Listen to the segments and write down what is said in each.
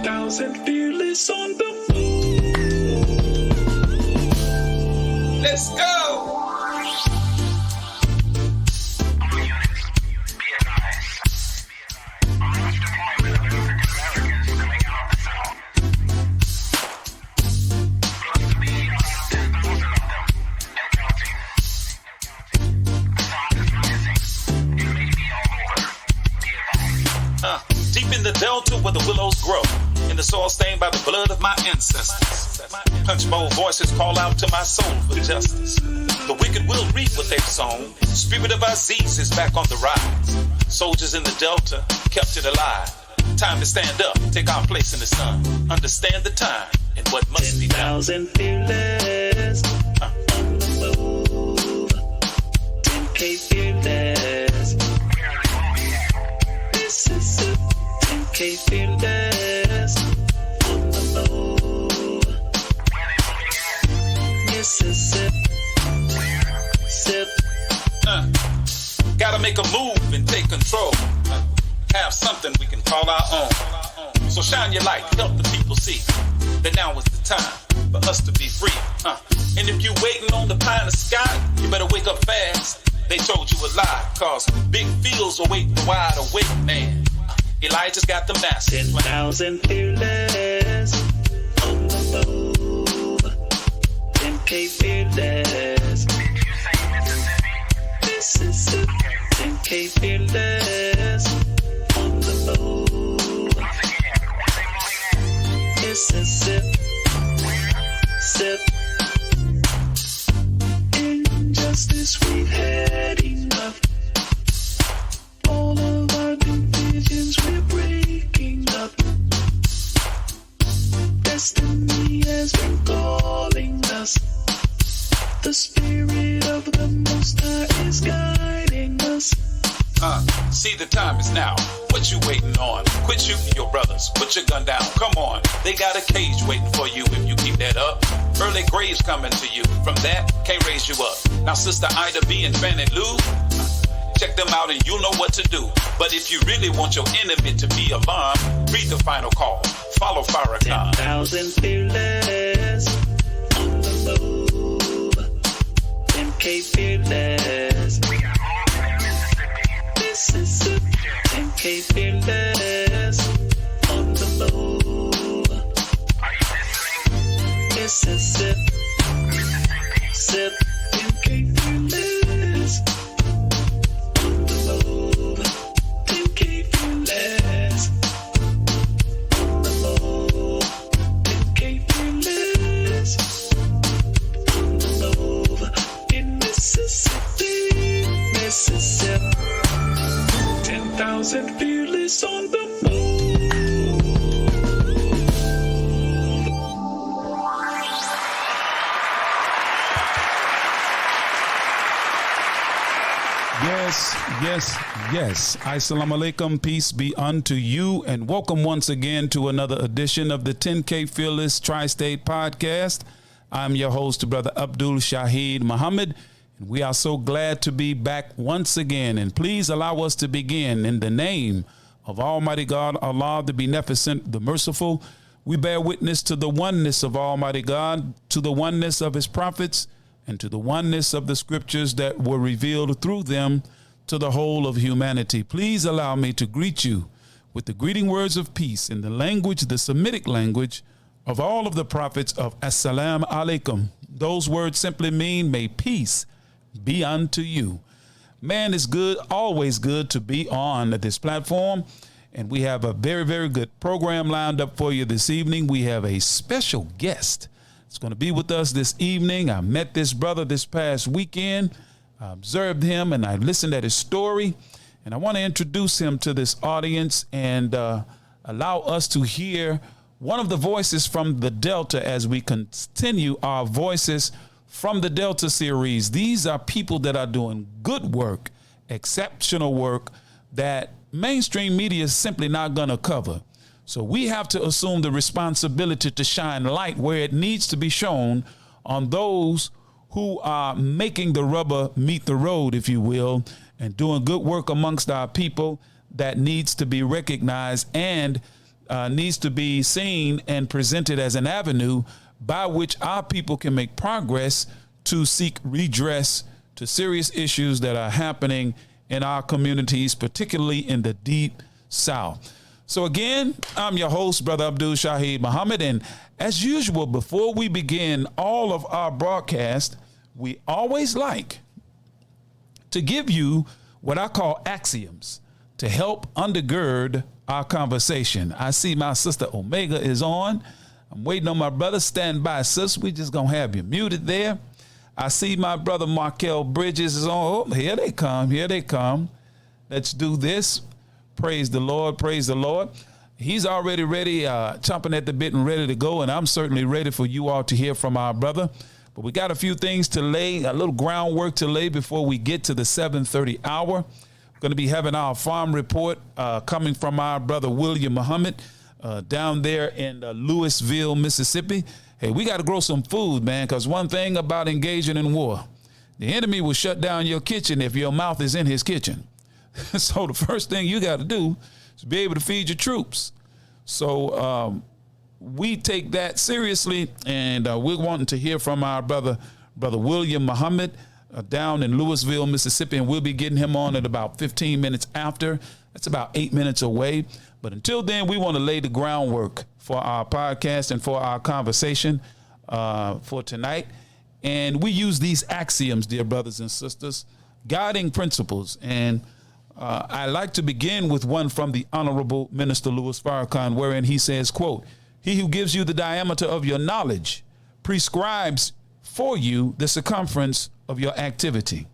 10,000 fearless on the move. Let's go. Deep in the delta where the willows grow, in the soil stained by the blood of my ancestors. Punch bowl voices call out to my soul for justice. The wicked will reap what they've sown. Spirit of Aziz is back on the rise. Soldiers in the delta kept it alive. Time to stand up, take our place in the sun. Understand the time and what must be done. 10,000 fearless on the move. 10K fearless. This is it. 10K fearless on the move. Mississippi. Gotta make a move and take control. Have something we can call our own. So shine your light, help the people see that now is the time for us to be free. And if you waiting on the pie in the sky, you better wake up fast. They told you a lie, cause big fields await the wide awake man. Elijah's got the message. 10,000 fearless on the move. 10K fearless. Mississippi. 10K fearless on the move. Mississippi. Sip. Injustice we've had enough. All of our divisions we're breaking up. Destiny has been calling us. The spirit of the Most High is guiding us. See, the time is now. What you waiting on? Quit shooting your brothers. Put your gun down. Come on. They got a cage waiting for you if you keep that up. Early graves coming to you. From that, can't raise you up. Now, Sister Ida B and Fannie Lou, check them out and you'll know what to do. But if you really want your enemy to be alarmed, read the final call. Follow Farrakhan. 10,000 fearless on the move. 10K fearless. Mississippi. 10K fearless on the move. Mississippi. Sip. 10K fearless on the move. 10K fearless on the move. 10K fearless on the move. In Mississippi. Mississippi. 10,000 fearless on the move. Yes. Assalamu alaikum. Peace be unto you. And welcome once again to another edition of the 10K Fearless Tri-State Podcast. I'm your host, Brother Abdul Shaheed Muhammad. And we are so glad to be back once again. And please allow us to begin in the name of Almighty God, Allah, the Beneficent, the Merciful. We bear witness to the oneness of Almighty God, to the oneness of his prophets, and to the oneness of the scriptures that were revealed through them to the whole of humanity. Please allow me to greet you with the greeting words of peace in the language, the Semitic language of all of the prophets of Assalamu alaikum. Those words simply mean, may peace be unto you. Man, it's good, always good to be on this platform. And we have a very, very good program lined up for you this evening. We have a special guest that's going to be with us this evening. I met this brother this past weekend. I observed him and I listened at his story. And I want to introduce him to this audience and allow us to hear one of the voices from the Delta as we continue our Voices from the Delta series. These are people that are doing good work, exceptional work that mainstream media is simply not going to cover. So we have to assume the responsibility to shine light where it needs to be shown on those who are making the rubber meet the road, if you will, and doing good work amongst our people that needs to be recognized and needs to be seen and presented as an avenue by which our people can make progress to seek redress to serious issues that are happening in our communities, particularly in the Deep South. So again, I'm your host, Brother Abdul Shaheed Muhammad, and as usual, before we begin all of our broadcast, we always like to give you what I call axioms to help undergird our conversation. I see my sister Omega is on. I'm waiting on my brother. Stand by, sis. We just gonna have you muted there. I see my brother Marquell Bridges is on. Oh, here they come. Here they come. Let's do this. Praise the Lord. Praise the Lord. He's already ready, chomping at the bit and ready to go. And I'm certainly ready for you all to hear from our brother. But we got a few things to lay, a little groundwork to lay before we get to the 7:30 hour. We're going to be having our farm report coming from our brother William Muhammad down there in Louisville, Mississippi. Hey, we got to grow some food, man, because one thing about engaging in war, the enemy will shut down your kitchen if your mouth is in his kitchen. So the first thing you got to do is be able to feed your troops. So we take that seriously, and we're wanting to hear from our brother William Muhammad down in Louisville, Mississippi, and we'll be getting him on at about 15 minutes after. That's about 8 minutes away. But until then, we want to lay the groundwork for our podcast and for our conversation for tonight. And we use these axioms, dear brothers and sisters, guiding principles. And I like to begin with one from the Honorable Minister Louis Farrakhan, wherein he says, quote, "He who gives you the diameter of your knowledge prescribes for you the circumference of your activity."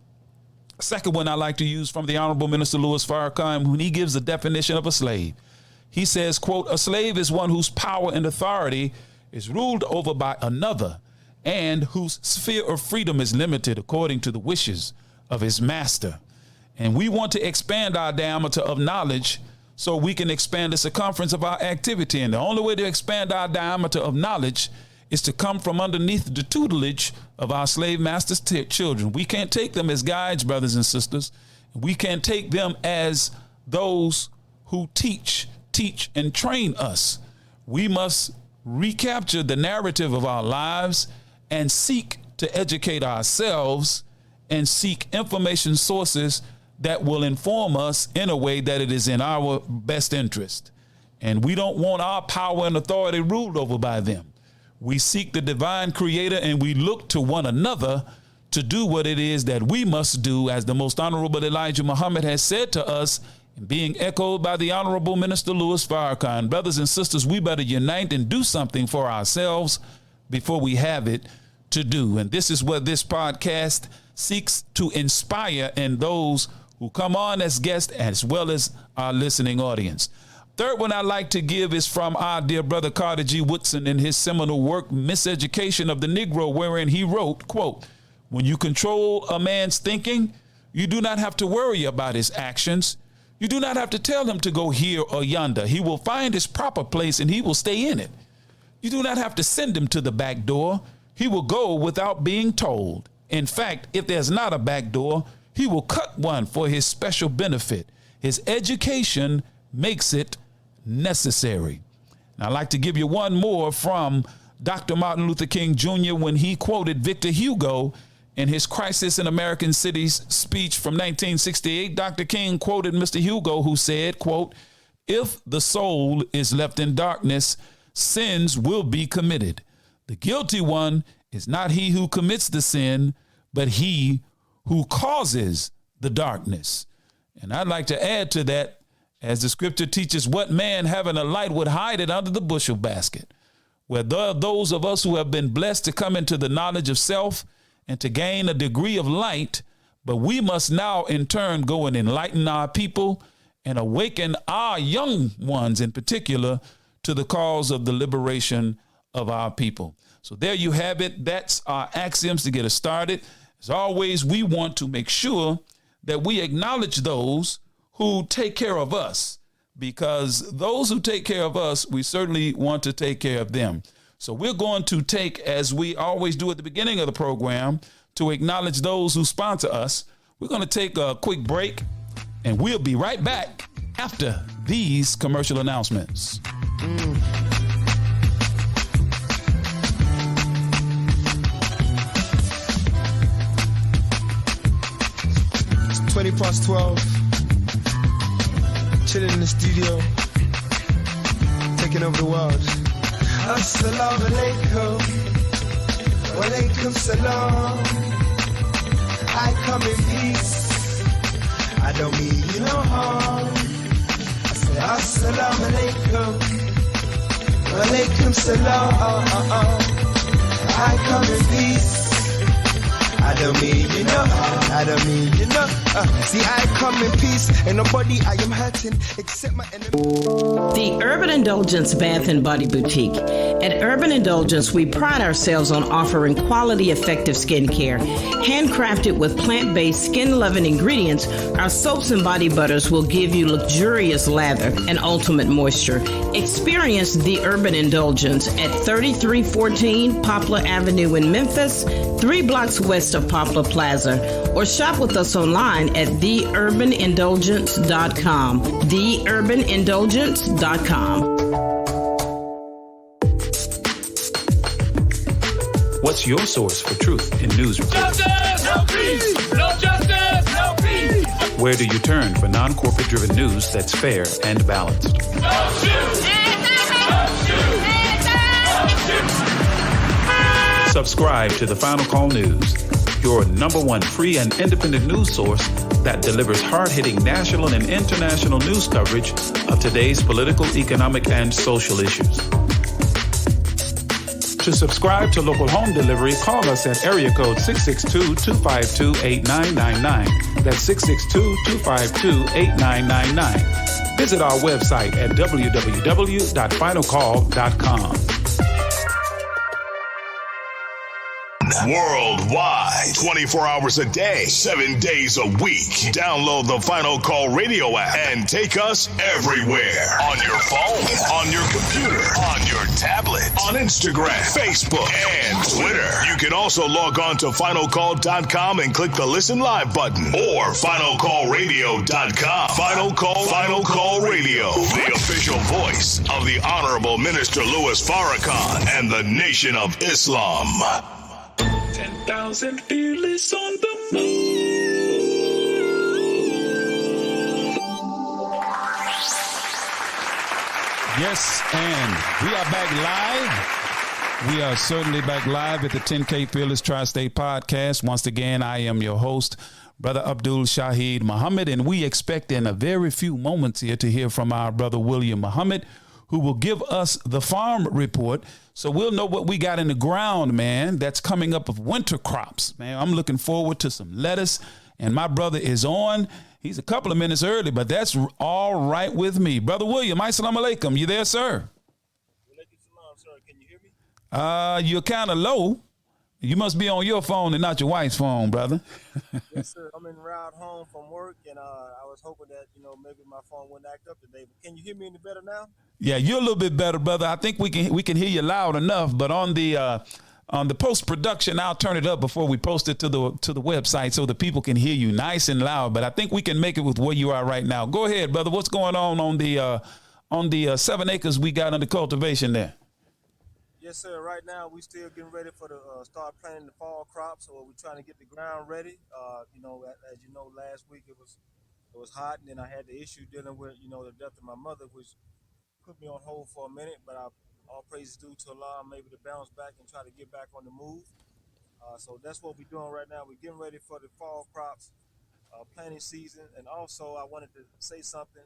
Second one I like to use from the Honorable Minister Louis Farrakhan, when he gives the definition of a slave. He says, quote, "A slave is one whose power and authority is ruled over by another and whose sphere of freedom is limited according to the wishes of his master." And we want to expand our diameter of knowledge so we can expand the circumference of our activity. And the only way to expand our diameter of knowledge is to come from underneath the tutelage of our slave masters' children. We can't take them as guides, brothers and sisters. We can't take them as those who teach and train us. We must recapture the narrative of our lives and seek to educate ourselves and seek information sources that will inform us in a way that it is in our best interest. And we don't want our power and authority ruled over by them. We seek the divine creator and we look to one another to do what it is that we must do, as the most honorable Elijah Muhammad has said to us, and being echoed by the Honorable Minister Louis Farrakhan. Brothers and sisters, we better unite and do something for ourselves before we have it to do. And this is what this podcast seeks to inspire in those who come on as guests, as well as our listening audience. Third one I like to give is from our dear brother Carter G. Woodson in his seminal work, Miseducation of the Negro, wherein he wrote, quote, "When you control a man's thinking, you do not have to worry about his actions. You do not have to tell him to go here or yonder. He will find his proper place and he will stay in it. You do not have to send him to the back door. He will go without being told. In fact, if there's not a back door, he will cut one for his special benefit. His education makes it necessary." Now, I'd like to give you one more from Dr. Martin Luther King Jr. when he quoted Victor Hugo in his Crisis in American Cities speech from 1968. Dr. King quoted Mr. Hugo, who said, quote, "If the soul is left in darkness, sins will be committed. The guilty one is not he who commits the sin, but he who causes the darkness." And I'd like to add to that, as the scripture teaches, what man having a light would hide it under the bushel basket? Where those of us who have been blessed to come into the knowledge of self and to gain a degree of light, but we must now in turn go and enlighten our people and awaken our young ones in particular to the cause of the liberation of our people. So there you have it. That's our axioms to get us started. As always, we want to make sure that we acknowledge those who take care of us, because those who take care of us, we certainly want to take care of them. So we're going to take, as we always do at the beginning of the program, to acknowledge those who sponsor us. We're going to take a quick break, and we'll be right back after these commercial announcements. It's 20 past 12. Chilling in the studio. Taking over the world. Assalamu alaikum. Wa alaikum salam. I come in peace. I don't mean you no harm. I say assalamu alaikum. Wa alaikum salam. I come in peace. I don't mean you know, I don't mean you know. See, I come in peace, and nobody I am hurting except my enemy. The Urban Indulgence Bath and Body Boutique. At Urban Indulgence, we pride ourselves on offering quality, effective skincare. Handcrafted with plant-based, skin-loving ingredients, our soaps and body butters will give you luxurious lather and ultimate moisture. Experience The Urban Indulgence at 3314 Poplar Avenue in Memphis, 3 blocks west of Poplar Plaza, or shop with us online at theurbanindulgence.com. Theurbanindulgence.com. What's your source for truth in news reports? Justice, no peace. No justice, no peace. Where do you turn for non-corporate driven news that's fair and balanced? Don't shoot. Don't shoot. Don't shoot. Subscribe to the Final Call News, your #1 free and independent news source that delivers hard-hitting national and international news coverage of today's political, economic, and social issues. To subscribe to local home delivery, call us at area code 662-252-8999. That's 662-252-8999. Visit our website at www.finalcall.com. Worldwide, 24 hours a day, 7 days a week. Download the Final Call Radio app and take us everywhere. On your phone, on your computer, on your tablet, on Instagram, Facebook, and Twitter. You can also log on to finalcall.com and click the Listen Live button or finalcallradio.com. Final Call Radio, the official voice of the Honorable Minister Louis Farrakhan and the Nation of Islam. 10,000 fearless on the move. Yes, and we are back live. We are certainly back live at the 10K Fearless Tri-State Podcast. Once again, I am your host, Brother Abdul Shaheed Muhammad, and we expect in a very few moments here to hear from our brother William Muhammad, who will give us the farm report. So we'll know what we got in the ground, man, that's coming up of winter crops. Man, I'm looking forward to some lettuce, and my brother is on. He's a couple of minutes early, but that's all right with me. Brother William, assalamu alaikum. You there, sir? Sir, can you hear me? You're kind of low. You must be on your phone and not your wife's phone, brother. Yes, sir. I'm en route home from work, and I was hoping that, maybe my phone wouldn't act up today. But can you hear me any better now? Yeah, you're a little bit better, brother. I think we can hear you loud enough, but on the post-production, I'll turn it up before we post it to the website so the people can hear you nice and loud. But I think we can make it with where you are right now. Go ahead, brother. What's going on the 7 acres we got under cultivation there? Yes, sir. Right now, we still getting ready for the start planting the fall crops, so we're trying to get the ground ready. As you know, last week it was hot, and then I had the issue dealing with the death of my mother, which put me on hold for a minute. But all praise is due to Allah. I'm able to bounce back and try to get back on the move. So that's what we're doing right now. We're getting ready for the fall crops, planting season, and also I wanted to say something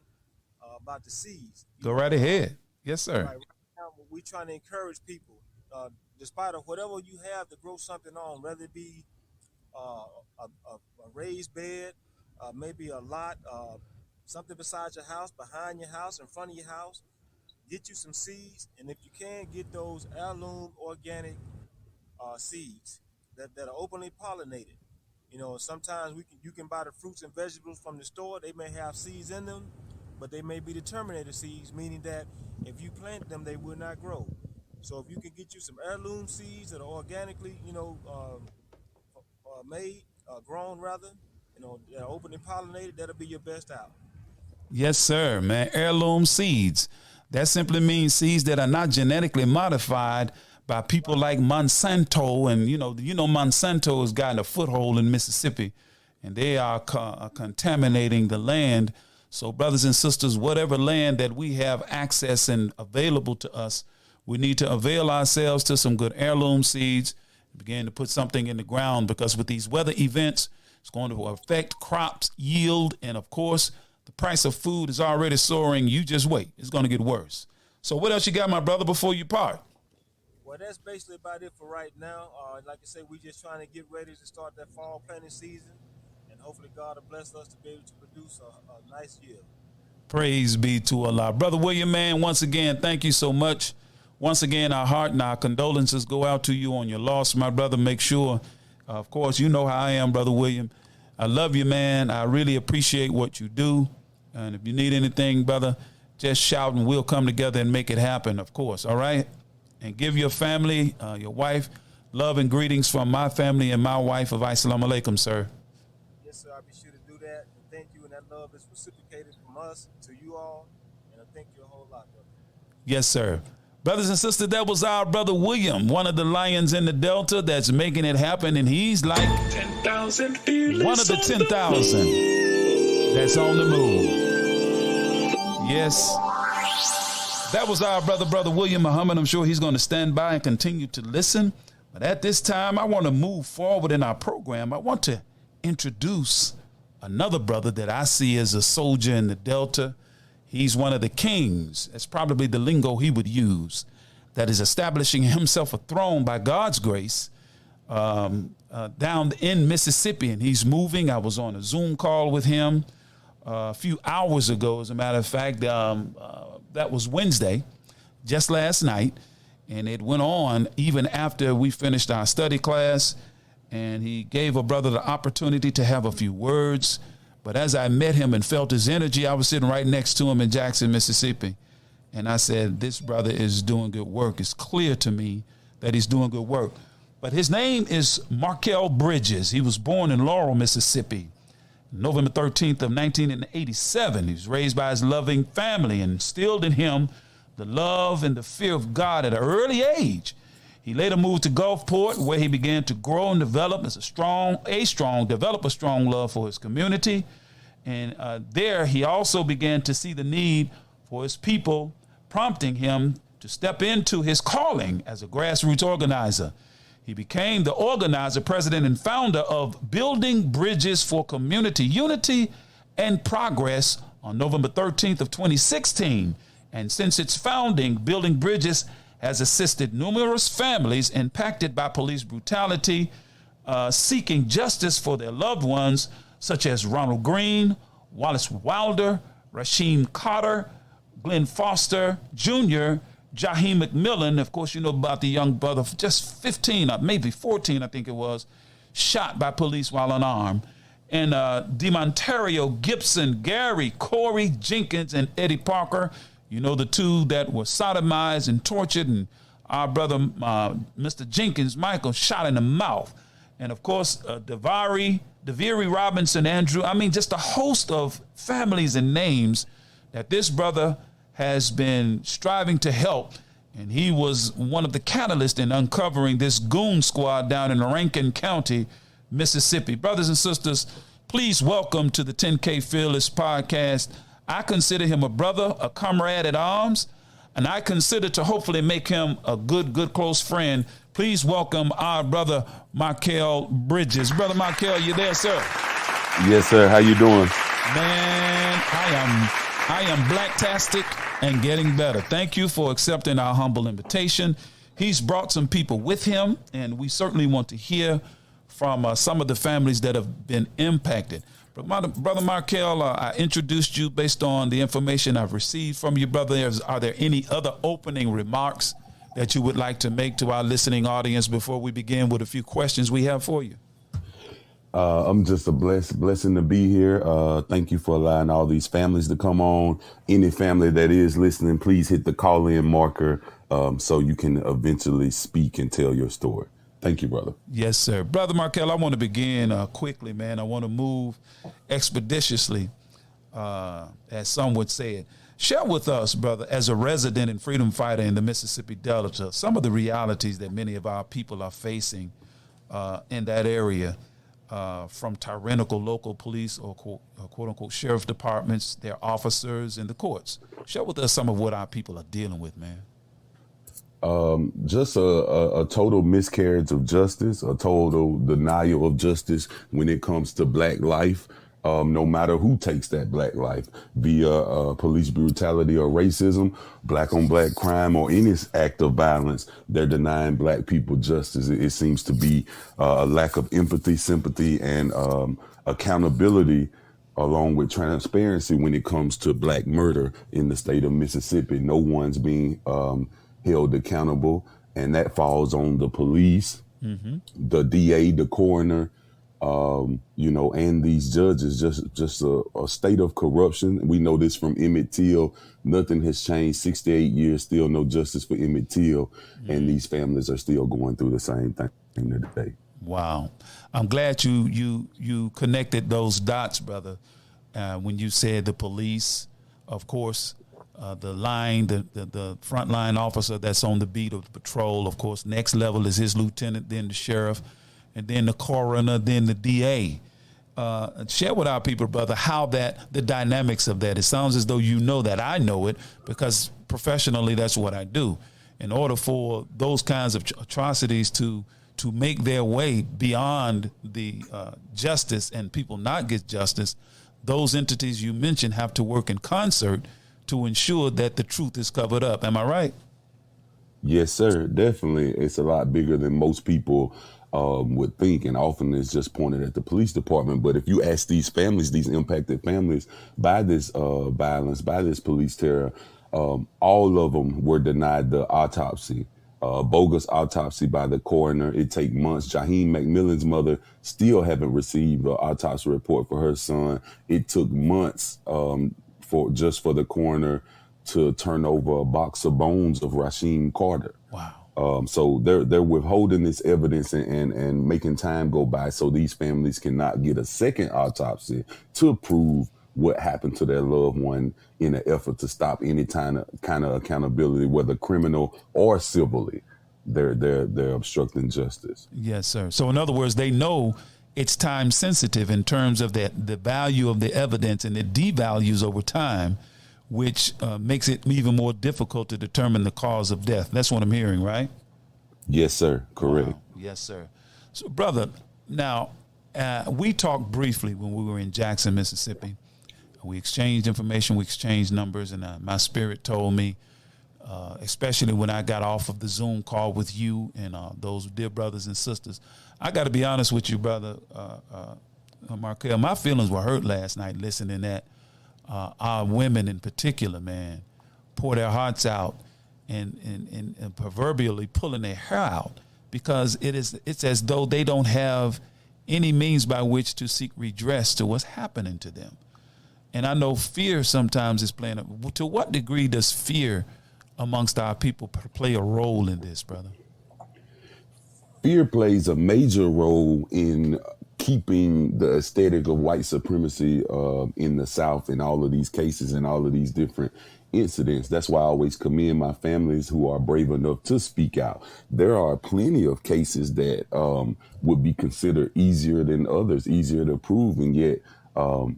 about the seeds. Go right ahead. Yes, sir. Right now, we're trying to encourage people, despite of whatever you have to grow something on, whether it be a raised bed, maybe a lot, something beside your house, behind your house, in front of your house. Get you some seeds, and if you can, get those heirloom organic seeds that are openly pollinated. Sometimes you can buy the fruits and vegetables from the store. They may have seeds in them, but they may be the terminator seeds, meaning that if you plant them, they will not grow. So if you can get you some heirloom seeds that are organically, grown rather, that are openly pollinated, that'll be your best out. Yes, sir, man. Heirloom seeds. That simply means seeds that are not genetically modified by people like Monsanto. And, you know, Monsanto has gotten a foothold in Mississippi, and they are contaminating the land. So, brothers and sisters, whatever land that we have access and available to us, we need to avail ourselves to some good heirloom seeds, begin to put something in the ground, because with these weather events, it's going to affect crops, yield, and, of course, the price of food is already soaring. You just wait. It's going to get worse. So what else you got, my brother, before you part? Well, that's basically about it for right now. Like I said, we're just trying to get ready to start that fall planting season, and hopefully God will bless us to be able to produce a nice yield. Praise be to Allah. Brother William, man, once again, thank you so much. Once again, our heart and our condolences go out to you on your loss, my brother. Make sure, of course, you know how I am, Brother William. I love you, man. I really appreciate what you do. And if you need anything, brother, just shout and we'll come together and make it happen, of course. All right? And give your family, your wife, love and greetings from my family and my wife of Assalamu alaikum, sir. Yes, sir. I'll be sure to do that. And thank you. And that love is reciprocated from us to you all. And I thank you a whole lot, brother. Yes, sir. Brothers and sisters, that was our brother William, one of the lions in the Delta that's making it happen. And he's like 10,000 one of the 10,000 that's on the move. Yes. That was our brother William Muhammad. I'm sure he's going to stand by and continue to listen. But at this time, I want to move forward in our program. I want to introduce another brother that I see as a soldier in the Delta. He's one of the kings. That's probably the lingo he would use, that is establishing himself a throne by God's grace down in Mississippi. And he's moving. I was on a Zoom call with him a few hours ago. As a matter of fact, that was Wednesday, just last night. And it went on even after we finished our study class. And he gave a brother the opportunity to have a few words. But as I met him and felt his energy, I was sitting right next to him in Jackson, Mississippi. And I said, this brother is doing good work. It's clear to me that he's doing good work. But his name is Marquell Bridges. He was born in Laurel, Mississippi, November 13th of 1987. He was raised by his loving family and instilled in him the love and the fear of God at an early age. He later moved to Gulfport, where he began to grow and develop as a strong love for his community. And there he also began to see the need for his people, prompting him to step into his calling as a grassroots organizer. He became the organizer, president, and founder of Building Bridges for Community Unity and Progress on November 13th of 2016. And since its founding, Building Bridges has assisted numerous families impacted by police brutality, seeking justice for their loved ones, such as Ronald Green, Wallace Wilder, Rasheem Carter, Glenn Foster Jr., Jaheim McMillan. Of course, you know about the young brother, just 15, maybe 14, I think it was, shot by police while unarmed. And DeMontario Gibson, Gary, Corey Jenkins, and Eddie Parker. You know, the two that were sodomized and tortured, and our brother, Mr. Jenkins, Michael, shot in the mouth. And, of course, Daviri Robinson, Andrew. I mean, just a host of families and names that this brother has been striving to help. And he was one of the catalysts in uncovering this goon squad down in Rankin County, Mississippi. Brothers and sisters, please welcome to the 10K Fearless podcast. I consider him a brother, a comrade at arms, and I consider to hopefully make him a good close friend. Please welcome our brother, Marquell Bridges. Brother Marquell, you there, sir? Yes, sir. How you doing? Man, I am blacktastic and getting better. Thank you for accepting our humble invitation. He's brought some people with him, and we certainly want to hear from some of the families that have been impacted. But Brother Marquell, I introduced you based on the information I've received from you, brother. Are there any other opening remarks that you would like to make to our listening audience before we begin with a few questions we have for you? I'm just a blessing to be here. Thank you for allowing all these families to come on. Any family that is listening, please hit the call-in marker so you can eventually speak and tell your story. Thank you, brother. Yes, sir. Brother Marquell, I want to begin quickly, man. I want to move expeditiously, as some would say it. Share with us, brother, as a resident and freedom fighter in the Mississippi Delta, some of the realities that many of our people are facing in that area, from tyrannical local police or quote unquote sheriff departments, their officers, and the courts. Share with us some of what our people are dealing with, man. Just a total miscarriage of justice, a total denial of justice when it comes to black life. No matter who takes that black life, via police brutality or racism, black on black crime, or any act of violence, they're denying black people justice. It seems to be a lack of empathy, sympathy, and accountability, along with transparency when it comes to black murder in the state of Mississippi. No one's being held accountable, and that falls on the police, the DA, the coroner, and these judges. Just a state of corruption. We know this from Emmett Till. Nothing has changed. 68 years, still no justice for Emmett Till, and these families are still going through the same thing today. Wow, I'm glad you connected those dots, brother. When you said the police, of course, the frontline officer that's on the beat of the patrol, of course, next level is his lieutenant, then the sheriff, and then the coroner, then the DA. Share with our people, brother, how the dynamics of that. It sounds as though you know that. I know it because professionally that's what I do. In order for those kinds of atrocities to make their way beyond the justice and people not get justice, those entities you mentioned have to work in concert to ensure that the truth is covered up. Am I right? Yes, sir. Definitely. It's a lot bigger than most people would think, and often it's just pointed at the police department. But if you ask these families, these impacted families by this violence, by this police terror, all of them were denied the autopsy, bogus autopsy by the coroner. It take months. Jaheim McMillan's mother still haven't received an autopsy report for her son. It took months for the coroner to turn over a box of bones of Rasheem Carter. Wow. So they're withholding this evidence and making time go by so these families cannot get a second autopsy to prove what happened to their loved one, in an effort to stop any kind of accountability, whether criminal or civilly. They're obstructing justice. Yes, sir. So in other words, they know it's time sensitive in terms of the value of the evidence, and it devalues over time, which makes it even more difficult to determine the cause of death. That's what I'm hearing, right? Yes, sir. Correct. Wow. Yes, sir. So, brother, now, we talked briefly when we were in Jackson, Mississippi. We exchanged information, we exchanged numbers, and my spirit told me, especially when I got off of the Zoom call with you and those dear brothers and sisters, I got to be honest with you, brother, Marquell, my feelings were hurt last night listening that our women in particular, man, pour their hearts out and proverbially pulling their hair out, because it's as though they don't have any means by which to seek redress to what's happening to them. And I know fear sometimes is playing to what degree does fear amongst our people play a role in this, brother? Fear plays a major role in keeping the aesthetic of white supremacy in the South in all of these cases and all of these different incidents. That's why I always commend my families who are brave enough to speak out. There are plenty of cases that would be considered easier than others, easier to prove, and yet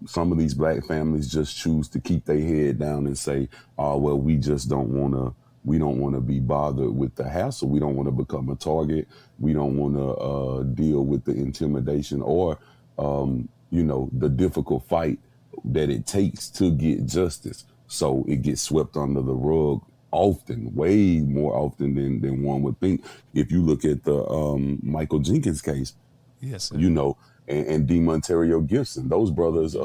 some of these black families just choose to keep their head down and say, "Oh, well, we just don't want to be bothered with the hassle. We don't want to become a target. We don't want to deal with the intimidation or, the difficult fight that it takes to get justice." So it gets swept under the rug often, way more often than one would think. If you look at the Michael Jenkins case, yes, sir. And DeMonterio Gibson, those brothers,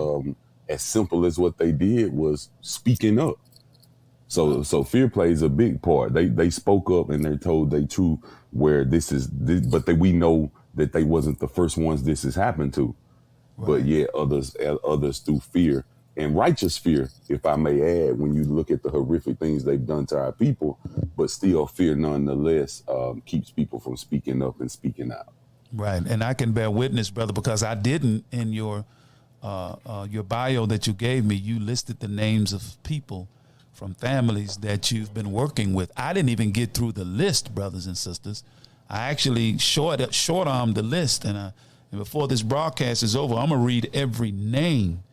as simple as what they did was speaking up. So fear plays a big part. They spoke up and they're told they truth where but we know that they wasn't the first ones this has happened to, right. But yet others through fear and righteous fear, if I may add, when you look at the horrific things they've done to our people, but still fear nonetheless keeps people from speaking up and speaking out. Right, and I can bear witness, brother, because I didn't in your bio that you gave me. You listed the names of people from families that you've been working with. I didn't even get through the list, brothers and sisters. I actually short-armed the list, and before this broadcast is over, I'm going to read every name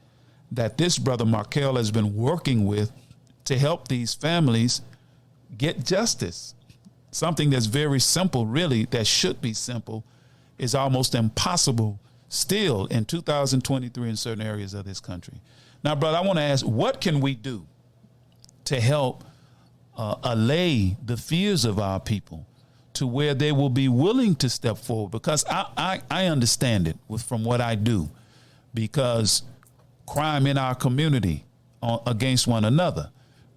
that this brother Marquell has been working with to help these families get justice. Something that's very simple, really, that should be simple, is almost impossible still in 2023 in certain areas of this country. Now, brother, I want to ask, what can we do to help allay the fears of our people to where they will be willing to step forward? Because I understand it from what I do, because crime in our community against one another.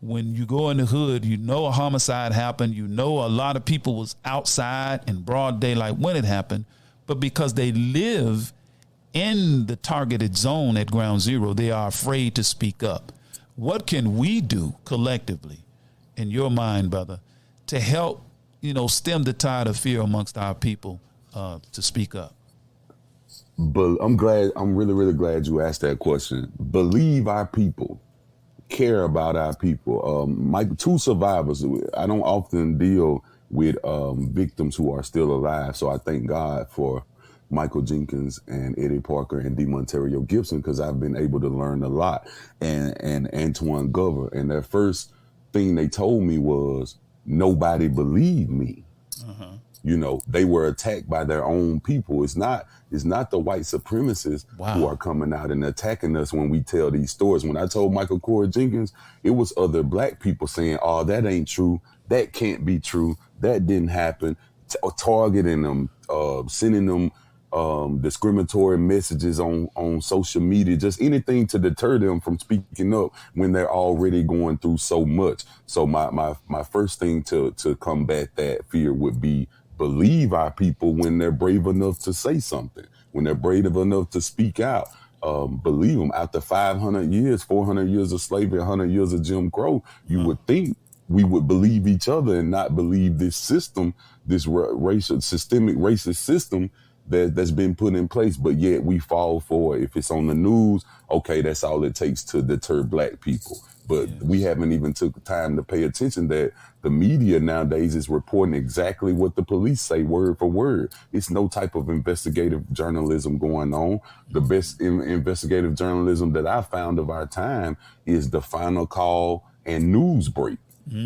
When you go in the hood, you know a homicide happened. You know a lot of people was outside in broad daylight when it happened, but because they live in the targeted zone at ground zero, they are afraid to speak up. What can we do collectively, in your mind, brother, to help, stem the tide of fear amongst our people to speak up? But I'm really, really glad you asked that question. Believe our people. Care about our people. Two survivors. I don't often deal with victims who are still alive, so I thank God for Michael Jenkins and Eddie Parker and DeMonterio Gibson, because I've been able to learn a lot. And Antoine Glover. And their first thing they told me was, nobody believed me. Uh-huh. They were attacked by their own people. It's not the white supremacists who are coming out and attacking us when we tell these stories. When I told Michael Corey Jenkins, it was other black people saying, oh, that ain't true. That can't be true. That didn't happen. Targeting them, sending them discriminatory messages on social media, just anything to deter them from speaking up when they're already going through so much. So my first thing to combat that fear would be, believe our people when they're brave enough to say something, when they're brave enough to speak out. Believe them. After 500 years, 400 years of slavery, 100 years of Jim Crow, you would think we would believe each other and not believe this system, this systemic racist system that's been put in place. But yet we fall for it. If it's on the news, okay, that's all it takes to deter black people. But we haven't even took time to pay attention that the media nowadays is reporting exactly what the police say, word for word. It's no type of investigative journalism going on. The best investigative journalism that I found of our time is The Final Call and Newsbreak.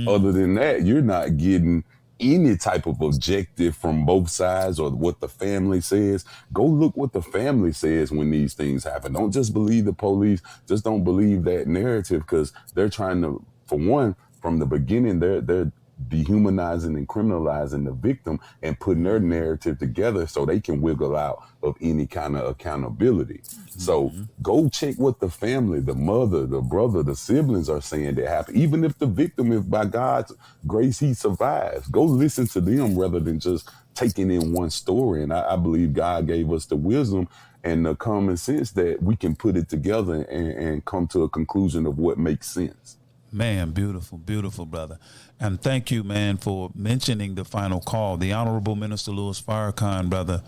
Other than that, you're not getting any type of objective from both sides or what the family says. Go look what the family says when these things happen. Don't just believe the police. Just don't believe that narrative, because they're trying to, for one, from the beginning, they're dehumanizing and criminalizing the victim and putting their narrative together so they can wiggle out of any kind of accountability. So go check what the family, the mother, the brother, the siblings are saying that happened. Even if the victim, if by God's grace he survives, go listen to them rather than just taking in one story. And I believe God gave us the wisdom and the common sense that we can put it together and come to a conclusion of what makes sense. Man, beautiful, beautiful, brother. And thank you, man, for mentioning The Final Call. The Honorable Minister Louis Farrakhan, brother,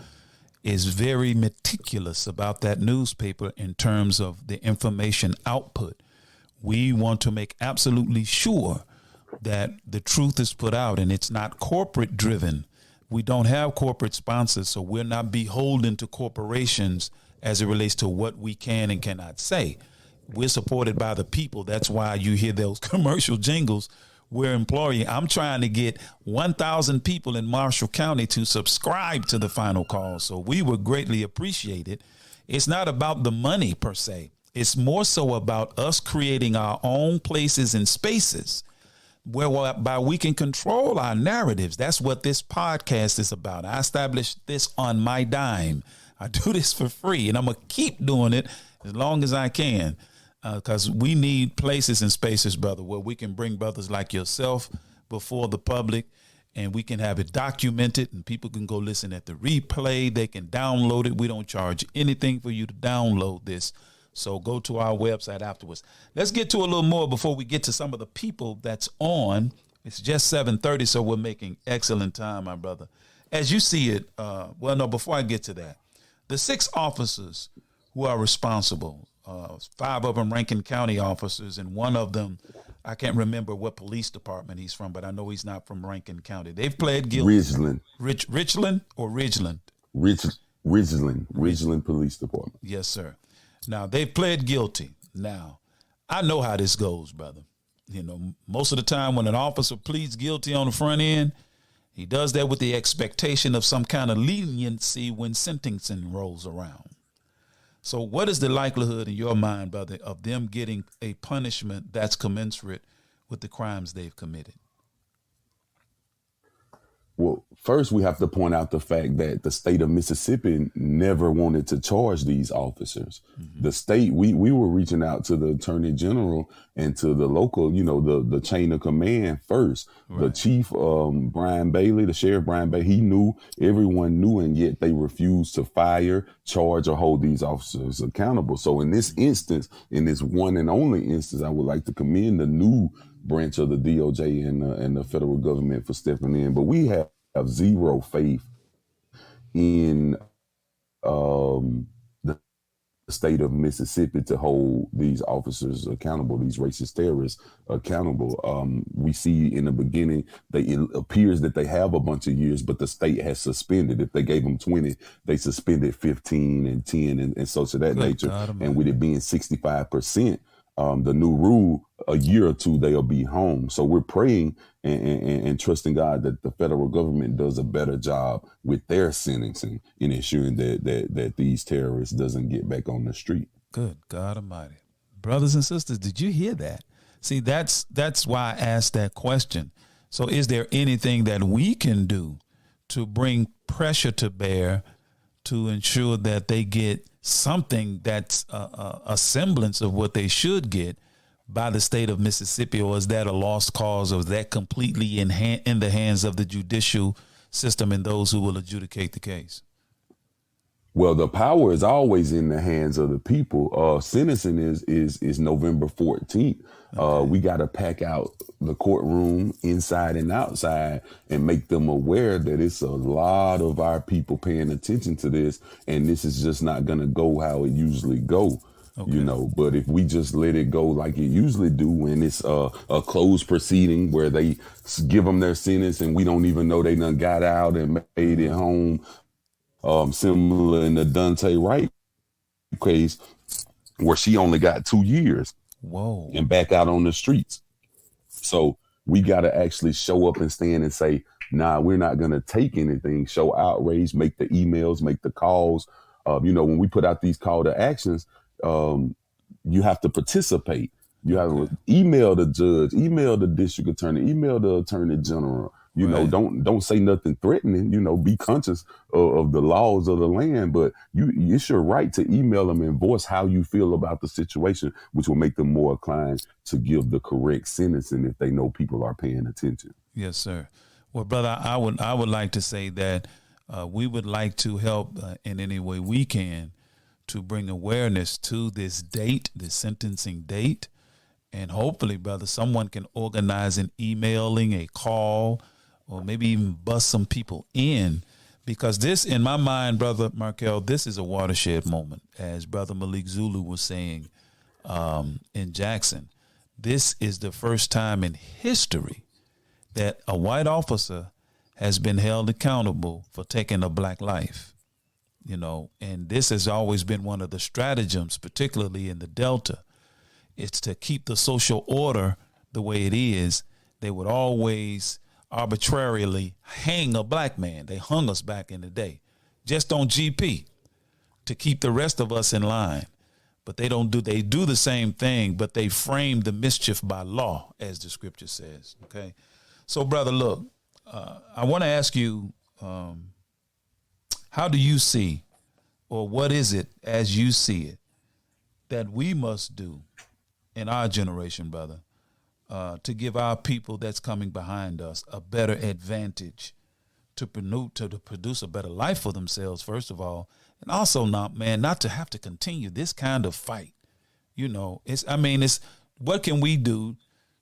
is very meticulous about that newspaper in terms of the information output. We want to make absolutely sure that the truth is put out and it's not corporate driven. We don't have corporate sponsors, so we're not beholden to corporations as it relates to what we can and cannot say. We're supported by the people. That's why you hear those commercial jingles. We're employing. I'm trying to get 1,000 people in Marshall County to subscribe to The Final Call. So we would greatly appreciate it. It's not about the money per se. It's more so about us creating our own places and spaces whereby we can control our narratives. That's what this podcast is about. I established this on my dime. I do this for free, and I'm going to keep doing it as long as I can. Because we need places and spaces, brother, where we can bring brothers like yourself before the public, and we can have it documented, and people can go listen at the replay. They can download it. We don't charge anything for you to download this. So go to our website afterwards. Let's get to a little more before we get to some of the people that's on. It's just 7:30, so we're making excellent time, my brother. As you see it, before I get to that, the 6 officers who are responsible, 5 of them Rankin County officers, and 1 of them, I can't remember what police department he's from, but I know he's not from Rankin County. They've pled guilty. Ridgeland. Richland or Ridgeland? Ridgeland Police Department. Yes, sir. Now, they've pled guilty. Now, I know how this goes, brother. You know, most of the time when an officer pleads guilty on the front end, he does that with the expectation of some kind of leniency when sentencing rolls around. So what is the likelihood in your mind, brother, of them getting a punishment that's commensurate with the crimes they've committed? Well, first we have to point out the fact that the state of Mississippi never wanted to charge these officers. Mm-hmm. The state, we were reaching out to the attorney general and to the local, the chain of command first. Right. The chief, Brian Bailey, the sheriff Brian Bailey, he knew, everyone knew, and yet they refused to fire, charge, or hold these officers accountable. So in this instance, in this one and only instance, I would like to commend the new branch of the DOJ and the federal government for stepping in. But we have zero faith in the state of Mississippi to hold these officers accountable, these racist terrorists accountable. We see in the beginning, it appears that they have a bunch of years, but the state has suspended. If they gave them 20, they suspended 15 and 10 and so to that nature. And with it being 65%, the new rule, a year or two, they'll be home. So we're praying and trusting God that the federal government does a better job with their sentencing in ensuring that these terrorists doesn't get back on the street. Good God Almighty. Brothers and sisters, did you hear that? See, that's why I asked that question. So is there anything that we can do to bring pressure to bear to ensure that they get something that's a semblance of what they should get by the state of Mississippi? Or is that a lost cause, or is that completely in the hands of the judicial system and those who will adjudicate the case? Well, the power is always in the hands of the people. Sentencing is November 14th. Okay. We got to pack out the courtroom inside and outside and make them aware that it's a lot of our people paying attention to this, and this is just not going to go how it usually go. Okay. But if we just let it go like it usually do, when it's a closed proceeding where they give them their sentence and we don't even know they done got out and made it home, similar in the Dante Wright case where she only got 2 years. Whoa. And back out on the streets. So we got to actually show up and stand and say, nah, we're not going to take anything. Show outrage, make the emails, make the calls. When we put out these call to actions, you have to participate. You have to email the judge, email the district attorney, email the attorney general. Don't say nothing threatening. Be conscious of the laws of the land, but it's your right to email them and voice how you feel about the situation, which will make them more inclined to give the correct sentencing if they know people are paying attention. Yes, sir. Well, brother, I would like to say that we would like to help in any way we can to bring awareness to this date, this sentencing date, and hopefully, brother, someone can organize an emailing, a call, or maybe even bust some people in, because this, in my mind, brother Marquell, this is a watershed moment, as brother Malik Zulu was saying in Jackson. This is the first time in history that a white officer has been held accountable for taking a black life, and this has always been one of the stratagems, particularly in the Delta. It's to keep the social order the way it is. They would always arbitrarily hang a black man. They hung us back in the day, just on GP, to keep the rest of us in line. But they do the same thing, but they frame the mischief by law, as the scripture says. Okay. So, brother, look, I want to ask you, how do you see, or what is it as you see it, that we must do in our generation, brother, to give our people that's coming behind us a better advantage to produce a better life for themselves, first of all, and also not to have to continue this kind of fight. It's what can we do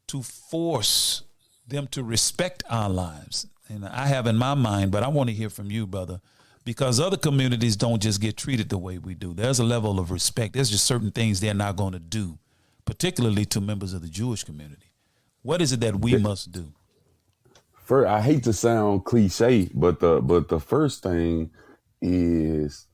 to force them to respect our lives? And I have in my mind, but I want to hear from you, brother, because other communities don't just get treated the way we do. There's a level of respect. There's just certain things they're not going to do, particularly to members of the Jewish community. What is it that we must do? First, I hate to sound cliche, but the first thing is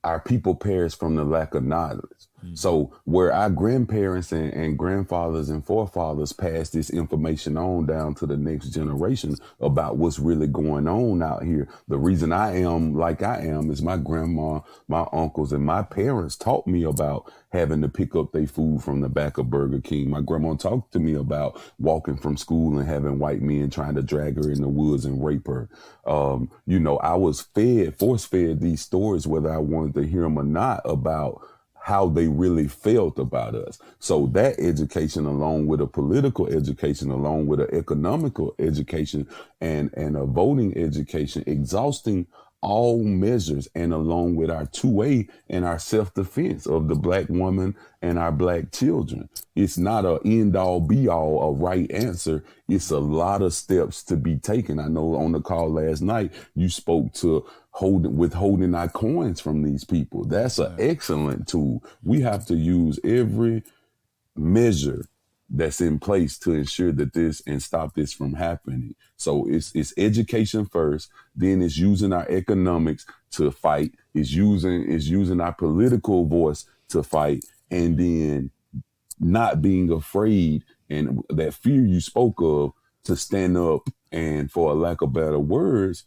our people perish from the lack of knowledge. So where our grandparents and grandfathers and forefathers passed this information on down to the next generation about what's really going on out here. The reason I am like I am is my grandma, my uncles, and my parents taught me about having to pick up their food from the back of Burger King. My grandma talked to me about walking from school and having white men trying to drag her in the woods and rape her. I was force fed these stories, whether I wanted to hear them or not, about how they really felt about us. So that education, along with a political education, along with an economical education and a voting education, exhausting all measures, and along with our 2A and our self-defense of the black woman and our black children. It's not a end all be all, a right answer. It's a lot of steps to be taken. I know on the call last night, you spoke to withholding our coins from these people. That's an excellent tool. We have to use every measure that's in place to ensure that this and stop this from happening. So it's education first, then it's using our economics to fight, it's using our political voice to fight, and then not being afraid and that fear you spoke of to stand up and, for a lack of better words,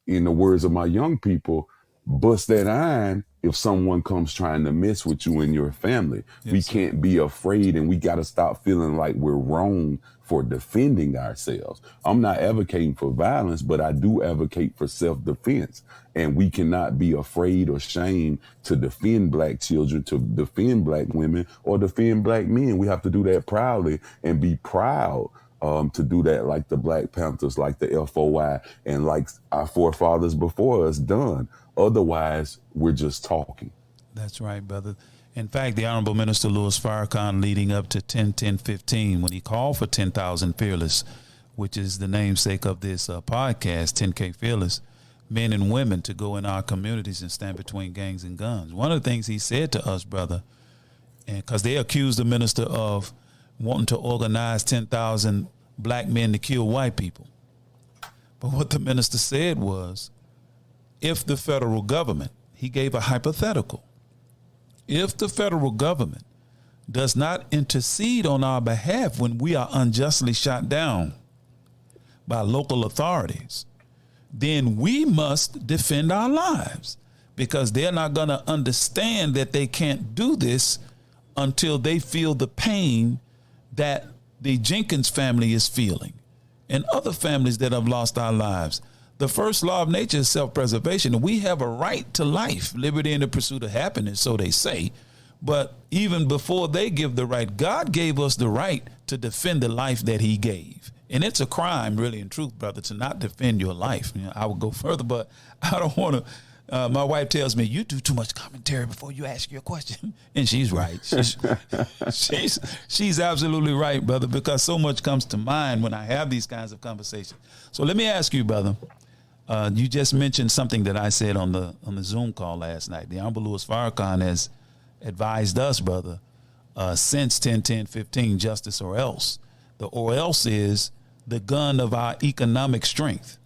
in the words of my young people, bust that iron if someone comes trying to mess with you and your family. Yes, we can't be afraid, and we got to stop feeling like we're wrong for defending ourselves. I'm not advocating for violence, but I do advocate for self-defense. And we cannot be afraid or ashamed to defend black children, to defend black women, or defend black men. We have to do that proudly and be proud to do that, like the Black Panthers, like the FOI, and like our forefathers before us done. Otherwise, we're just talking. That's right, brother. In fact, the Honorable Minister Louis Farrakhan, leading up to 10-10-15, when he called for 10,000 Fearless, which is the namesake of this podcast, 10K Fearless, men and women to go in our communities and stand between gangs and guns. One of the things he said to us, brother, and because they accused the minister of wanting to organize 10,000 black men to kill white people. But what the minister said was, if the federal government, he gave a hypothetical, if the federal government does not intercede on our behalf when we are unjustly shot down by local authorities, then we must defend our lives, because they're not going to understand that they can't do this until they feel the pain that the Jenkins family is feeling and other families that have lost our lives. The first law of nature is self-preservation, and we have a right to life, liberty, and the pursuit of happiness, so they say. But even before they give the right, God gave us the right to defend the life that he gave. And it's a crime, really, in truth, brother, to not defend your life. You know, I would go further, but I don't want to. My wife tells me, you do too much commentary before you ask your question. And she's right. She's absolutely right, brother, because so much comes to mind when I have these kinds of conversations. So let me ask you, brother, you just mentioned something that I said on the Zoom call last night. The Honorable Louis Farrakhan has advised us, brother, since 10-10-15, justice or else. The or else is the gun of our economic strength.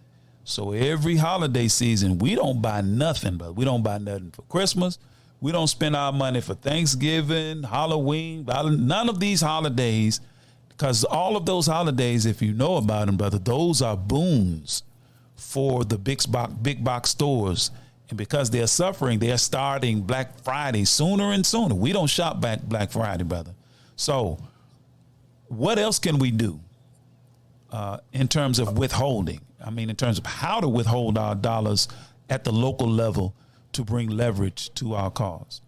So every holiday season, we don't buy nothing, but we don't buy nothing for Christmas. We don't spend our money for Thanksgiving, Halloween, none of these holidays, because all of those holidays, if you know about them, brother, those are boons for the big box stores. And because they're suffering, they're starting Black Friday sooner and sooner. We don't shop Black Friday, brother. So what else can we do in terms of withholding? I mean, in terms of how to withhold our dollars at the local level to bring leverage to our cause?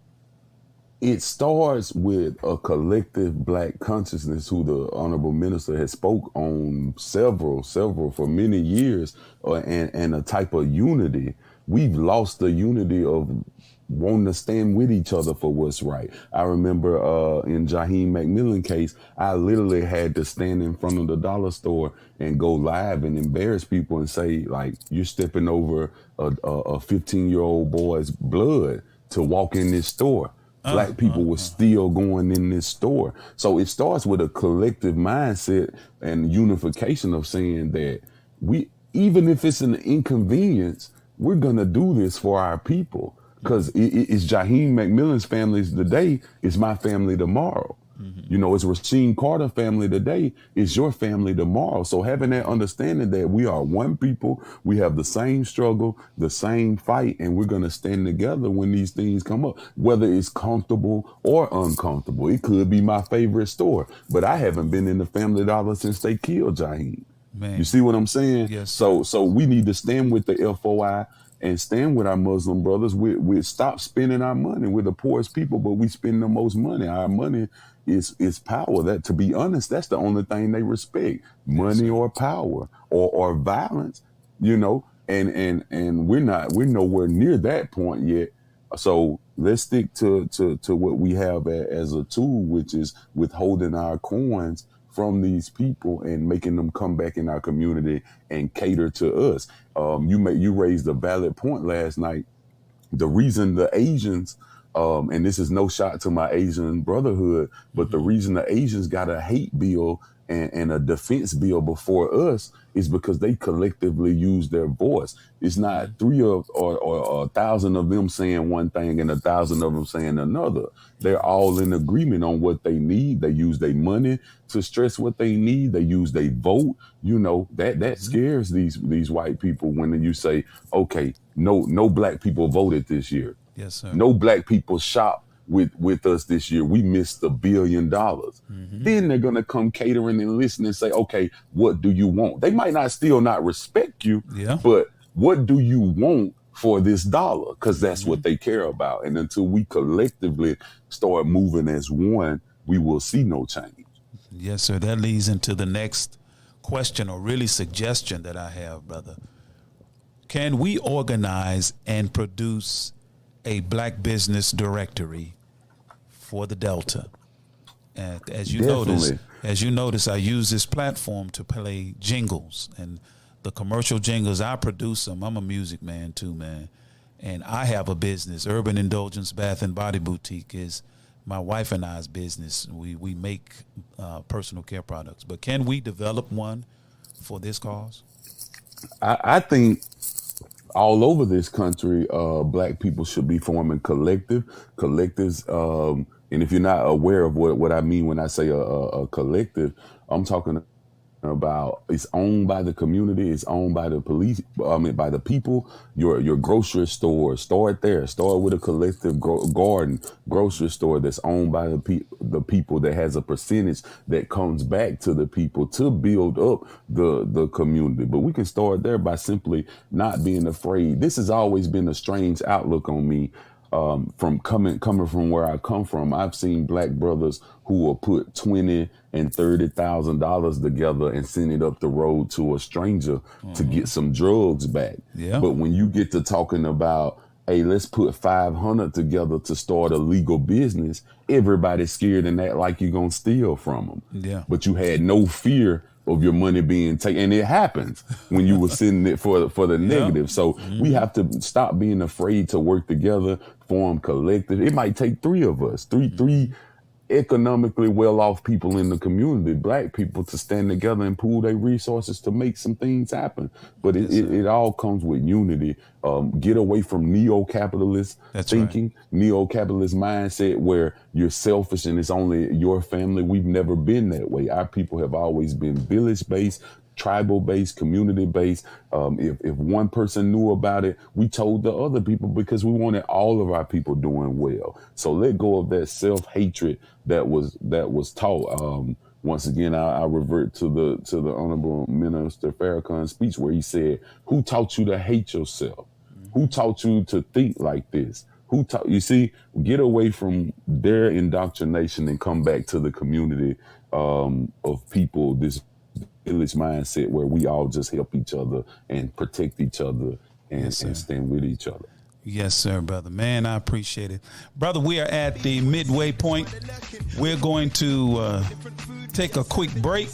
It starts with a collective black consciousness, who the Honorable Minister has spoke on several for many years, and a type of unity. We've lost the unity of wanting to stand with each other for what's right. I remember in Jaheim McMillan case, I literally had to stand in front of the dollar store and go live and embarrass people and say, like, you're stepping over a 15-year-old boy's blood to walk in this store. Black people were still going in this store. So it starts with a collective mindset and unification of saying that even if it's an inconvenience, we're going to do this for our people. Because it's Jaheim McMillan's family today, it's my family tomorrow. You know, it's Rasheem Carter family today, it's your family tomorrow. So having that understanding that we are one people, we have the same struggle, the same fight, and we're going to stand together when these things come up, whether it's comfortable or uncomfortable. It could be my favorite store, but I haven't been in the Family Dollar since they killed Jaheim. Man. You see what I'm saying? Yes. So we need to stand with the FOI and stand with our Muslim brothers. We stop spending our money. We're the poorest people, but we spend the most money. Our money is power. That, to be honest, that's the only thing they respect: money or power or violence. You know, and we're nowhere near that point yet. So let's stick to what we have as a tool, which is withholding our coins from these people and making them come back in our community and cater to us. You raised a valid point last night. The reason the Asians, and this is no shot to my Asian brotherhood, but the reason the Asians got a hate bill and a defense bill before us is because they collectively use their voice. It's not 3 or 1,000 of them saying one thing and 1,000 of them saying another. They're all in agreement on what they need. They use their money to stress what they need. They use their vote. You know, that scares these white people when you say, okay, no black people voted this year. Yes, sir. No black people shop with us this year. We missed $1 billion. Then they're going to come catering and listen and say, okay, what do you want? They might still not respect you, but what do you want for this dollar? Because that's what they care about. And until we collectively start moving as one, we will see no change. Yes, sir. That leads into the next question, or really suggestion that I have, brother. Can we organize and produce a black business directory for the Delta? And as you notice, I use this platform to play jingles, and the commercial jingles, I produce them. I'm a music man too, man. And I have a business. Urban Indulgence Bath and Body Boutique is my wife and I's business. We make personal care products. But can we develop one for this cause? I think all over this country, black people should be forming collectives. And if you're not aware of what I mean when I say a collective, I'm talking about it's owned by the community, it's owned by the police, by the people. Your grocery store, start there. Start with a collective garden grocery store that's owned by the people, that has a percentage that comes back to the people to build up the community. But we can start there by simply not being afraid. This has always been a strange outlook on me. From coming from where I come from, I've seen black brothers who will put $20,000 and $30,000 together and send it up the road to a stranger to get some drugs back. Yeah. But when you get to talking about, hey, let's put $500 together to start a legal business, everybody's scared and act like you're gonna steal from them. Yeah. But you had no fear of your money being taken, and it happens when you were sitting it for the negative. So we have to stop being afraid to work together, form collective. It might take 3 of us, three economically well-off people in the community, black people, to stand together and pool their resources to make some things happen. But it all comes with unity. Get away from neo-capitalist thinking, neo-capitalist mindset where you're selfish and it's only your family. We've never been that way. Our people have always been village-based, tribal-based, community-based. If one person knew about it, we told the other people because we wanted all of our people doing well. So let go of that self-hatred that was taught. Once again, I revert to the Honorable Minister Farrakhan's speech where he said, "Who taught you to hate yourself? Who taught you to think like this? You see, get away from their indoctrination and come back to the community of people, this village mindset where we all just help each other and protect each other and stand with each other." Yes, sir, brother. Man, I appreciate it. Brother, we are at the midway point. We're going to take a quick break.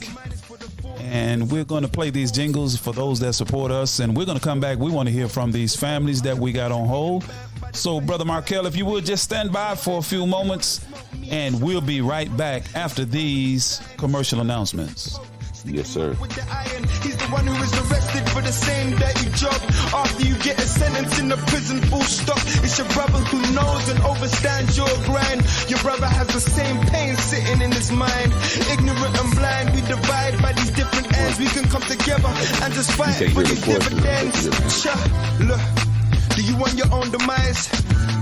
And we're going to play these jingles for those that support us. And we're going to come back. We want to hear from these families that we got on hold. So, Brother Marquell, if you would just stand by for a few moments, and we'll be right back after these commercial announcements. Yes, sir. With the iron, he's the one who is arrested for the same dirty job. After you get a sentence in the prison, full stop. It's your brother who knows and overstands your grind. Your brother has the same pain sitting in his mind. Ignorant and blind, we divide by these different ends. We can come together and just fight for these dividends. Look, do you want your own demise?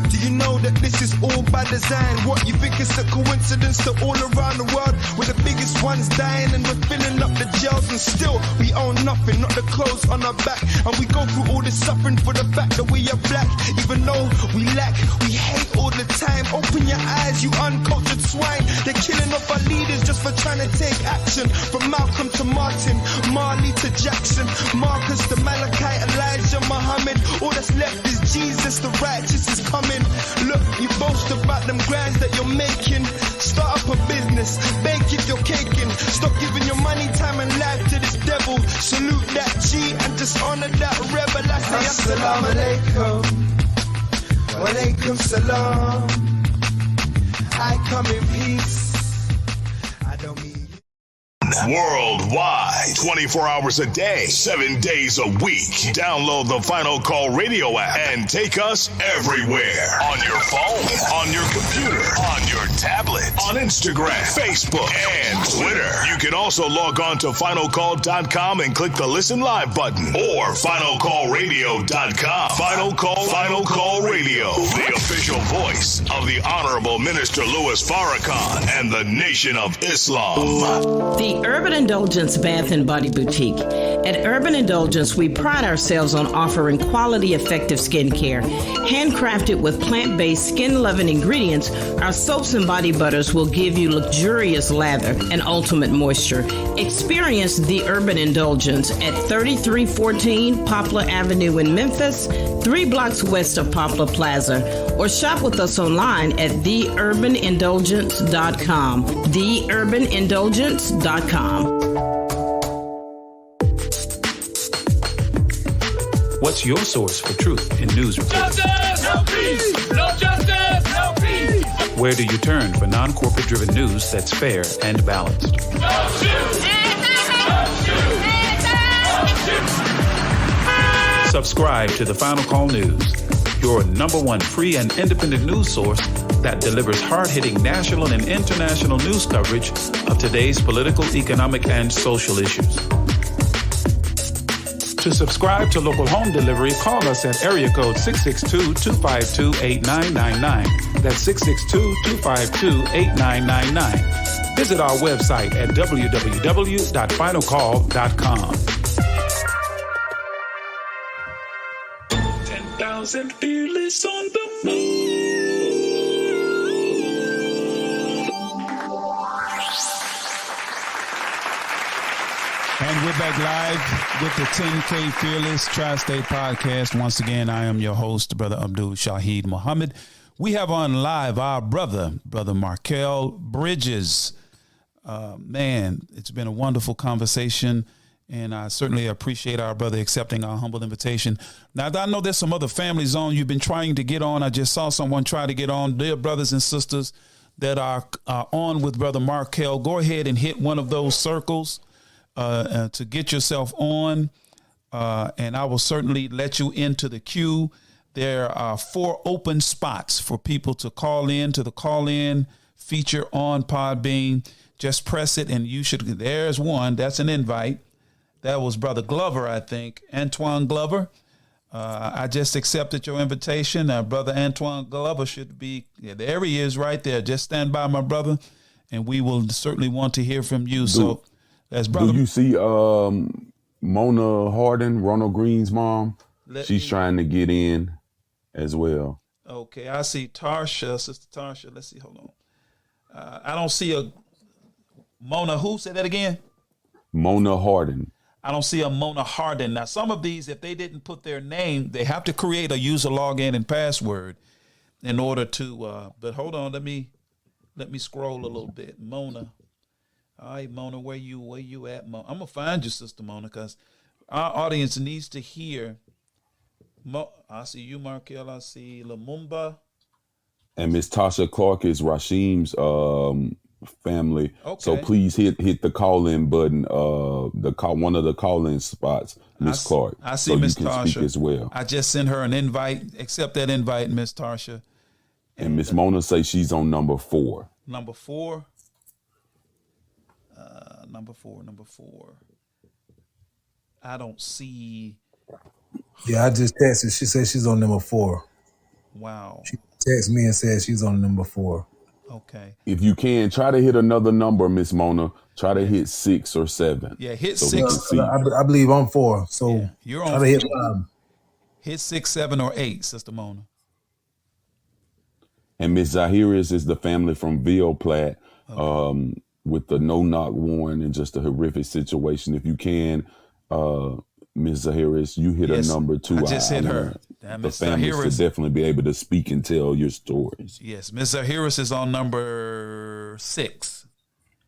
Do you know that this is all by design? What, you think it's a coincidence that all around the world we're the biggest ones dying and we're filling up the jails, and still we own nothing, not the clothes on our back, and we go through all this suffering for the fact that we are black. Even though we lack, we hate all the time. Open your eyes, you uncultured swine. They're killing off our leaders just for trying to take action. From Malcolm to Martin, Marley to Jackson, Marcus to Malachi, Elijah, Muhammad. All that's left is Jesus, the righteous is coming. Look, you boast about them grinds that you're making. Start up a business, bake if you're caking. Stop giving your money, time and life to this devil. Salute that G and just honor that rebel. I say assalamu alaikum, wa alaikum salam. I come in peace, I don't mean worldwide, 24 hours a day, 7 days a week. Download the Final Call radio app and take us everywhere. On your phone, on your computer, on your tablet, on Instagram, Facebook, and Twitter. You can also log on to finalcall.com and click the listen live button, or finalcallradio.com. Final Call Radio, the official voice of the Honorable Minister Louis Farrakhan and the Nation of Islam. The Urban Indulgence Bath and Body Boutique. At Urban Indulgence, we pride ourselves on offering quality, effective skincare. Handcrafted with plant-based, skin-loving ingredients, our soaps and body butters will give you luxurious lather and ultimate moisture. Experience the Urban Indulgence at 3314 Poplar Avenue in Memphis, 3 blocks west of Poplar Plaza, or shop with us online at theurbanindulgence.com. theurbanindulgence.com. What's your source for truth in news reports? Justice, no peace. No justice, no peace. Where do you turn for non-corporate driven news that's fair and balanced? No shoot. No shoot. No shoot. Subscribe to the Final Call News, your #1 free and independent news source that delivers hard-hitting national and international news coverage of today's political, economic, and social issues. To subscribe to local home delivery, call us at area code 662-252-8999. That's 662-252-8999. Visit our website at www.finalcall.com. 10,000 fearless on the move. And we're back live with the 10K Fearless Tri-State Podcast. Once again, I am your host, Brother Abdul Shaheed Muhammad. We have on live our brother Marquell Bridges. Man, it's been a wonderful conversation, and I certainly appreciate our brother accepting our humble invitation. Now, I know there's some other families on you've been trying to get on. I just saw someone try to get on. Dear brothers and sisters that are on with Brother Marquell, go ahead and hit one of those circles to get yourself on, and I will certainly let you into the queue. There are 4 open spots for people to call in to the call-in feature on Podbean. Just press it, and you should. There's one. That's an invite. That was Brother Glover, I think, Antoine Glover. I just accepted your invitation. Brother Antoine Glover should be. Yeah, there he is, right there. Just stand by, my brother, and we will certainly want to hear from you. So. That's brother. Do you see Mona Hardin, Ronald Green's mom? She's trying to get in as well. Okay, I see Tarsha, Sister Tarsha. Let's see, hold on. I don't see a Mona who? Say that again. Mona Hardin. I don't see a Mona Hardin. Now, some of these, if they didn't put their name, they have to create a user login and password in order to, but hold on, let me scroll a little bit. Mona. All right, Mona, where you at, Mona? I'm gonna find you, Sister Mona, because our audience needs to hear. I see you, Marquell. I see Lumumba. And Miss Tasha Clark is Rashim's family. Okay. So please hit the call-in button, one of the call-in spots, Miss Clark. I see so Miss you can Tasha speak as well. I just sent her an invite. Accept that invite, Miss Tasha. And Miss Mona say she's on number 4. Number 4. Number four. I don't see. Yeah, I just texted. She said she's on number 4. Wow. She texted me and said she's on number 4. Okay. If you can, try to hit another number, Miss Mona. Try to hit 6 or 7. Yeah, hit so 6. I believe I'm 4. So yeah, you're on. Try to hit 5. Hit 6, 7, or 8, Sister Mona. And Miss Zahiris is the family from Ville Platte, with the no-knock warrant and just a horrific situation. If you can, Miss Zahiris, you hit a number 2. I just hit her. The families to definitely be able to speak and tell your stories. Yes, Miss Zahiris is on number 6.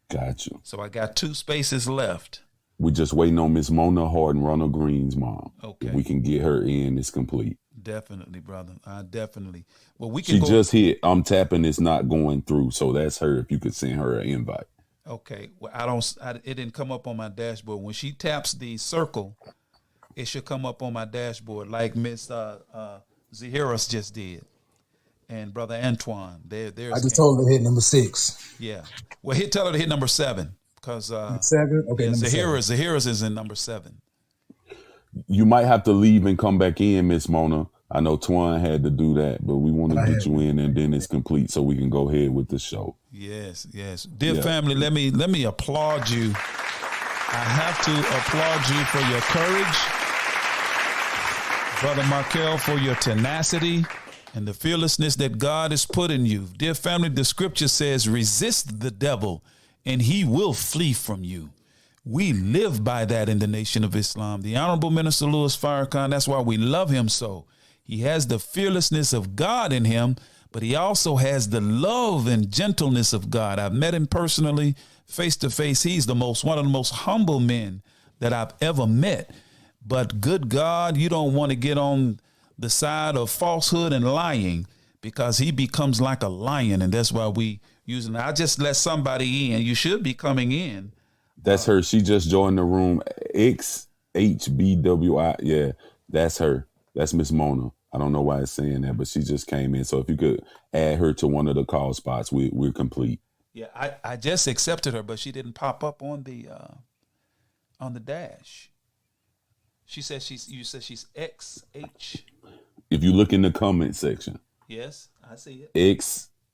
Got you. So I got 2 spaces left. We're just waiting on Miss Mona Harden, Ronald Green's mom. Okay. If we can get her in, it's complete. Definitely, brother. Definitely. Well, we She can. just hit. I'm tapping. It's not going through. So that's her. If you could send her an invite. Okay. Well, it didn't come up on my dashboard. When she taps the circle, it should come up on my dashboard like Miss Zahiris just did, and Brother Antoine. I just told her to hit number 6. Yeah. Well, tell her to hit number 7 because 7. Okay. Yeah, number 7. Zahiris is in number 7. You might have to leave and come back in, Miss Mona. I know Twan had to do that, but we want to get you in, and then it's complete, so we can go ahead with the show. Yes. Dear family, let me applaud you. I have to applaud you for your courage, Brother Marquell, for your tenacity and the fearlessness that God has put in you. Dear family, the scripture says, resist the devil and he will flee from you. We live by that in the Nation of Islam. The Honorable Minister Louis Farrakhan, that's why we love him so. He has the fearlessness of God in him, but he also has the love and gentleness of God. I've met him personally, face to face. He's one of the most humble men that I've ever met. But good God, you don't want to get on the side of falsehood and lying, because he becomes like a lion, and that's why we using. I just let somebody in. You should be coming in. That's her. She just joined the room. XHBWI. Yeah, that's her. That's Miss Mona. I don't know why it's saying that, but she just came in. So if you could add her to one of the call spots, we're complete. Yeah, I just accepted her, but she didn't pop up on the dash. You said she's XH. If you look in the comment section. Yes, I see it.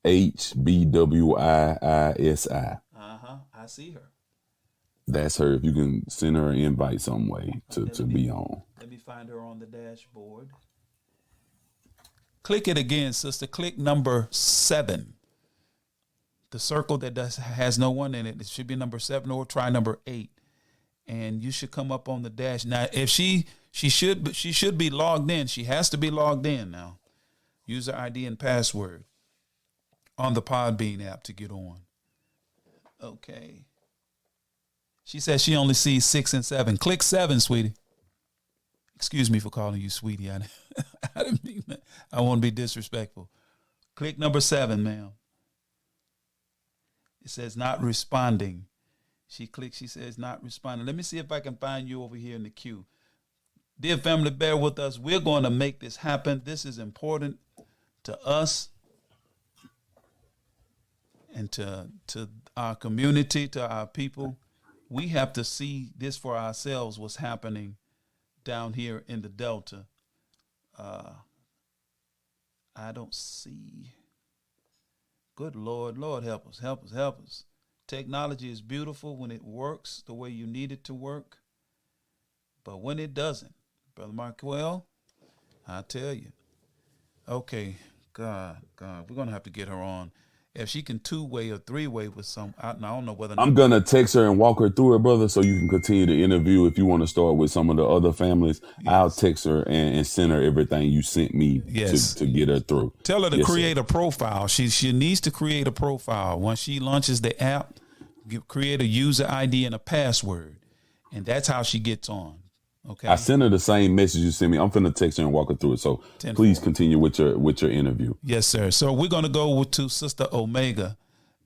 XHBWIISI. I see her. That's her. If you can send her an invite some way to be on. Let me find her on the dashboard. Click it again, sister. Click number 7. The circle that has no one in it. It should be number 7, or try number 8. And you should come up on the dash. Now, if she should be logged in. She has to be logged in now. User ID and password on the Podbean app to get on. Okay. She says she only sees 6 and 7. Click 7, sweetie. Excuse me for calling you sweetie. I didn't mean that. I want to be disrespectful. Click number 7, ma'am. It says not responding. She says not responding. Let me see if I can find you over here in the queue. Dear family, bear with us. We're going to make this happen. This is important to us and to our community, to our people. We have to see this for ourselves, what's happening down here in the Delta. I don't see. Good Lord. Lord, help us, help us, help us. Technology is beautiful when it works the way you need it to work. But when it doesn't, Brother Marquell, I tell you. Okay, God, we're going to have to get her on. If she can 2-way or 3-way with some, I don't know whether. I'm going to text her and walk her through it, brother, so you can continue the interview. If you want to start with some of the other families, yes. I'll text her and send her everything you sent me to get her through. Tell her to create a profile. She needs to create a profile. Once she launches the app, create a user ID and a password, and that's how she gets on. Okay. I sent her the same message you sent me. I'm finna text her and walk her through it. So please continue with your interview. Yes, sir. So we're gonna go to Sister Omega,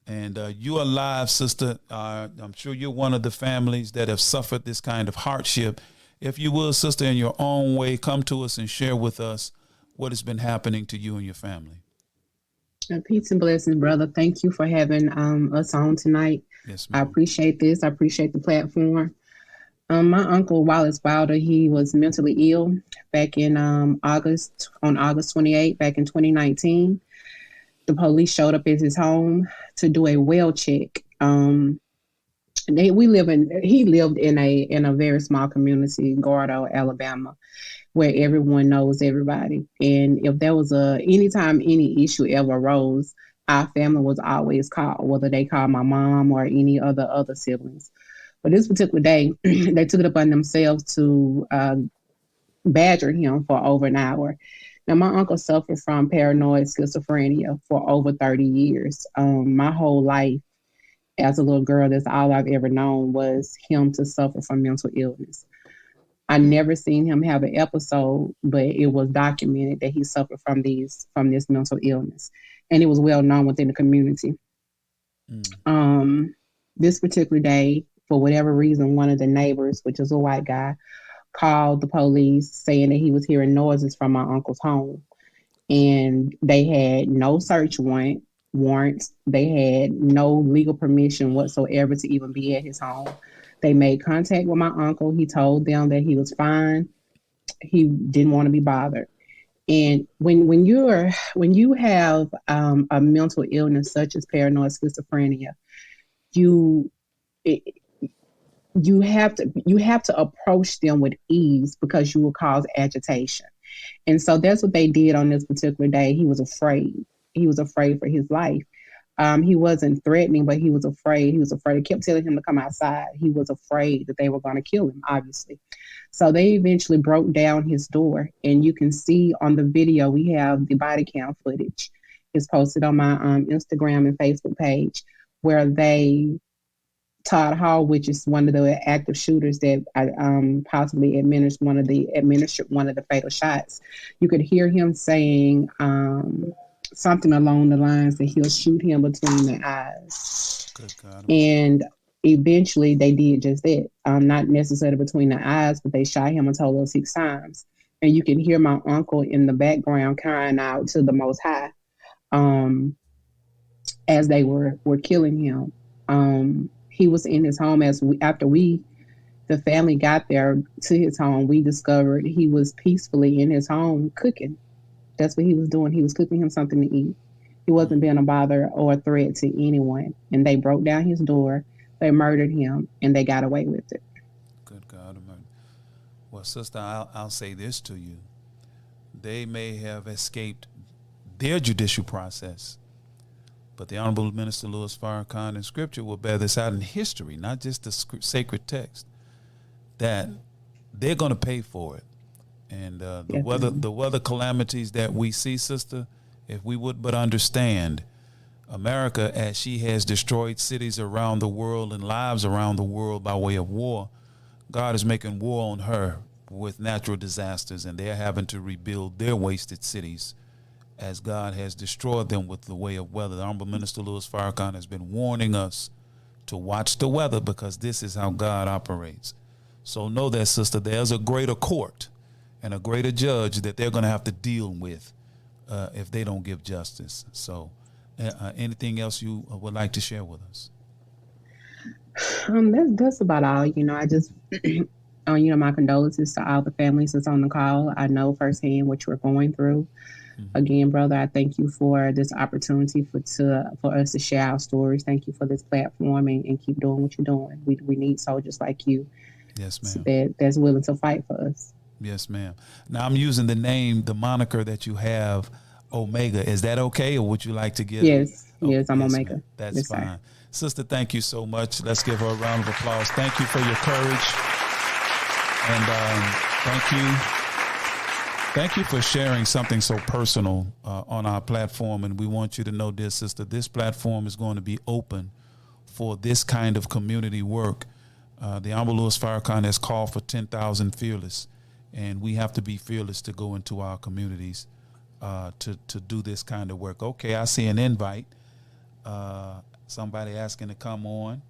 and you are live, sister. I'm sure you're one of the families that have suffered this kind of hardship. If you will, sister, in your own way, come to us and share with us what has been happening to you and your family. Peace and blessings, brother. Thank you for having us on tonight. Yes, I ma'am. appreciate this. I appreciate the platform. My uncle, Wallace Wilder, he was mentally ill back in August 28th, back in 2019. The police showed up at his home to do a well check. He lived in a very small community, Gordo, Alabama, where everyone knows everybody. And if there was anytime any issue ever arose, our family was always called, whether they called my mom or any other siblings. But this particular day, they took it upon themselves to badger him for over an hour. Now, my uncle suffered from paranoid schizophrenia for over 30 years. My whole life as a little girl, that's all I've ever known was him to suffer from mental illness. I never seen him have an episode, but it was documented that he suffered from this mental illness, and it was well known within the community. This particular day, for whatever reason, one of the neighbors, which is a white guy, called the police saying that he was hearing noises from my uncle's home, and they had no search warrants. They had no legal permission whatsoever to even be at his home. They made contact with my uncle. He told them that he was fine. He didn't want to be bothered. And when you have a mental illness such as paranoid schizophrenia, you have to approach them with ease, because you will cause agitation. And so that's what they did on this particular day. He was afraid. He was afraid for his life. He wasn't threatening, but he was afraid. He was afraid. They kept telling him to come outside. He was afraid that they were going to kill him, obviously. So they eventually broke down his door. And you can see on the video, we have the body cam footage. It's posted on my Instagram and Facebook page, where Todd Hall, which is one of the active shooters that possibly administered one of the fatal shots. You could hear him saying something along the lines that he'll shoot him between the eyes. Good God. And eventually they did just that. Not necessarily between the eyes, but they shot him a total of 6 times. And you can hear my uncle in the background crying out to the Most High as they were killing him. He was in his home after the family got there to his home. We discovered he was peacefully in his home cooking. That's what he was doing. He was cooking him something to eat. He wasn't being a bother or a threat to anyone. And they broke down his door. They murdered him, and they got away with it. Good God. Well, sister, I'll say this to you. They may have escaped their judicial process, but the Honorable Minister Louis Farrakhan in Scripture will bear this out in history, not just the sacred text, that they're going to pay for it. And the weather calamities that we see, sister, if we would but understand, America, as she has destroyed cities around the world and lives around the world by way of war, God is making war on her with natural disasters, and they're having to rebuild their wasted cities as God has destroyed them with the way of weather. The Honorable Minister Louis Farrakhan has been warning us to watch the weather, because this is how God operates. So know that, sister, there's a greater court and a greater judge that they're going to have to deal with if they don't give justice. So anything else you would like to share with us? That's about all. I just, my condolences to all the families that's on the call. I know firsthand what you're going through. Mm-hmm. Again, brother, I thank you for this opportunity for us to share our stories. Thank you for this platform, and keep doing what you're doing. We need soldiers like you. Yes, ma'am. That's willing to fight for us. Yes, ma'am. Now, I'm using the moniker that you have, Omega. Is that okay, or would you like to give? Yes, I'm Omega. Ma'am. That's fine. Sir. Sister, thank you so much. Let's give her a round of applause. Thank you for your courage. And thank you for sharing something so personal on our platform. And we want you to know this, sister, this platform is going to be open for this kind of community work. The Honorable Louis Farrakhan has called for 10,000 fearless, and we have to be fearless to go into our communities to do this kind of work. Okay, I see an invite. Somebody asking to come on.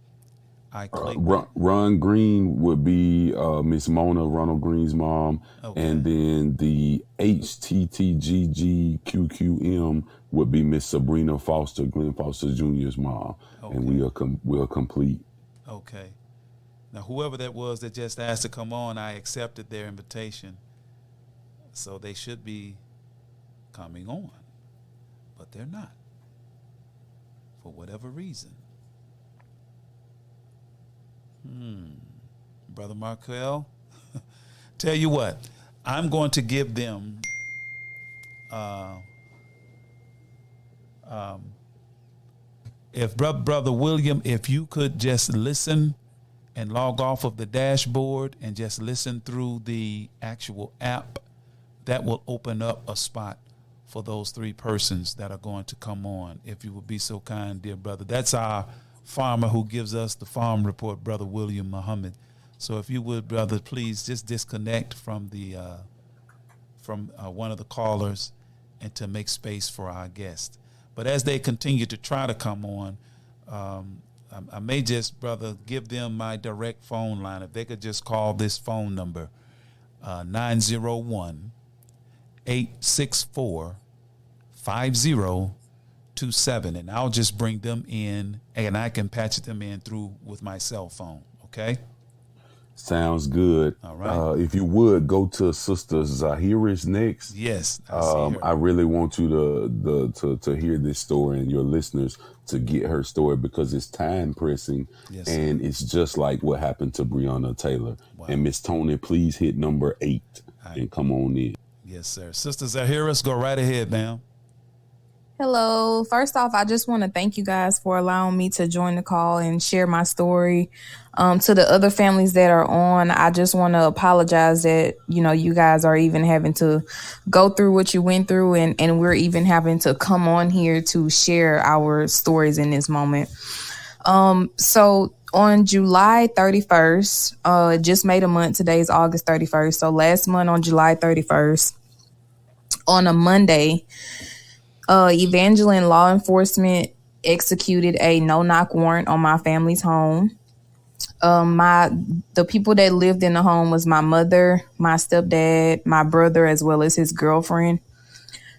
I click. Ron Green would be Miss Mona, Ronald Green's mom, and then the HTTGGQQM would be Miss Sabrina Foster, Glenn Foster Jr.'s mom, and we'll complete. Okay. Now, whoever that was that just asked to come on, I accepted their invitation, so they should be coming on, but they're not for whatever reason. Brother Marquell, tell you what, I'm going to give them if Brother William, if you could just listen and log off of the dashboard and just listen through the actual app, that will open up a spot for those 3 persons that are going to come on. If you would be so kind, dear brother. That's our farmer who gives us the farm report, Brother William Muhammad. So if you would, brother, please just disconnect from the one of the callers and to make space for our guest. But as they continue to try to come on, I may just, brother, give them my direct phone line. If they could just call this phone number, 901-864-5027, and I'll just bring them in, and I can patch them in through with my cell phone. Okay? Sounds good. All right. If you would go to Sister Zahira's next. Yes, I see her. I really want you to hear this story and your listeners to get her story because it's time pressing, and it's just like what happened to Breonna Taylor. Wow. And Miss Tony, please hit number 8 and come on in. Yes, sir. Sister Zahira's, go right ahead, ma'am. Hello. First off, I just want to thank you guys for allowing me to join the call and share my story. To the other families that are on, I just want to apologize that, you guys are even having to go through what you went through, and we're even having to come on here to share our stories in this moment. So on July 31st, just made a month. Today is August 31st. So last month on July 31st, on a Monday, Evangeline law enforcement executed a no-knock warrant on my family's home. The people that lived in the home was my mother, my stepdad, my brother, as well as his girlfriend.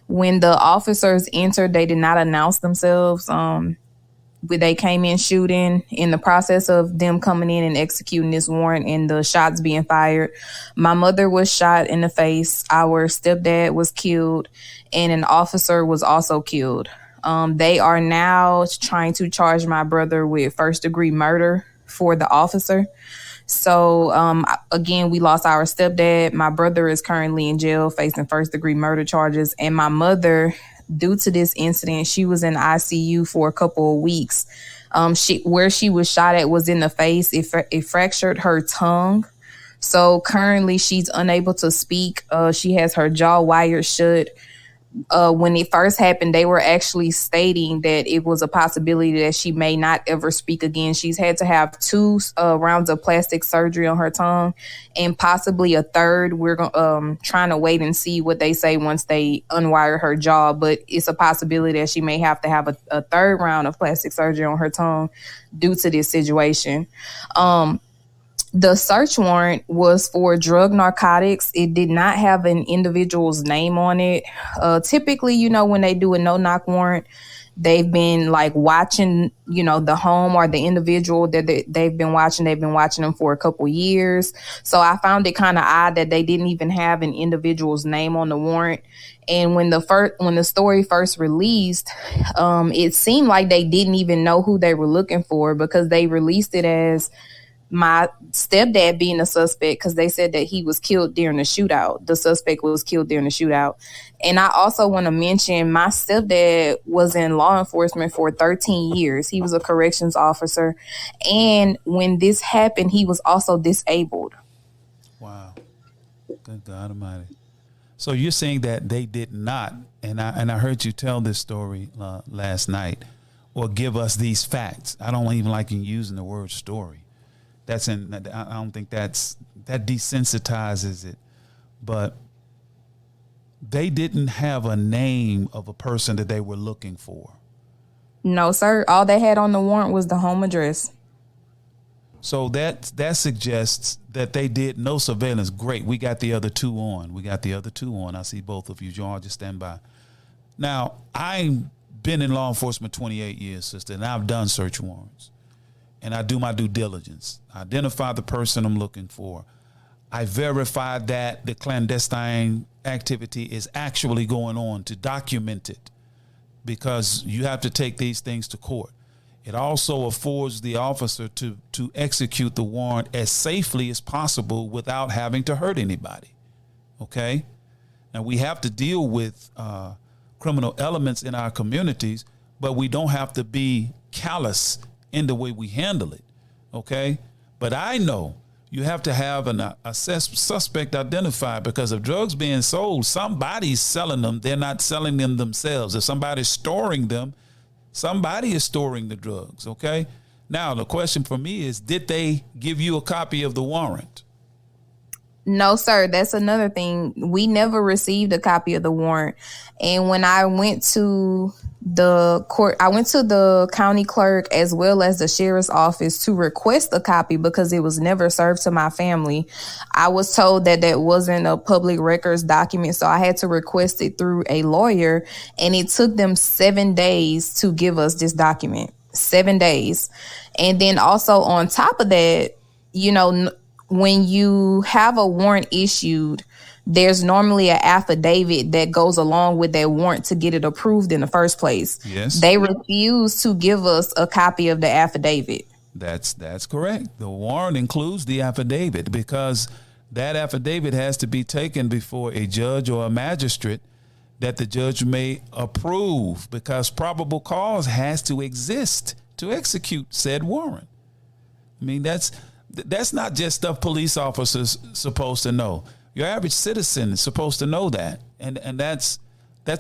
When the officers entered, they did not announce themselves. They came in shooting. In the process of them coming in and executing this warrant and the shots being fired, my mother was shot in the face. Our stepdad was killed, and an officer was also killed. They are now trying to charge my brother with first-degree murder for the officer. So, again, we lost our stepdad. My brother is currently in jail facing first-degree murder charges. And my mother, due to this incident, she was in ICU for a couple of weeks. Where she was shot at was in the face. It fractured her tongue. So currently she's unable to speak. She has her jaw wired shut. When it first happened, they were actually stating that it was a possibility that she may not ever speak again. She's had to have 2 rounds of plastic surgery on her tongue and possibly a third. We're trying to wait and see what they say once they unwire her jaw, but it's a possibility that she may have to have a third round of plastic surgery on her tongue due to this situation. The search warrant was for drug narcotics. It did not have an individual's name on it. Typically, when they do a no-knock warrant, they've been like watching, the home or the individual that they've been watching. They've been watching them for a couple years. So I found it kind of odd that they didn't even have an individual's name on the warrant. And when the story first released, it seemed like they didn't even know who they were looking for because they released it as my stepdad being a suspect because they said that he was killed during the shootout. The suspect was killed during the shootout. And I also want to mention my stepdad was in law enforcement for 13 years. He was a corrections officer. And when this happened, he was also disabled. Wow. Good God Almighty. So you're saying that they did not, and I heard you tell this story last night, or give us these facts. I don't even like using the word story. I don't think that desensitizes it. But they didn't have a name of a person that they were looking for. No, sir. All they had on the warrant was the home address. So that suggests that they did no surveillance. Great. We got the other two on. I see both of you. Y'all just stand by. Now, I've been in law enforcement 28 years, sister, and I've done search warrants. And I do my due diligence. I identify the person I'm looking for. I verify that the clandestine activity is actually going on, to document it, because you have to take these things to court. It also affords the officer to execute the warrant as safely as possible without having to hurt anybody. Okay? Now, we have to deal with criminal elements in our communities, but we don't have to be callous in the way we handle it. Okay? But I know you have to have a suspect identified, because if drugs being sold, somebody's selling them. They're not selling them themselves. If somebody's storing them, somebody is storing the drugs, okay? Now, the question for me is, did they give you a copy of the warrant? No, sir. That's another thing. We never received a copy of the warrant. And when I went to the court, I went to the county clerk as well as the sheriff's office to request a copy, because it was never served to my family. I was told that wasn't a public records document, so I had to request it through a lawyer, and it took them 7 days to give us this document. 7 days. And then also on top of that, when you have a warrant issued, there's normally an affidavit that goes along with that warrant to get it approved in the first place. Yes. They refuse to give us a copy of the affidavit. That's correct. The warrant includes the affidavit, because that affidavit has to be taken before a judge or a magistrate that the judge may approve, because probable cause has to exist to execute said warrant. I mean, that's not just stuff police officers supposed to know. Your average citizen is supposed to know that. And that's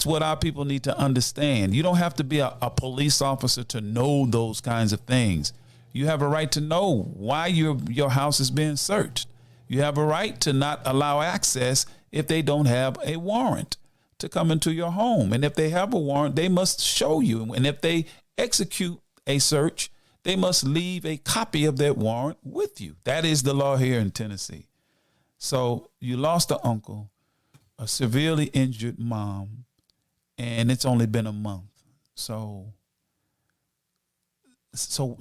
what our people need to understand. You don't have to be a police officer to know those kinds of things. You have a right to know why your house is being searched. You have a right to not allow access if they don't have a warrant to come into your home. And if they have a warrant, they must show you. And if they execute a search, they must leave a copy of that warrant with you. That is the law here in Tennessee. So you lost an uncle, a severely injured mom, and it's only been a month. So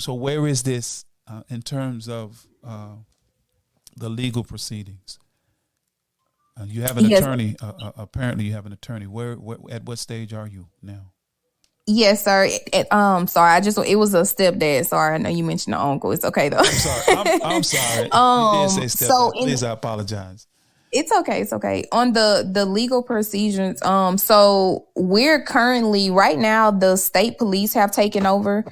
where is this in terms of the legal proceedings? You have an attorney. Apparently, you have an attorney. Where at what stage are you now? Yes, sir. Sorry, it was a stepdad. Sorry, I know you mentioned the uncle. It's okay though. I'm sorry. I'm sorry. You did say stepdad. Please, I apologize. It's okay. It's okay. On the legal procedures, so we're currently right now, the state police have taken over,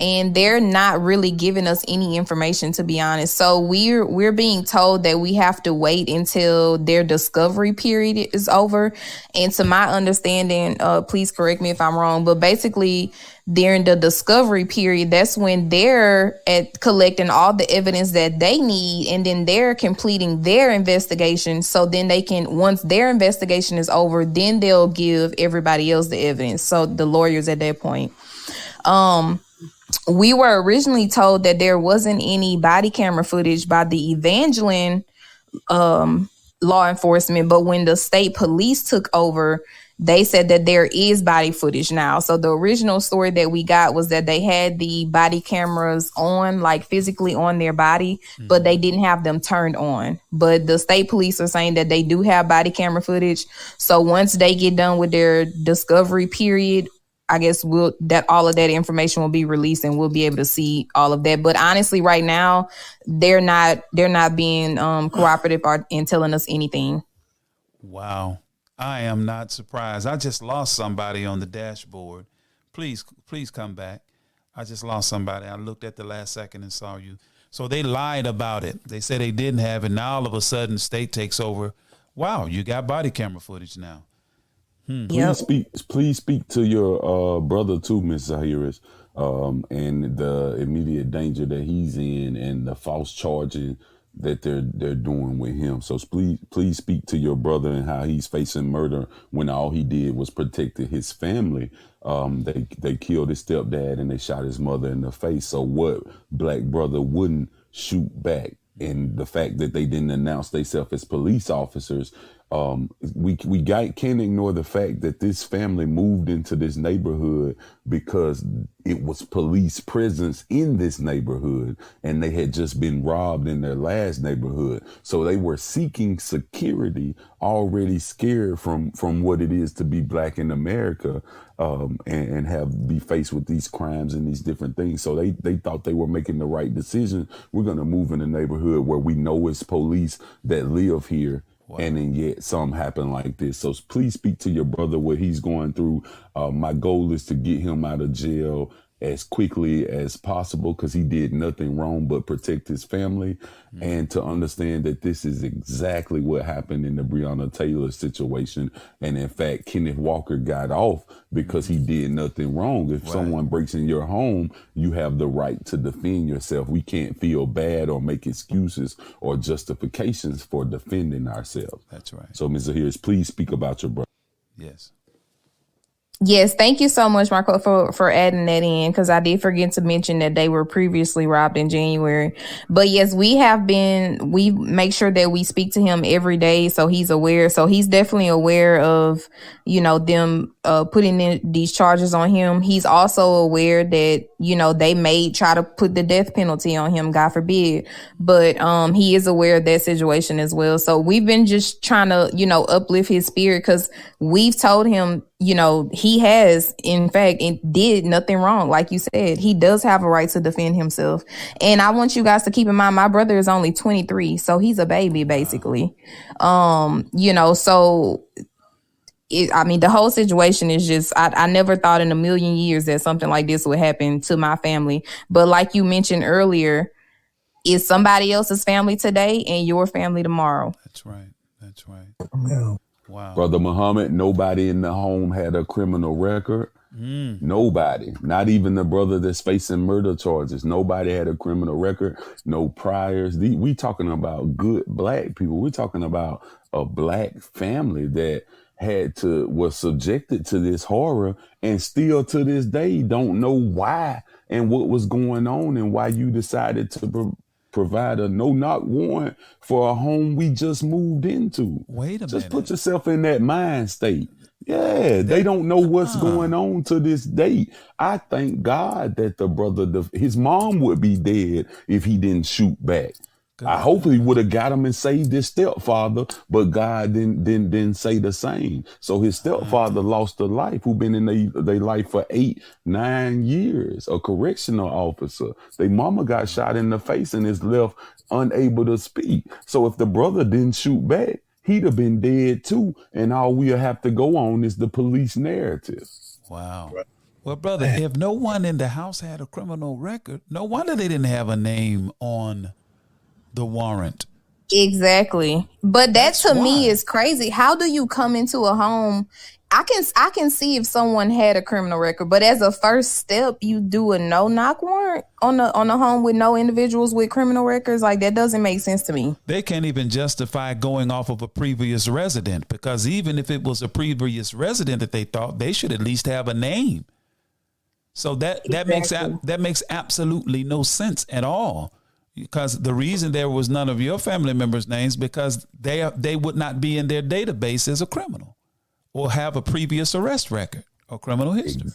and they're not really giving us any information, to be honest. So we're being told that we have to wait until their discovery period is over. And to my understanding, please correct me if I'm wrong, but basically during the discovery period, that's when they're collecting all the evidence that they need, and then they're completing their investigation. So then they can, once their investigation is over, then they'll give everybody else the evidence. So the lawyers at that point. We were originally told that there wasn't any body camera footage by the Evangeline law enforcement, but when the state police took over, they said that there is body footage now. So the original story that we got was that they had the body cameras on, like physically on their body, but they didn't have them turned on. But the state police are saying that they do have body camera footage. So once they get done with their discovery period, I guess all of that information will be released, and we'll be able to see all of that. But honestly, right now, they're not being cooperative in telling us anything. Wow. I am not surprised. I just lost somebody on the dashboard. Please come back. I just lost somebody. I looked at the last second and saw you. So they lied about it. They said they didn't have it. Now all of a sudden, state takes over. Wow, you got body camera footage now. Please speak to your brother too, Ms. Zahiris. and the immediate danger that he's in, and the false charging that they're doing with him. So please speak to your brother and how he's facing murder when all he did was protected his family. They killed his stepdad and they shot his mother in the face. So what black brother wouldn't shoot back? And the fact that they didn't announce themselves as police officers, we can't ignore the fact that this family moved into this neighborhood because it was police presence in this neighborhood, and they had just been robbed in their last neighborhood. So they were seeking security, already scared from what it is to be black in America, and be faced with these crimes and these different things. So they thought they were making the right decision. We're going to move in a neighborhood where we know it's police that live here. Wow. And then yet something happened like this. So please speak to your brother, what he's going through. My goal is to get him out of jail as quickly as possible, because he did nothing wrong but protect his family, and to understand that this is exactly what happened in the Breonna Taylor situation. And in fact, Kenneth Walker got off because he did nothing wrong. If someone breaks in your home, you have the right to defend yourself. We can't feel bad or make excuses or justifications for defending ourselves. That's right. So, Ms. Zahiris, please speak about your brother. Yes. Yes, thank you so much, Marco, for adding that in, because I did forget to mention that they were previously robbed in January. But yes, we make sure that we speak to him every day, so he's aware. So he's definitely aware of, them putting in these charges on him. He's also aware that, they may try to put the death penalty on him, God forbid. But he is aware of that situation as well. So we've been just trying to, uplift his spirit, because we've told him, he has, in fact, did nothing wrong. Like you said, he does have a right to defend himself. And I want you guys to keep in mind, my brother is only 23, so he's a baby, basically. The whole situation is just, I never thought in a million years that something like this would happen to my family. But like you mentioned earlier, it's somebody else's family today and your family tomorrow. That's right. That's right. Yeah. Wow. Brother Muhammad, nobody in the home had a criminal record. Nobody, not even the brother that's facing murder charges. Nobody had a criminal record, no priors. We talking about good black people. We're talking about a black family that was subjected to this horror, and still to this day don't know why and what was going on, and why you decided to provide a no-knock warrant for a home we just moved into. Wait a minute. Just put yourself in that mind state. Yeah, they don't know what's going on to this date. I thank God that the brother, his mom would be dead if he didn't shoot back. I hopefully would have got him and saved his stepfather, but God didn't say the same. So his stepfather lost a life, who been in their life for 8-9 years, a correctional officer. Their mama got shot in the face and is left unable to speak. So if the brother didn't shoot back, he'd have been dead too. And all we'll have to go on is the police narrative. Wow. Well, brother, if no one in the house had a criminal record, no wonder they didn't have a name on the warrant. Exactly. But that to me is crazy. How do you come into a home? I can see if someone had a criminal record, but as a first step, you do a no-knock warrant on a home with no individuals with criminal records. Like, that doesn't make sense to me. They can't even justify going off of a previous resident, because even if it was a previous resident that they thought, they should at least have a name. So that makes absolutely no sense at all. Because the reason there was none of your family members' names, because they would not be in their database as a criminal or have a previous arrest record or criminal history.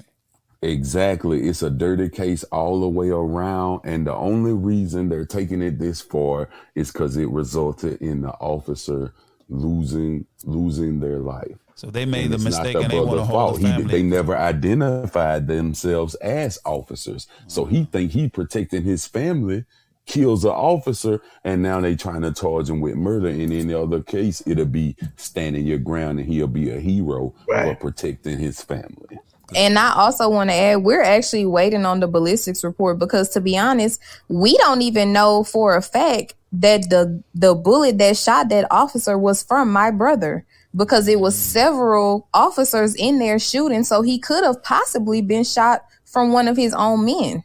Exactly. It's a dirty case all the way around. And the only reason they're taking it this far is because it resulted in the officer losing their life. So they made the mistake and they want to hold the family. They never identified themselves as officers. So he think he protecting his family, kills an officer, and now they trying to charge him with murder. And in the other case, it'll be standing your ground and he'll be a hero for protecting his family. And I also want to add, we're actually waiting on the ballistics report, because to be honest, we don't even know for a fact that the bullet that shot that officer was from my brother, because it was several officers in there shooting. So he could have possibly been shot from one of his own men.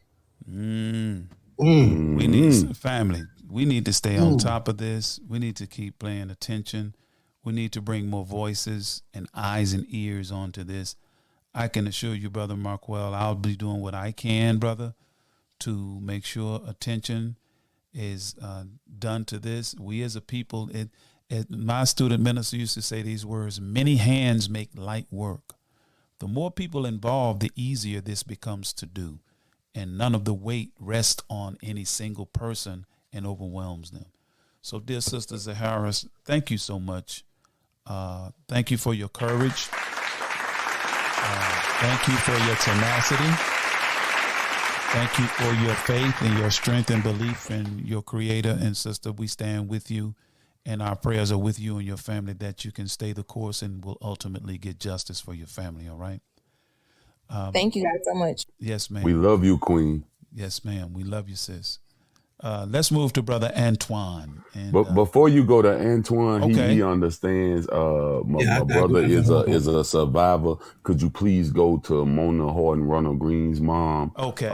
We need family. We need to stay on top of this. We need to keep paying attention. We need to bring more voices and eyes and ears onto this. I can assure you, Brother Marquell, I'll be doing what I can, brother, to make sure attention is done to this. We as a people, my student minister used to say these words: many hands make light work. The more people involved, the easier this becomes to do. And none of the weight rests on any single person and overwhelms them. So, dear Sister Zaharis, thank you so much. Thank you for your courage. Thank you for your tenacity. Thank you for your faith and your strength and belief in your Creator. And Sister, we stand with you, and our prayers are with you and your family that you can stay the course and will ultimately get justice for your family. All right. Thank you guys so much. Yes, ma'am. We love you, Queen. Yes, ma'am. We love you, sis. Let's move to Brother Antoine. And, But before you go to Antoine, okay. he understands. My brother is a survivor. Could you please go to Mona Horton, Ronald Green's mom? Okay.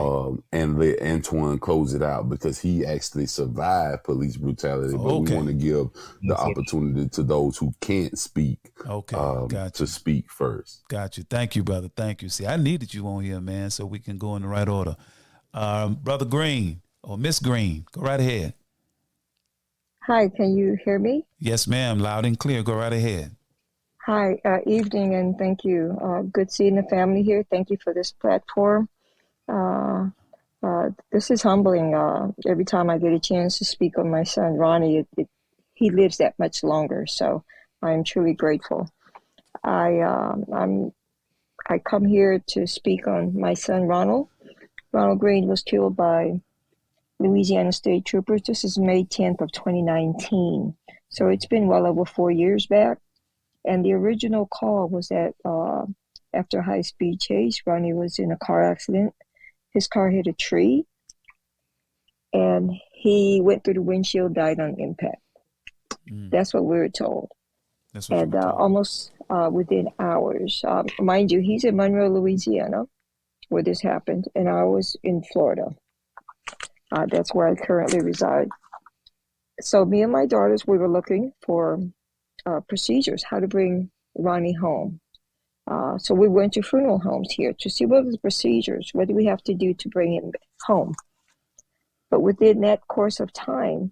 And let Antoine close it out, because he actually survived police brutality. But we want to give the opportunity to those who can't speak. Okay. To speak first. Got you. Thank you, brother. Thank you. See, I needed you on here, man, so we can go in the right order. Brother Green. Or Miss Green, go right ahead. Hi, can you hear me? Yes, ma'am, loud and clear. Go right ahead. Hi, evening, and thank you. Good seeing the family here. Thank you for this platform. This is humbling. Every time I get a chance to speak on my son, Ronnie, he lives that much longer. So I'm truly grateful. I come here to speak on my son, Ronald. Ronald Green was killed by Louisiana State Troopers. This is May 10th of 2019. So it's been well over 4 years back. And the original call was that after a high-speed chase, Ronnie was in a car accident. His car hit a tree, and he went through the windshield, died on impact. That's what we were told. And almost within hours, mind you, he's in Monroe, Louisiana, where this happened, and I was in Florida. That's where I currently reside. So me and my daughters, we were looking for procedures, how to bring Ronnie home. So we went to funeral homes here to see what are the procedures, what do we have to do to bring him home. But within that course of time,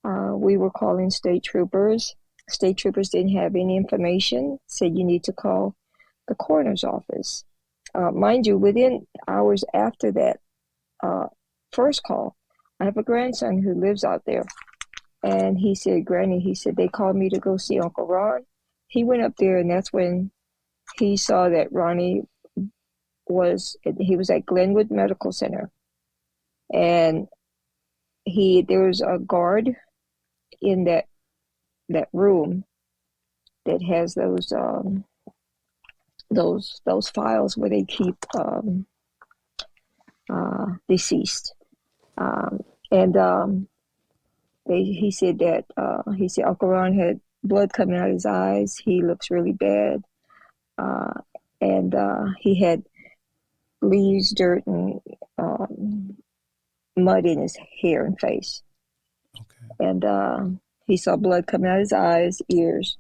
we were calling state troopers. State troopers didn't have any information, said you need to call the coroner's office. Mind you, within hours after that first call, I have a grandson who lives out there. And he said, Granny, he said, they called me to go see Uncle Ron. He went up there, and that's when he saw that Ronnie was at Glenwood Medical Center. And there was a guard in that room that has those files where they keep deceased. He said that Uncle Ron had blood coming out of his eyes. He looks really bad. And he had leaves, dirt, and mud in his hair and face. Okay. And he saw blood coming out of his eyes, ears.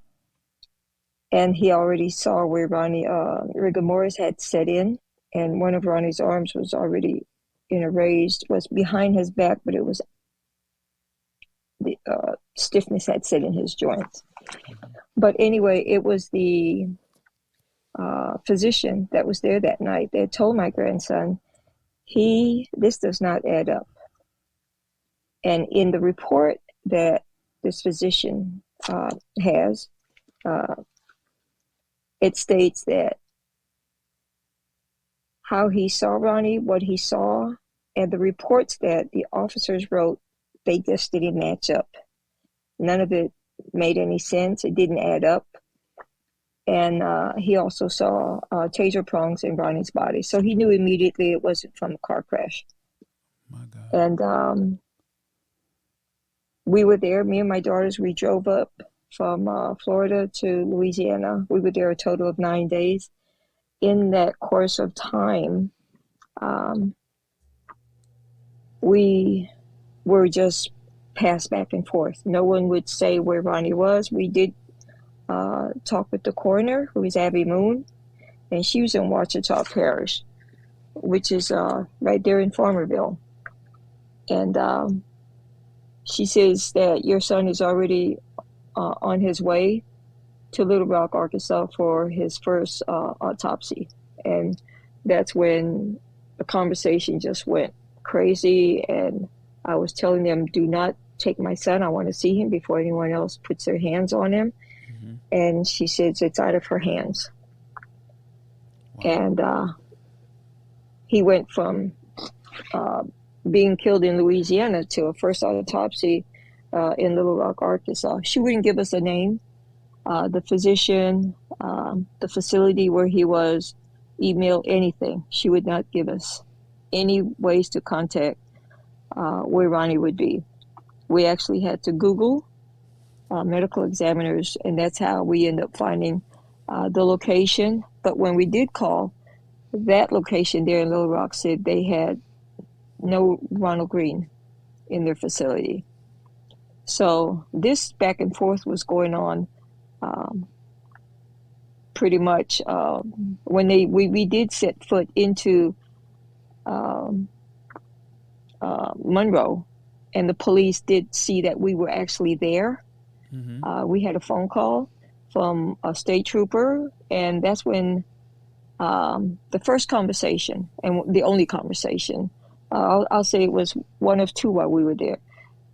And he already saw where Ronnie, rigor mortis had set in. And one of Ronnie's arms was already was behind his back, but it was the stiffness had set in his joints. But anyway, it was the physician that was there that night that told my grandson, this does not add up. And in the report that this physician has, it states that how he saw Ronnie, what he saw, and the reports that the officers wrote, they just didn't match up. None of it made any sense. It didn't add up. And he also saw taser prongs in Ronnie's body. So he knew immediately it wasn't from a car crash. My God. And we were there, me and my daughters, we drove up from Florida to Louisiana. We were there a total of 9 days. In that course of time, We were just passed back and forth. No one would say where Ronnie was. We did talk with the coroner, who is Abby Moon, and she was in Ouachita Parish, which is right there in Farmerville. And she says that your son is already on his way to Little Rock, Arkansas for his first autopsy. And that's when the conversation just went crazy. And I was telling them, do not take my son. I want to see him before anyone else puts their hands on him. Mm-hmm. And she says it's out of her hands. Wow. And he went from being killed in Louisiana to a first autopsy in Little Rock, Arkansas. She wouldn't give us a name. The physician, the facility where he was, email, anything. She would not give us any ways to contact where Ronnie would be. We actually had to Google medical examiners, and that's how we ended up finding the location. But when we did call, that location there in Little Rock said they had no Ronald Green in their facility. So this back and forth was going on pretty much when we did set foot into Monroe, and the police did see that we were actually there. Mm-hmm. We had a phone call from a state trooper, and that's when the first conversation, and the only conversation, I'll say it was one of two while we were there.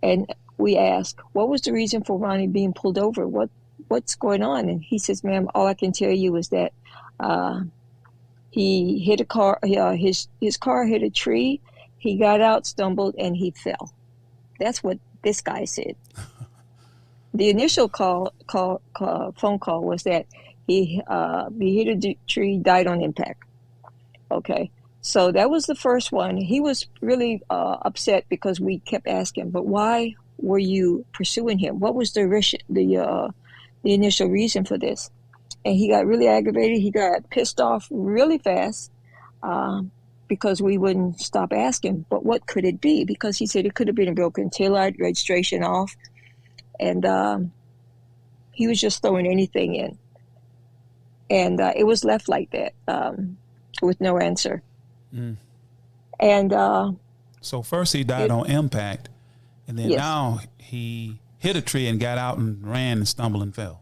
And we asked, what was the reason for Ronnie being pulled over? What's going on? And he says, ma'am, all I can tell you is that he hit a car, his car hit a tree, he got out, stumbled, and he fell. That's what this guy said. The initial phone call was that he hit a tree, died on impact. Okay. So that was the first one. He was really upset because we kept asking, but why were you pursuing him? What was the initial reason for this? And he got really aggravated. He got pissed off really fast because we wouldn't stop asking, but what could it be? Because he said it could have been a broken taillight, registration off. And he was just throwing anything in. And it was left like that with no answer. Mm. And so first he died on impact, and then now he hit a tree and got out and ran and stumbled and fell.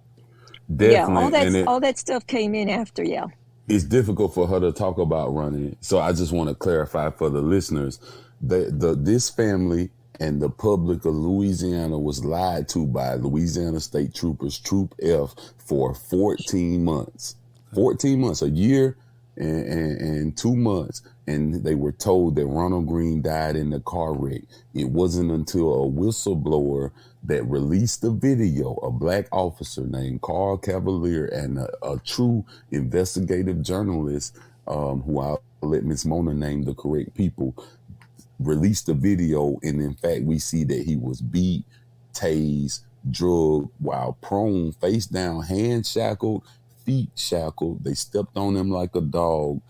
Definitely. Yeah, all that stuff came in after, yeah. It's difficult for her to talk about Ronnie. So I just want to clarify for the listeners that this family and the public of Louisiana was lied to by Louisiana State Troopers, Troop F, for 14 months. 14 months, a year and 2 months. And they were told that Ronald Green died in the car wreck. It wasn't until a whistleblower that released the video, a black officer named Carl Cavalier and a true investigative journalist, who I'll let Miss Mona name the correct people, released the video. And in fact, we see that he was beat, tased, drugged while prone, face down, hands shackled, feet shackled. They stepped on him like a dog.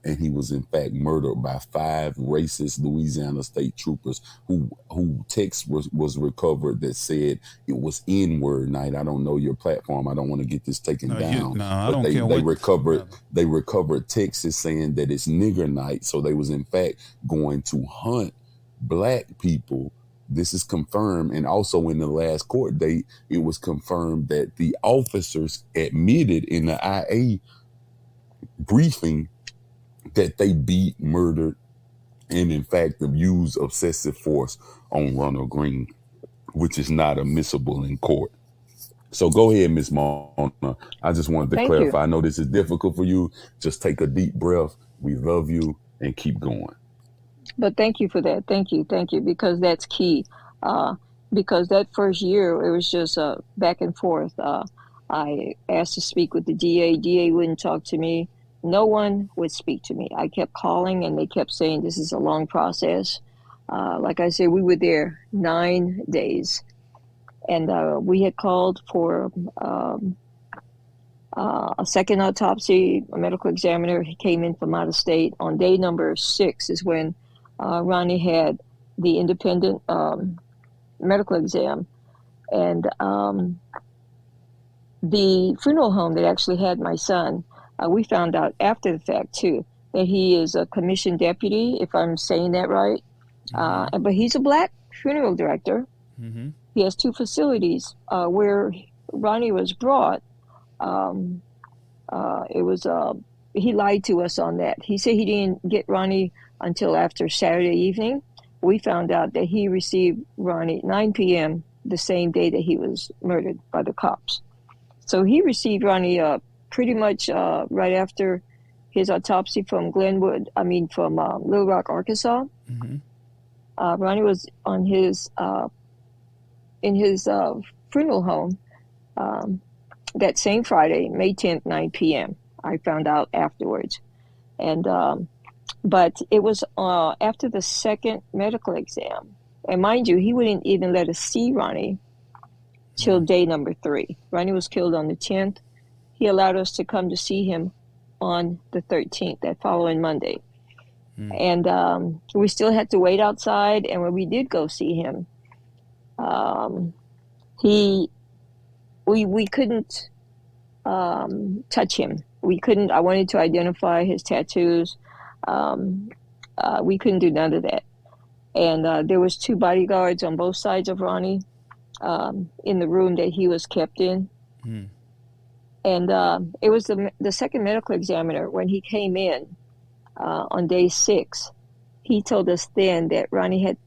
And he was in fact murdered by 5 racist Louisiana State Troopers who text was recovered that said it was N-word night. I don't know your platform. I don't want to get this taken down. I don't care. They recovered texts saying that it's nigger night. So they was in fact going to hunt black people. This is confirmed. And also in the last court date, it was confirmed that the officers admitted in the IA briefing that they beat, murdered, and in fact abused excessive force on Ronald Green, which is not admissible in court. So go ahead, Ms. Mona. I just wanted to clarify. I know this is difficult for you. Just take a deep breath. We love you and keep going. But thank you for that. Thank you, because that's key. Because that first year, it was just back and forth. I asked to speak with the DA. DA wouldn't talk to me. No one would speak to me. I kept calling, and they kept saying this is a long process. Like I said, we were there 9 days, and we had called for a second autopsy, a medical examiner came in from out of state. On day number 6 is when Ronnie had the independent medical exam. And the funeral home that actually had my son, we found out after the fact, too, that he is a commissioned deputy, if I'm saying that right. But he's a black funeral director. Mm-hmm. He has 2 facilities where Ronnie was brought. He lied to us on that. He said he didn't get Ronnie until after Saturday evening. We found out that he received Ronnie at 9 p.m. the same day that he was murdered by the cops. So he received Ronnie pretty much right after his autopsy from Little Rock, Arkansas. Mm-hmm. Ronnie was on his in his funeral home that same Friday, May 10th, 9 p.m. I found out afterwards. And but it was after the second medical exam. And mind you, he wouldn't even let us see Ronnie till day number 3. Ronnie was killed on the 10th. He allowed us to come to see him on the 13th, that following Monday. And we still had to wait outside. And when we did go see him, we couldn't touch him. We couldn't. I wanted to identify his tattoos. We couldn't do none of that. And there was 2 bodyguards on both sides of Ronnie in the room that he was kept in. And it was the second medical examiner, when he came in on day 6, he told us then that Ronnie had,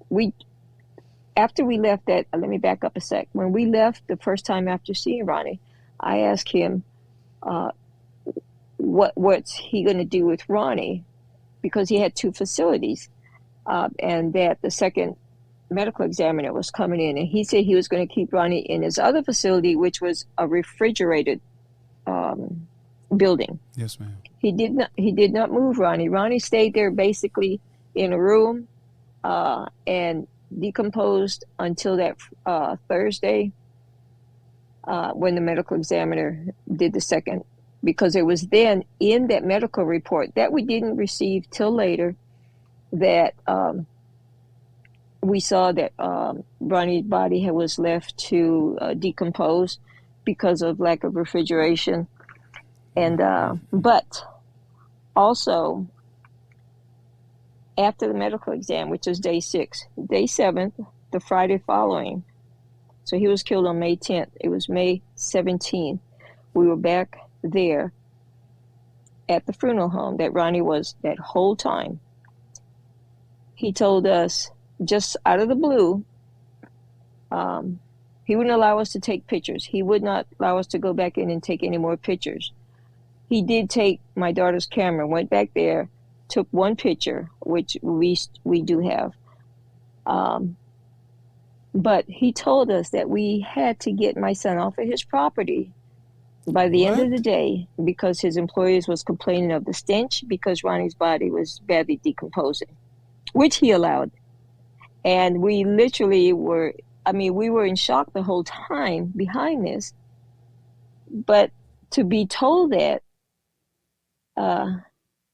after we left that, let me back up a sec. When we left the first time after seeing Ronnie, I asked him, what's he going to do with Ronnie? Because he had 2 facilities, and that the second medical examiner was coming in, and he said he was going to keep Ronnie in his other facility, which was a refrigerated building. Yes, ma'am. He did not move Ronnie. Ronnie stayed there basically in a room and decomposed until that Thursday when the medical examiner did the second, because it was then in that medical report that we didn't receive till later that we saw that Ronnie's body was left to decompose because of lack of refrigeration. And but also after the medical exam, which was day 6, day 7th, the Friday following, so he was killed on May 10th. It was May 17th. We were back there at the funeral home that Ronnie was that whole time. He told us just out of the blue, he wouldn't allow us to take pictures. He would not allow us to go back in and take any more pictures. He did take my daughter's camera, went back there, took 1 picture, which we do have. But he told us that we had to get my son off of his property by the end of the day because his employers was complaining of the stench because Ronnie's body was badly decomposing, which he allowed. And we literally were, we were in shock the whole time behind this. But to be told that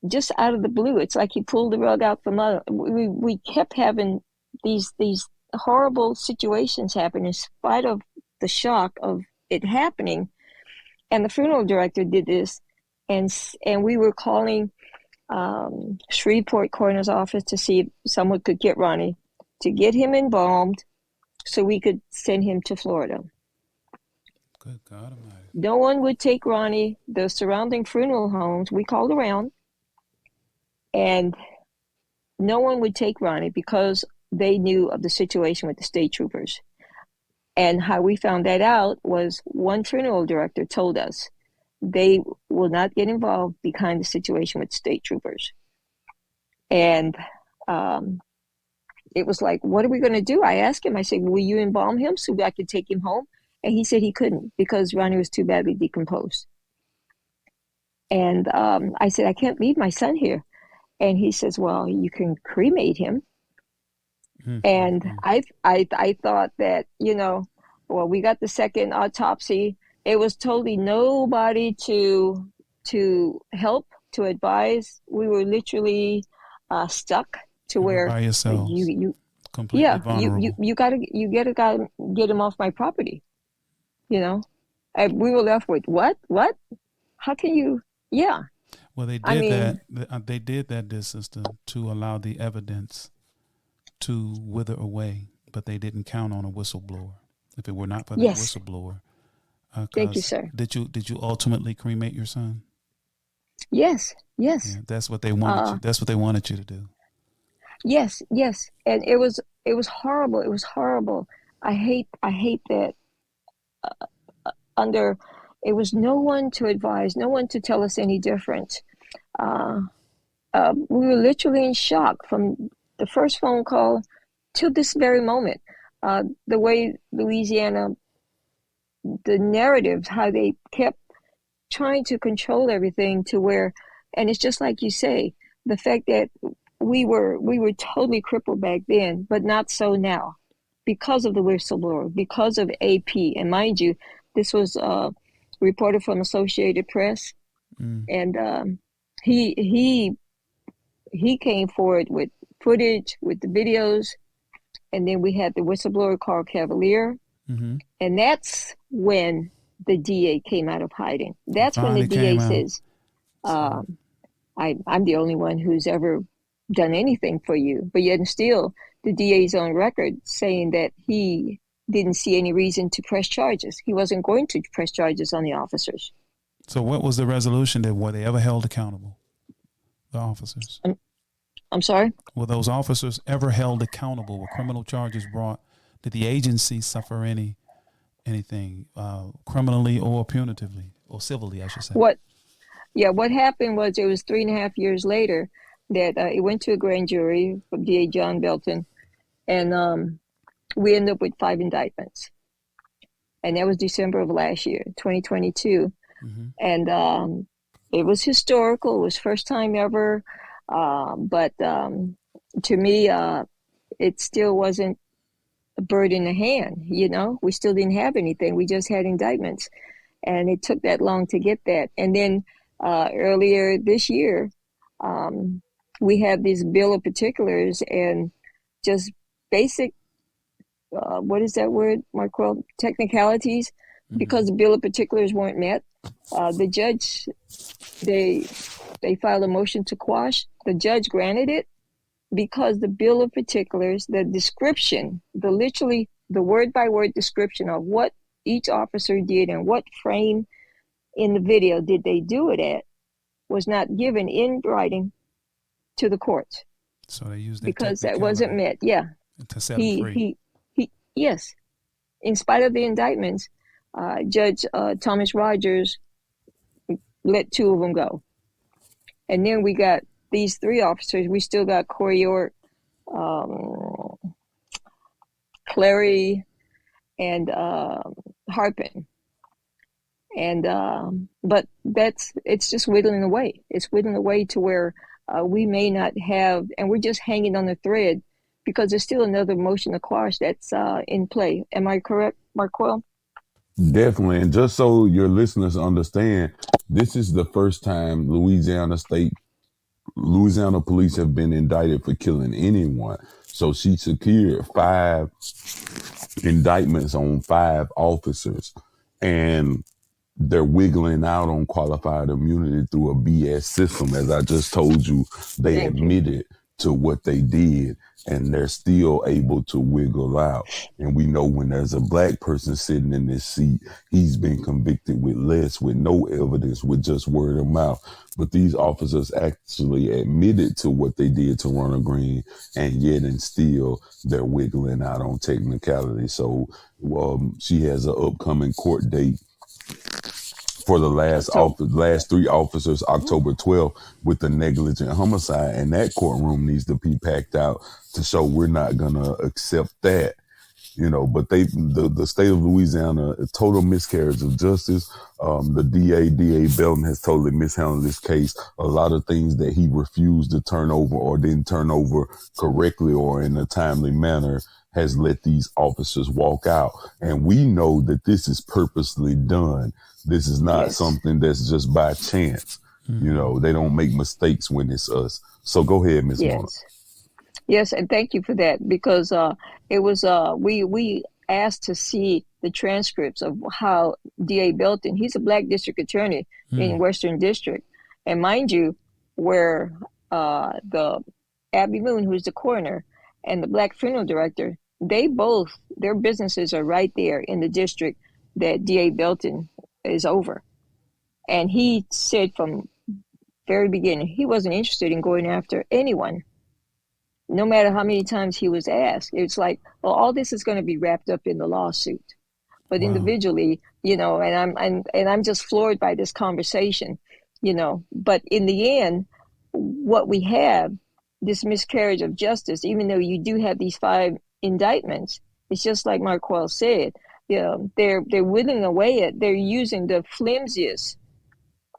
just out of the blue, it's like he pulled the rug out from under. We kept having these horrible situations happen in spite of the shock of it happening. And the funeral director did this, and we were calling Shreveport Coroner's office to see if someone could get Ronnie, to get him embalmed so we could send him to Florida. Good God Almighty. No one would take Ronnie. The surrounding funeral homes, we called around, and no one would take Ronnie because they knew of the situation with the state troopers. And how we found that out was one funeral director told us they will not get involved behind the situation with state troopers. And it was like, what are we going to do? I asked him, I said, will you embalm him so I could take him home? And he said he couldn't because Ronnie was too badly decomposed. And I said, I can't leave my son here. And he says, well, you can cremate him. And I thought that, well, we got the second autopsy it was totally nobody to help, to advise. We were literally stuck to where by yourselves. you completely vulnerable. you gotta get him off my property, you know. And we were left with what? How can you? Yeah. Well, they did that. They did that, dear sister, to allow the evidence to wither away, but they didn't count on a whistleblower. If it were not for that whistleblower, thank you, sir. Did you ultimately cremate your son? Yes. Yeah, that's what they wanted you. That's what they wanted you to do. Yes, and it was horrible. It was horrible. I hate that. It was no one to advise, no one to tell us any different. We were literally in shock from the first phone call to this very moment. The way Louisiana, the narratives, how they kept trying to control everything to where, and it's just like you say, the fact that we were totally crippled back then, but not so now, because of the whistleblower, because of AP. And mind you, this was a reporter from Associated Press, and he came forward with footage, with the videos, and then we had the whistleblower called Cavalier, and that's when the DA came out of hiding. That's when the DA says, "I'm the only one who's ever done anything for you," but yet and still the DA's on record saying that he didn't see any reason to press charges. He wasn't going to press charges on the officers. So what was the resolution? Were they ever held accountable, the officers? I'm sorry? Were those officers ever held accountable? Were criminal charges brought? Did the agency suffer anything criminally or punitively, or civilly, I should say? What happened was, it was 3.5 years later that it went to a grand jury from DA John Belton, and we ended up with 5 indictments. And that was December of last year, 2022. And it was historical. It was first time ever. But to me, it still wasn't a bird in the hand, you know? We still didn't have anything. We just had indictments. And it took that long to get that. And then earlier this year, we had this bill of particulars and just basic, what is that word, Marquell? Technicalities, because the bill of particulars weren't met. The judge, they filed a motion to quash. The judge granted it because the bill of particulars, the description, the word by word description of what each officer did and what frame in the video did they do it at, was not given in writing to the courts. So they used that because that wasn't met. Yeah. To set him free. Yes. In spite of the indictments, Judge Thomas Rogers let 2 of them go. And then we got these 3 officers. We still got Corey York, Clary, and Harpin. And but it's just whittling away. It's whittling away to where we may not have, and we're just hanging on the thread because there's still another motion to quash that's in play. Am I correct, Marquell? Definitely. And just so your listeners understand, this is the first time Louisiana police have been indicted for killing anyone. So she secured 5 indictments on 5 officers, and they're wiggling out on qualified immunity through a BS system. As I just told you, they admitted to what they did, and they're still able to wiggle out. And we know when there's a black person sitting in this seat, he's been convicted with less, with no evidence, with just word of mouth. But these officers actually admitted to what they did to Ronald Green, and yet and still they're wiggling out on technicality. So she has an upcoming court date for the last 3 officers, October 12th, with the negligent homicide. And that courtroom needs to be packed out to show we're not going to accept that. You know, but the state of Louisiana, a total miscarriage of justice. The DA Belton has totally mishandled this case. A lot of things that he refused to turn over or didn't turn over correctly or in a timely manner has let these officers walk out. And we know that this is purposely done. This is not something that's just by chance. You know, they don't make mistakes when it's us. So go ahead, Ms. Mona. Yes, and thank you for that, because it was we asked to see the transcripts of how D.A. Belton, he's a black district attorney in Western District, and mind you, where the Abby Moon, who's the coroner, and the black funeral director, their businesses are right there in the district that D.A. Belton is over, and he said from very beginning he wasn't interested in going after anyone. No matter how many times he was asked, it's like, well, all this is going to be wrapped up in the lawsuit. But individually, you know, and I'm just floored by this conversation, you know. But in the end, what we have, this miscarriage of justice, even though you do have these 5 indictments, it's just like Marquell said, you know, they're whittling away at, they're using the flimsiest,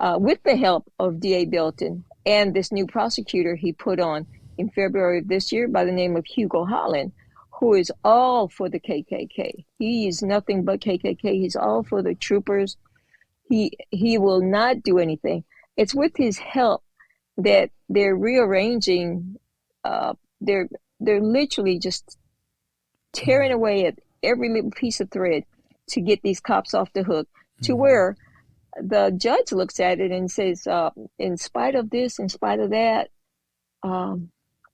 with the help of D.A. Belton and this new prosecutor he put on in February of this year by the name of Hugo Holland, who is all for the KKK. He is nothing but KKK. He's all for the troopers. He will not do anything. It's with his help that they're rearranging. They're literally just tearing away at every little piece of thread to get these cops off the hook, to where the judge looks at it and says, in spite of this, in spite of that,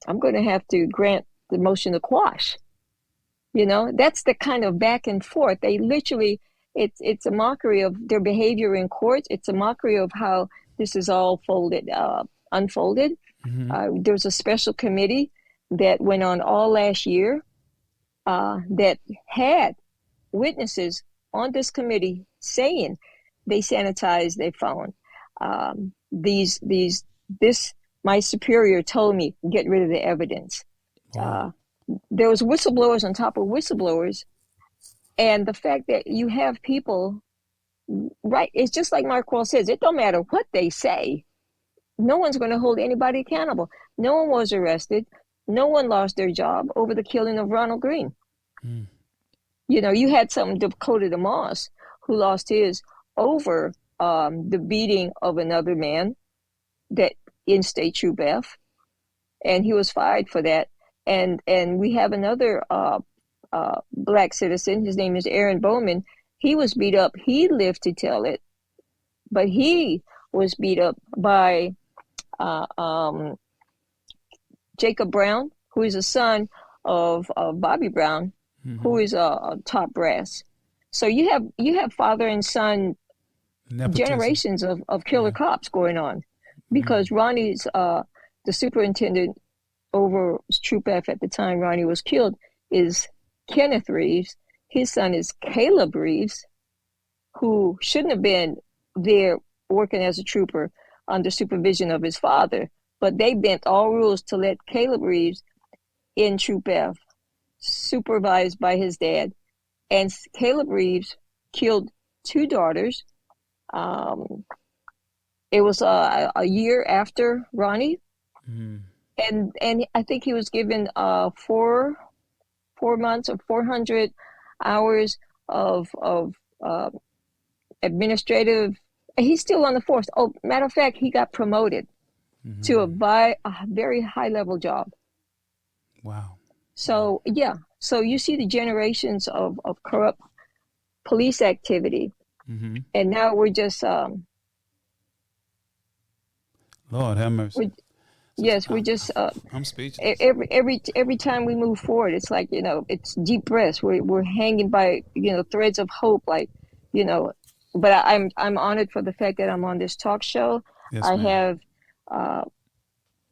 I'm going to have to grant the motion to quash. You know, that's the kind of back and forth. They literally, it's a mockery of their behavior in court. It's a mockery of how this is all unfolded. There was a special committee that went on all last year that had witnesses on this committee saying they sanitized their phone. My superior told me, get rid of the evidence. There was whistleblowers on top of whistleblowers. And the fact that you have people, right, it's just like Marquell says, it don't matter what they say. No one's going to hold anybody accountable. No one was arrested. No one lost their job over the killing of Ronald Green. You know, you had some Dakota DeMoss who lost his over the beating of another man that in State Troop F, and he was fired for that. And we have another black citizen. His name is Aaron Bowman. He was beat up. He lived to tell it, but he was beat up by Jacob Brown, who is a son of Bobby Brown, who is a top brass. So you have father and son generations of killer cops going on, because Ronnie's the superintendent over Troop F at the time Ronnie was killed is Kenneth Reeves. His son is Caleb Reeves, who shouldn't have been there working as a trooper under supervision of his father, but they bent all rules to let Caleb Reeves in Troop F, supervised by his dad. And Caleb Reeves killed 2 daughters. It was a year after Ronnie. And I think he was given 4 months or 400 hours of administrative. He's still on the force. Oh, matter of fact, he got promoted to a very high level job. Wow. So yeah, so you see the generations of corrupt police activity, and now we're just Lord have mercy. We're just I'm speechless. Every time we move forward, it's like, you know, it's deep breaths. We're hanging by, you know, threads of hope, like, you know. But I'm honored for the fact that I'm on this talk show. Yes, I ma'am. have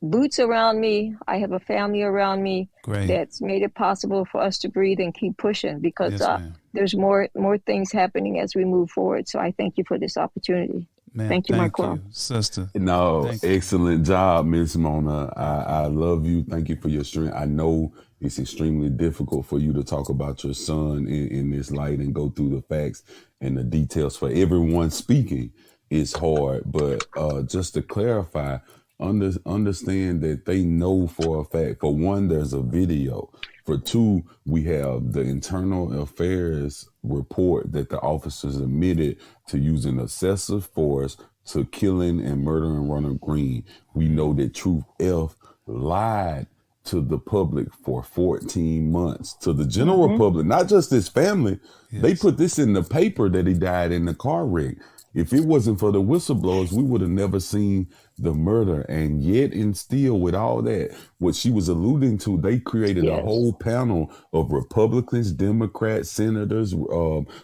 boots around me. I have a family around me. Great. That's made it possible for us to breathe and keep pushing, because Yes, there's more things happening as we move forward. So I thank you for this opportunity. Man, thank you, Marquell. Sister. No, Thank you. excellent job, Miss Mona. I love you. Thank you for your strength. I know it's extremely difficult for you to talk about your son in this light and go through the facts and the details. For everyone speaking, it's hard. But just to clarify, understand that they know for a fact. For one, there's a video. For two, we have the internal affairs report that the officers admitted to using excessive force to killing and murdering Ronald Green. We know that Truth F lied to the public for 14 months, to the general public, not just his family. Yes. They put this in the paper that he died in the car wreck. If it wasn't for the whistleblowers, we would have never seen the murder. And yet and still, with all that, what she was alluding to, they created a whole panel of Republicans, Democrats, senators,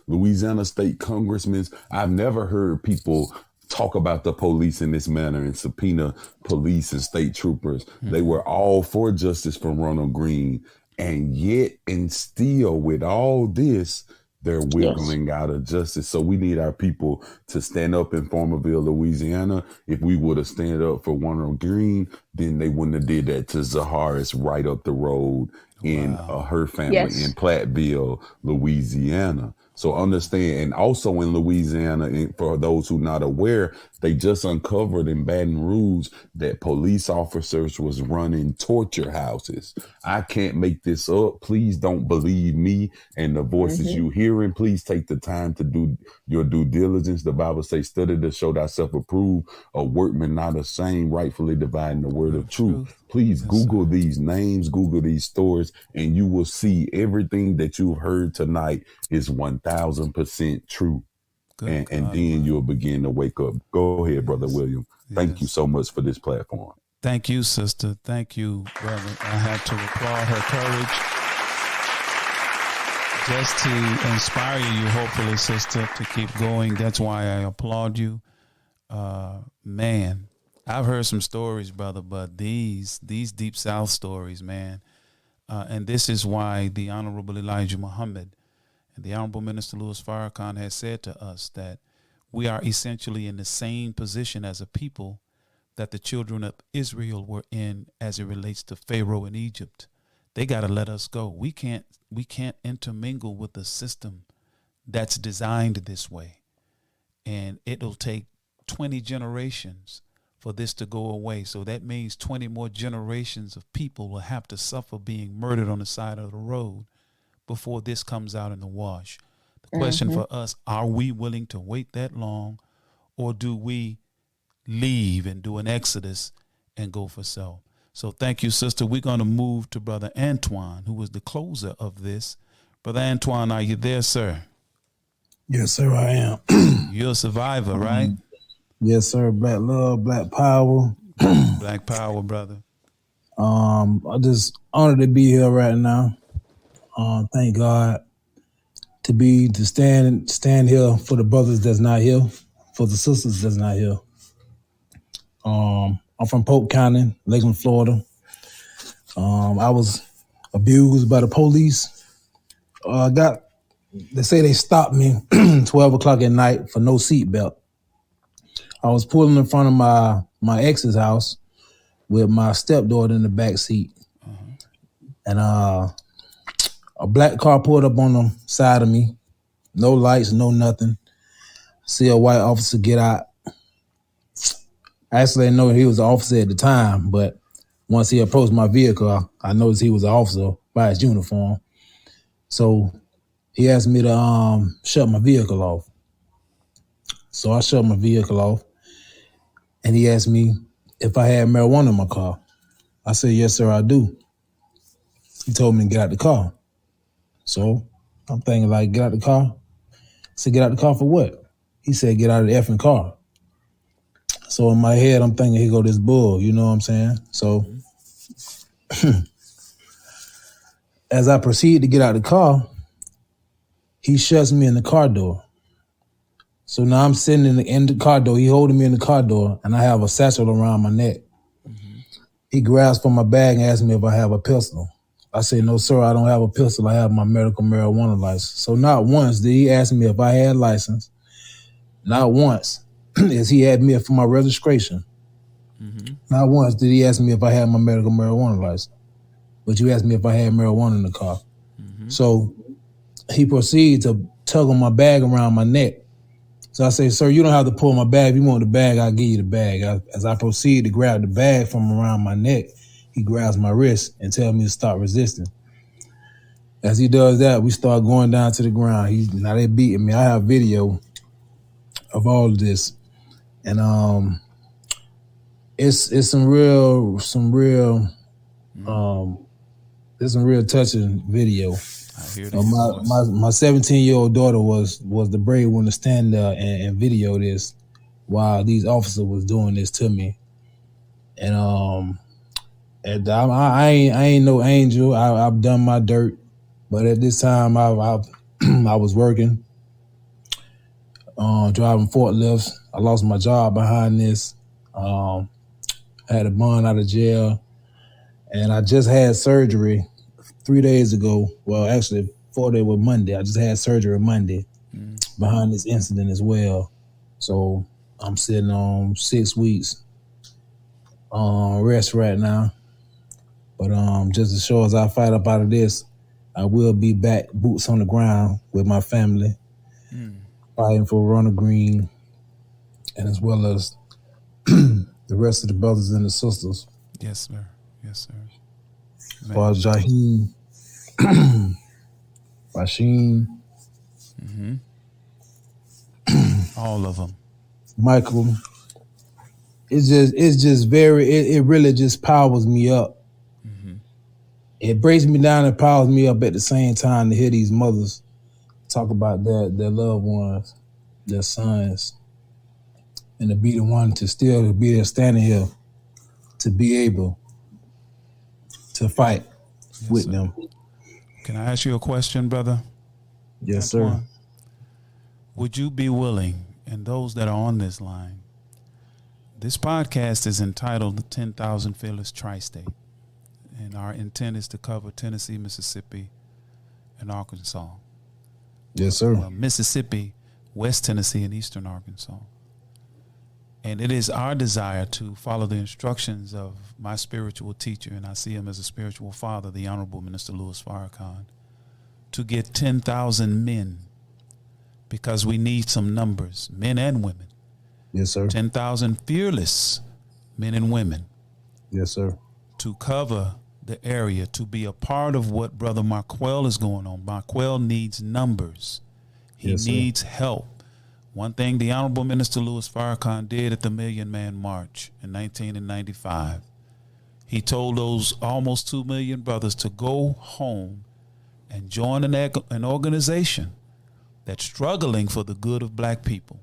Louisiana state congressmen. I've never heard people talk about the police in this manner and subpoena police and state troopers. They were all for justice for Ronald Green. And yet and still, with all this, they're wiggling out of justice. So we need our people to stand up in Farmerville, Louisiana. If we would have stand up for Ronald Green, then they wouldn't have did that to Zaharis right up the road in her family in Platteville, Louisiana. So understand, and also in Louisiana, and for those who not aware, they just uncovered in Baton Rouge that police officers was running torture houses. I can't make this up. Please don't believe me and the voices you hearing. Please take the time to do your due diligence. The Bible says, study to show thyself approved, a workman not ashamed, rightfully dividing the word of truth. Please Google these names, Google these stories, and you will see everything that you've heard tonight is 1000% true. And then you'll begin to wake up. Go ahead, Brother William. Thank you so much for this platform. Thank you, sister. Thank you, brother. I have to applaud her courage just to inspire you, hopefully, sister, to keep going. That's why I applaud you. Man, I've heard some stories, brother, but these Deep South stories, man. And this is why the Honorable Elijah Muhammad and the Honorable Minister Louis Farrakhan has said to us that we are essentially in the same position as a people that the children of Israel were in as it relates to Pharaoh in Egypt. They got to let us go. We can't intermingle with a system that's designed this way. And it'll take 20 generations for this to go away. So that means 20 more generations of people will have to suffer being murdered on the side of the road before this comes out in the wash. The question for us, are we willing to wait that long, or do we leave and do an exodus and go for self? So thank you, sister. We're going to move to Brother Antoine, who was the closer of this. Brother Antoine, are you there, sir? Yes, sir, I am. You're a survivor, right? Yes, sir. Black love, black power. Black power, brother. I just honored to be here right now. Thank God to stand here for the brothers that's not here, for the sisters that's not here. I'm from Polk County, Lakeland, Florida. I was abused by the police. They say they stopped me 12 o'clock at night for no seatbelt. I was pulling in front of my ex's house with my stepdaughter in the back seat. And a black car pulled up on the side of me. No lights, no nothing. See a white officer get out. Actually, I didn't know he was an officer at the time, but once he approached my vehicle, I noticed he was an officer by his uniform. So he asked me to shut my vehicle off. So I shut my vehicle off, and he asked me if I had marijuana in my car. I said, yes, sir, I do. He told me to get out the car. So I'm thinking, like, get out the car? I said, get out the car for what? He said, get out of the effing car. So in my head, I'm thinking, here go this bull, you know what I'm saying? So as I proceed to get out of the car, he shuts me in the car door. So now I'm sitting in the car door. He holding me in the car door, and I have a satchel around my neck. He grabs for my bag and asks me if I have a pistol. I said, no, sir, I don't have a pistol. I have my medical marijuana license. So not once did he ask me if I had license. Not once is he had me for my registration. Not once did he ask me if I had my medical marijuana license. But you asked me if I had marijuana in the car. So he proceeded to tug on my bag around my neck. So I say, sir, you don't have to pull my bag. If you want the bag, I'll give you the bag. As I proceed to grab the bag from around my neck, he grabs my wrist and tells me to stop resisting. As he does that, we start going down to the ground. Now they beating me. I have video of all of this. And it's some real touching video. I hear my 17-year-old daughter was the brave one to stand there and video this while these officers was doing this to me. And I ain't no angel. I've done my dirt, but at this time I was working, driving forklifts. I lost my job behind this. I had a bond out of jail, and I just had surgery 3 days ago. Well, actually 4 days was Monday. I just had surgery Monday behind this incident as well. So I'm sitting on 6 weeks rest right now. But just as sure as I fight up out of this, I will be back, boots on the ground with my family, fighting for Ronald Green, and as well as the rest of the brothers and the sisters. Yes, sir. Yes, sir. As far as Jaheem, Rasheen, all of them, Michael. It really just powers me up. It breaks me down and powers me up at the same time to hear these mothers talk about their loved ones, their sons, and to be the one to still be there standing here to be able to fight with them. Can I ask you a question, brother? Yes, sir. Would you be willing, and those that are on this line, this podcast is entitled The 10,000 Fearless Tri-State, and our intent is to cover Tennessee, Mississippi, and Arkansas. Yes, sir. Mississippi, West Tennessee, and Eastern Arkansas. And it is our desire to follow the instructions of my spiritual teacher, and I see him as a spiritual father, the Honorable Minister Louis Farrakhan, to get 10,000 men, because we need some numbers, men and women. Yes, sir. 10,000 fearless men and women. Yes, sir. To cover the area, to be a part of what Brother Marquell is going on. Marquell needs numbers. He needs help. One thing the Honorable Minister Louis Farrakhan did at the Million Man March in 1995, he told those almost 2 million brothers to go home and join an organization that's struggling for the good of black people.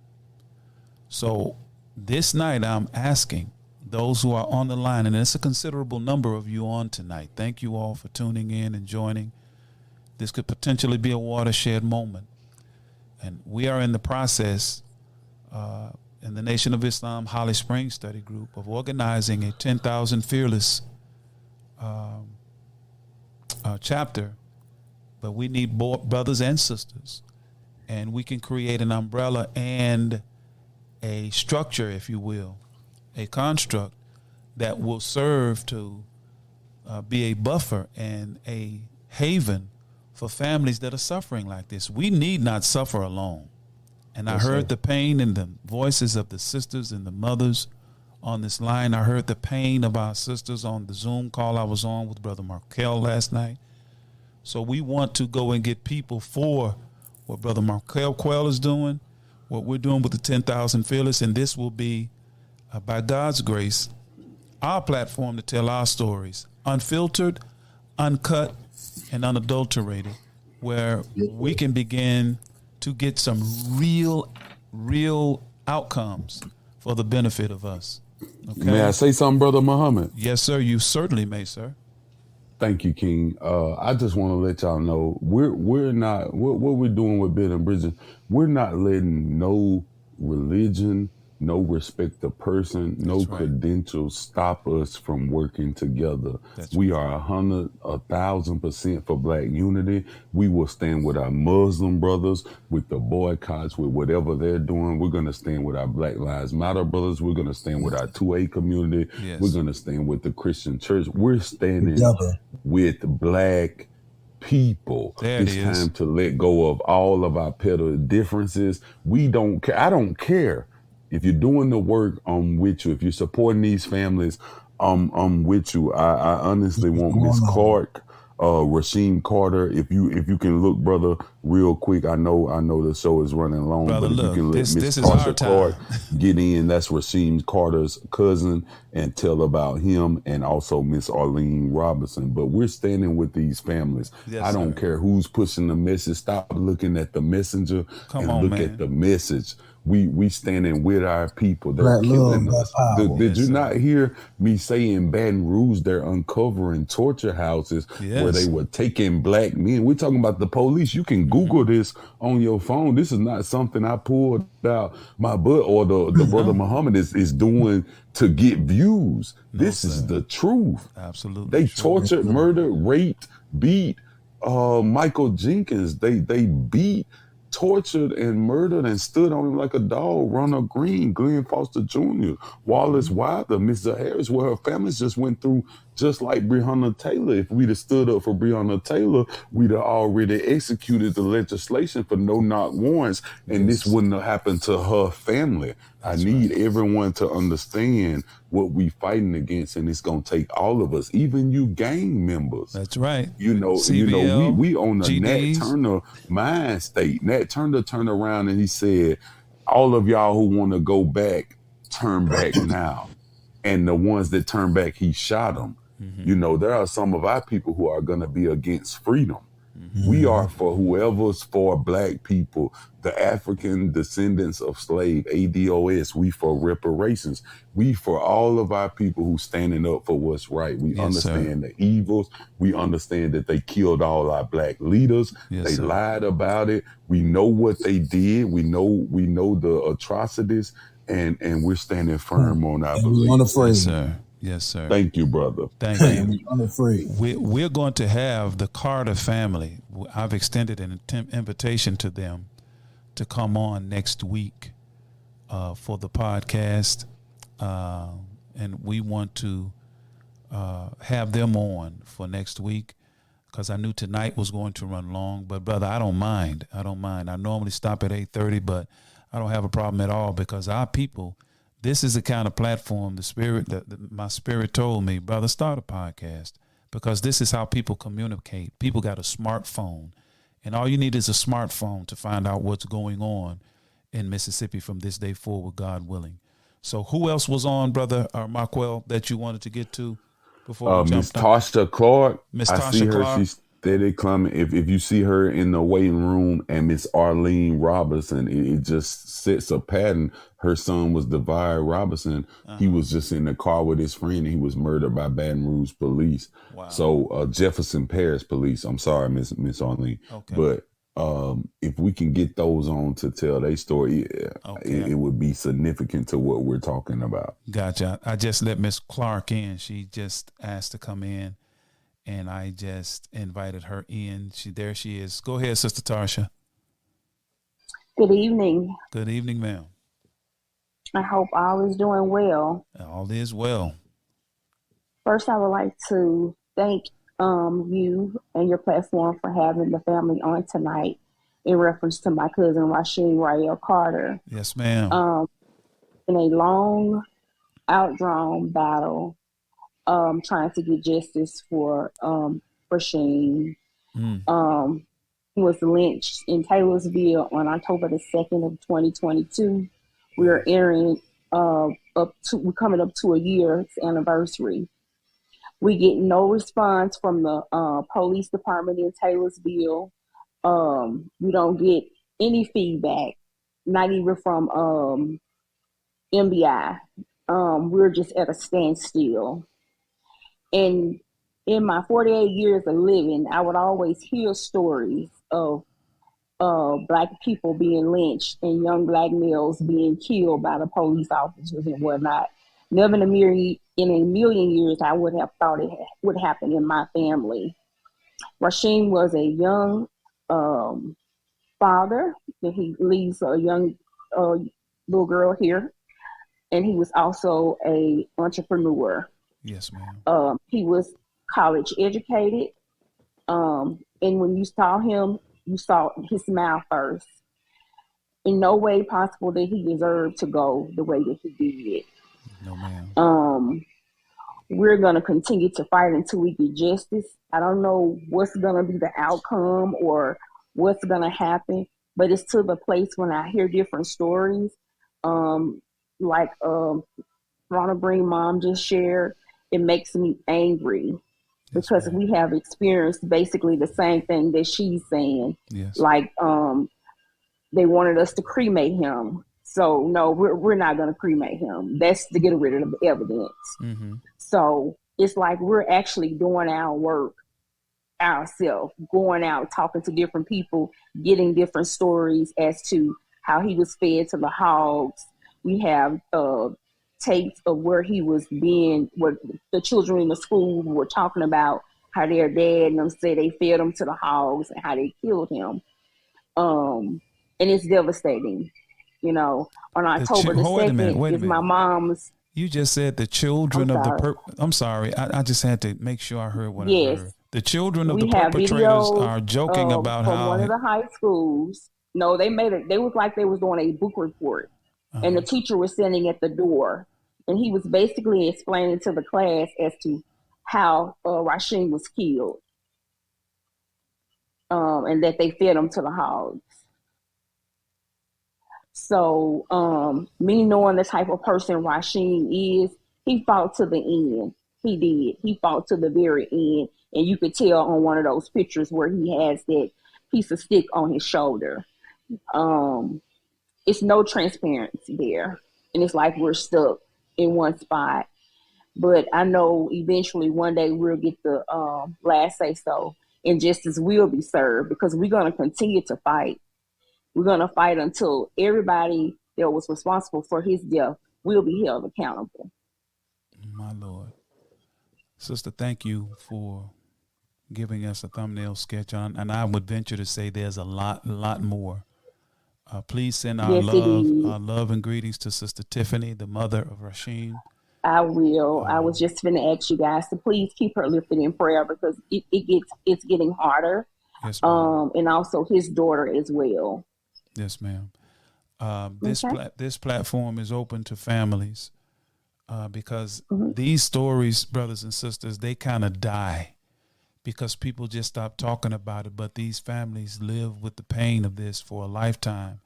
So this night I'm asking those who are on the line, and it's a considerable number of you on tonight. Thank you all for tuning in and joining. This could potentially be a watershed moment. And we are in the process in the Nation of Islam Holly Springs Study Group of organizing a 10,000 Fearless chapter. But we need brothers and sisters. And we can create an umbrella and a structure, if you will, a construct that will serve to be a buffer and a haven for families that are suffering like this. We need not suffer alone. And I heard the pain in the voices of the sisters and the mothers on this line. I heard the pain of our sisters on the Zoom call I was on with Brother Marquell last night. So we want to go and get people for what Brother Marquell is doing, what we're doing with the 10,000 Fearless, and this will be, by God's grace, our platform to tell our stories, unfiltered, uncut, and unadulterated, where we can begin to get some real outcomes for the benefit of us. Okay? May I say something, Brother Muhammad? Yes, sir. You certainly may, sir. Thank you, King. I just want to let y'all know we're not what we're doing with Ben and Bridget. We're not letting no religion, no respect of person, no credentials stop us from working together. We are 1,000% for Black unity. We will stand with our Muslim brothers, with the boycotts, with whatever they're doing. We're going to stand with our Black Lives Matter brothers. We're going to stand with our 2A community. We're going to stand with the Christian church. We're standing with Black people. There it It's is. time to let go of all of our petty differences. We don't care. I don't care. If you're doing the work, I'm with you. If you're supporting these families, I'm with you. I honestly want Miss Clark, Rasheem Carter. If you can look, brother, real quick. I know the show is running long, Brother, but if you look, can let this Miss is our Tasha Clark time. get in, that's Rasheem Carter's cousin, and tell about him, and also Miss Arlene Robinson. But we're standing with these families. Yes, I don't sir. care who's pushing the message. Stop looking at the messenger Come and on, look man. at the message. We standing with our people. They're Black love, killing black us. power. Did Yes, you sir. not hear me say in Baton Rouge they're uncovering torture houses where they Yes. were taking black men? We're talking about the police. You can Google this on your phone. This is not something I pulled out my butt or the brother Muhammad is doing to get views. No, This is sir. the truth. Absolutely They true. tortured, murdered, raped, beat Michael Jenkins. They beat, tortured, and murdered and stood on him like a dog. Ronald Green, Glenn Foster Jr., Wallace Wilder, Mr. Harris, where her families just went through, just like Breonna Taylor. If we'd have stood up for Breonna Taylor, we'd have already executed the legislation for no-knock warrants, and this wouldn't have happened to her family. I need everyone to understand what we fighting against, and it's gonna take all of us, even you gang members. That's right. You know, CBL, we on the Nat GDs. Turner mind state. Nat Turner turned around and he said, all of y'all who want to go back, turn back now. And the ones that turn back, he shot them. You know, there are some of our people who are going to be against freedom. We are for whoever's for black people, the African descendants of slave, ADOS. We for reparations. We for all of our people who standing up for what's right. We understand the evils. We understand that they killed all our black leaders. They lied about it. We know what they did. We know the atrocities, and we're standing firm on our beliefs. Unafraid. Yes, sir. Yes, sir. Thank you, brother. Thank you. Unafraid. We're going to have the Carter family. I've extended an invitation to them to come on next week for the podcast, and we want to have them on for next week because I knew tonight was going to run long. But brother, I don't mind. I normally stop at 8:30, but I don't have a problem at all because our people. This is the kind of platform my spirit told me, brother, start a podcast because this is how people communicate. People got a smartphone, and all you need is a smartphone to find out what's going on in Mississippi from this day forward, God willing. So who else was on, brother Marquell, that you wanted to get to before we Miss jumped on? Tasha Clark. Miss I Tasha see her. Clark. She's steady climbing. If you see her in the waiting room, and Miss Arlene Robinson, it just sets a pattern. Her son was Devire Robinson. He was just in the car with his friend, and he was murdered by Baton Rouge police. Wow. So Jefferson Parish police. I'm sorry, Miss Arlene. Okay. But if we can get those on to tell their story, it would be significant to what we're talking about. Gotcha. I just let Miss Clark in. She just asked to come in, and I just invited her in. There she is. Go ahead, Sister Tarsha. Good evening. Good evening, ma'am. I hope all is doing well. All is well. First, I would like to thank you and your platform for having the family on tonight in reference to my cousin, Rasheem Rael Carter. Yes, ma'am. In a long, outdrawn battle, trying to get justice for Rasheem. He was lynched in Taylorsville on October the 2nd of 2022. We are we're coming up to a year's anniversary. We get no response from the police department in Taylorsville. We don't get any feedback, not even from MBI. We're just at a standstill. And in my 48 years of living, I would always hear stories of Black people being lynched and young Black males being killed by the police officers and whatnot. Never in a million years I would have thought it would happen in my family. Rasheem was a young father, and he leaves a young little girl here, and he was also an entrepreneur. Yes, ma'am. He was college educated. And when you saw him, you saw his smile first. In no way possible that he deserved to go the way that he did. No, ma'am. We're going to continue to fight until we get justice. I don't know what's going to be the outcome or what's going to happen, but it's to the place when I hear different stories, like Ronald Green mom just shared, it makes me angry because we have experienced basically the same thing that she's saying. Yes. Like they wanted us to cremate him. So no, we're not going to cremate him. That's to get rid of the evidence. Mm-hmm. So it's like we're actually doing our work ourselves, going out, talking to different people, getting different stories as to how he was fed to the hogs. We have tapes of where he was being, what the children in the school were talking about, how their dad and them said they fed him to the hogs and how they killed him. And it's devastating. You know, on October the 2nd is my mom's. You just said the children of the I'm sorry. I just had to make sure I heard what I heard. The children of the perpetrators are joking about from how one of the high schools. No, they made it. They was like they was doing a book report, and the teacher was standing at the door, and he was basically explaining to the class as to how Rasheen was killed, and that they fed him to the hogs. So, me knowing the type of person Rasheen is, he fought to the end. He did. He fought to the very end. And you could tell on one of those pictures where he has that piece of stick on his shoulder. It's no transparency there. And it's like we're stuck in one spot. But I know eventually one day we'll get the last say so, and justice will be served, because we're going to continue to fight. We're going to fight until everybody that was responsible for his death will be held accountable. My Lord. Sister, thank you for giving us a thumbnail sketch on, and I would venture to say there's a lot more. Please send our love and greetings to Sister Tiffany, the mother of Rasheen. I will. I was just going to ask you guys to please keep her lifted in prayer, because it's getting harder. Yes, and also his daughter as well. Yes, ma'am. This platform is open to families because these stories, brothers and sisters, they kind of die because people just stop talking about it. But these families live with the pain of this for a lifetime.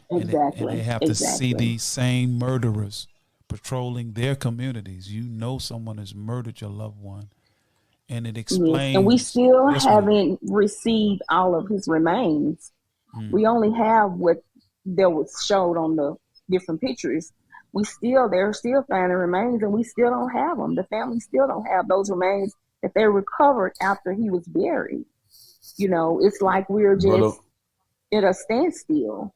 Exactly. And they have to see these same murderers patrolling their communities. You know someone has murdered your loved one. And it explains. Yes. And we still haven't received all of his remains. We only have what there was showed on the different pictures. They're still finding remains, and we still don't have them. The family still don't have those remains that they recovered after he was buried. You know, it's like we're just at a standstill.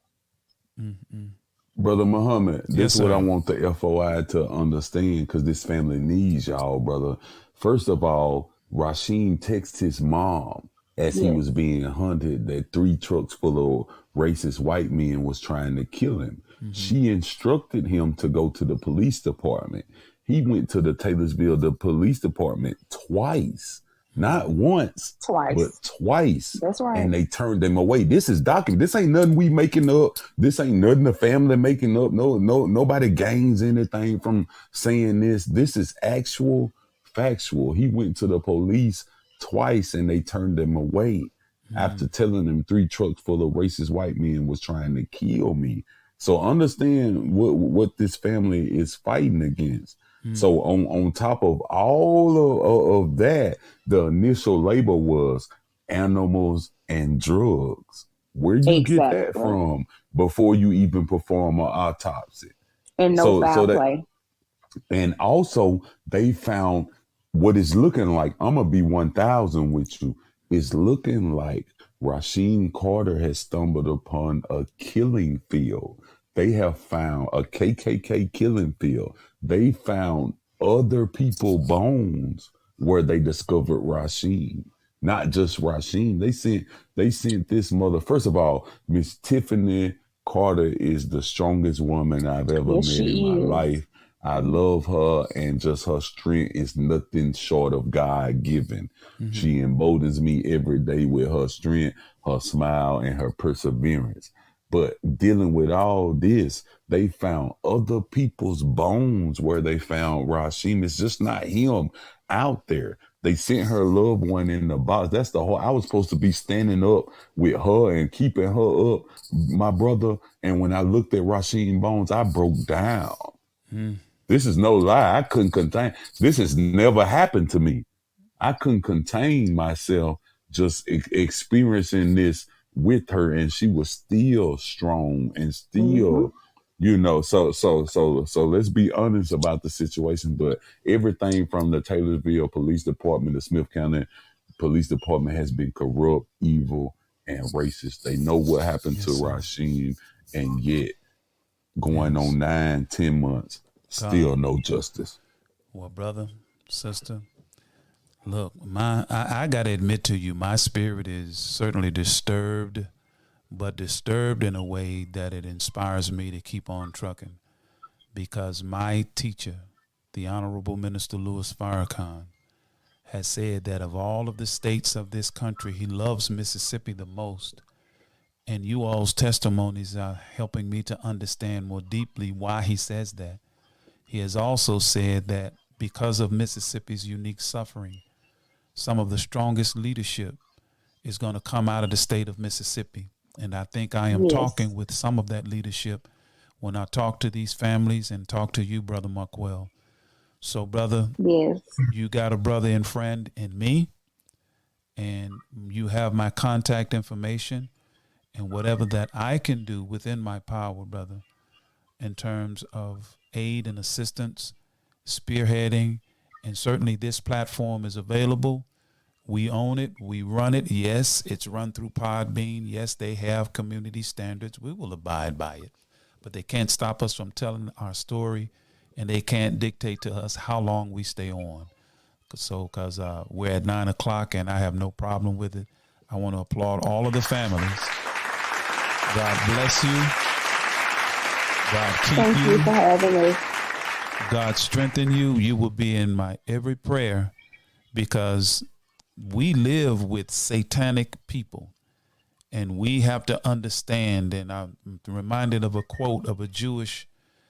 Brother Muhammad, this is what I want the FOI to understand, because this family needs y'all, brother. First of all, Rasheen texted his mom as he was being hunted that 3 trucks full of racist white men was trying to kill him. She instructed him to go to the police department. He went to the Taylorsville police department twice. Not once, but twice. That's right. And they turned them away. This is documented. This ain't nothing we making up. This ain't nothing the family making up. Nobody gains anything from saying this. This is actual, factual. He went to the police twice and they turned him away after telling him 3 trucks full of racist white men was trying to kill me. So understand what this family is fighting against. So on top of all of that, the initial label was animals and drugs. Where you get that from before you even perform an autopsy? And foul play. And also they found what is looking like, I'm going to be 1,000 with you, is looking like Rasheen Carter has stumbled upon a killing field. They have found a KKK killing field. They found other people's bones where they discovered Rasheen. Not just Rasheen. They sent this mother. First of all, Miss Tiffany Carter is the strongest woman I've ever met in my life. I love her, and just her strength is nothing short of God given. Mm-hmm. She emboldens me every day with her strength, her smile, and her perseverance. But dealing with all this, they found other people's bones where they found Rashim. It's just not him out there. They sent her loved one in the box. That's the whole. I was supposed to be standing up with her and keeping her up, my brother. And when I looked at Rashim bones, I broke down. This is no lie. I couldn't contain. This has never happened to me. I couldn't contain myself just experiencing this with her, and she was still strong and still, so let's be honest about the situation. But everything from the Taylorsville Police Department, the Smith County Police Department has been corrupt, evil, and racist. They know what happened to Rashim, and yet going on 9-10 months, still no justice. Well, brother, sister, look, I got to admit to you, my spirit is certainly disturbed, but disturbed in a way that it inspires me to keep on trucking, because my teacher, the Honorable Minister Louis Farrakhan, has said that of all of the states of this country, he loves Mississippi the most. And you all's testimonies are helping me to understand more deeply why he says that. He has also said that because of Mississippi's unique suffering, some of the strongest leadership is going to come out of the state of Mississippi. And I think I am talking with some of that leadership when I talk to these families and talk to you, Brother Marquell. So, brother, you got a brother and friend in me, and you have my contact information, and whatever that I can do within my power, brother, in terms of aid and assistance, spearheading, and certainly this platform is available. We own it. We run it. Yes, it's run through Podbean. Yes, they have community standards. We will abide by it. But they can't stop us from telling our story, and they can't dictate to us how long we stay on. Because we're at 9 o'clock, and I have no problem with it. I want to applaud all of the families. God bless you. God keep you. Thank you for having us. God strengthen you. You will be in my every prayer, because we live with satanic people, and we have to understand. And I'm reminded of a quote of a Jewish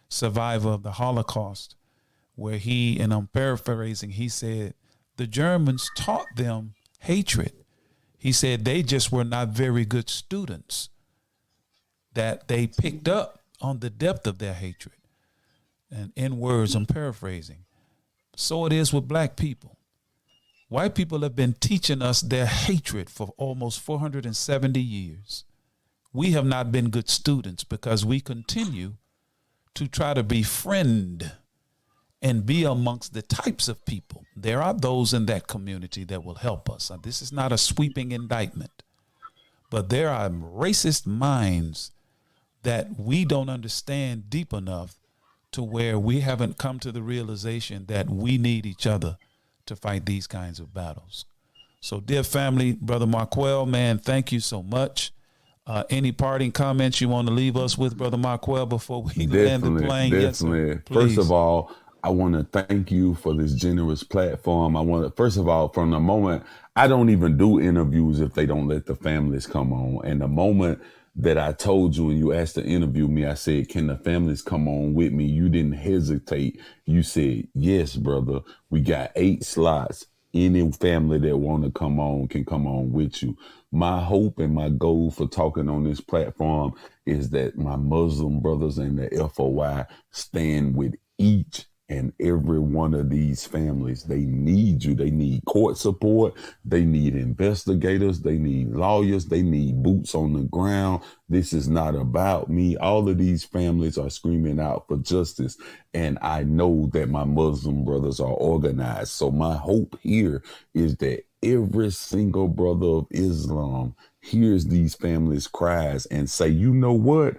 survivor of the Holocaust, where he, and I'm paraphrasing, he said, the Germans taught them hatred. He said they just were not very good students, that they picked up on the depth of their hatred. And in words, I'm paraphrasing. So it is with black people. White people have been teaching us their hatred for almost 470 years. We have not been good students, because we continue to try to befriend and be amongst the types of people. There are those in that community that will help us. This is not a sweeping indictment, but there are racist minds that we don't understand deep enough to where we haven't come to the realization that we need each other to fight these kinds of battles. So, dear family, Brother Marquell, man, thank you so much. Any parting comments you want to leave us with, Brother Marquell, before we land the plane? Definitely. Yes, first of all, I want to thank you for this generous platform. I want to, first of all, from the moment, I don't even do interviews if they don't let the families come on. And the moment that I told you and you asked to interview me, I said, can the families come on with me? You didn't hesitate. You said, yes, brother, we got 8 slots. Any family that want to come on can come on with you. My hope and my goal for talking on this platform is that my Muslim brothers and the FOI stand with each and every one of these families. They need you. They need court support. They need investigators. They need lawyers. They need boots on the ground. This is not about me. All of these families are screaming out for justice. And I know that my Muslim brothers are organized. So my hope here is that every single brother of Islam hears these families' cries and say, you know what?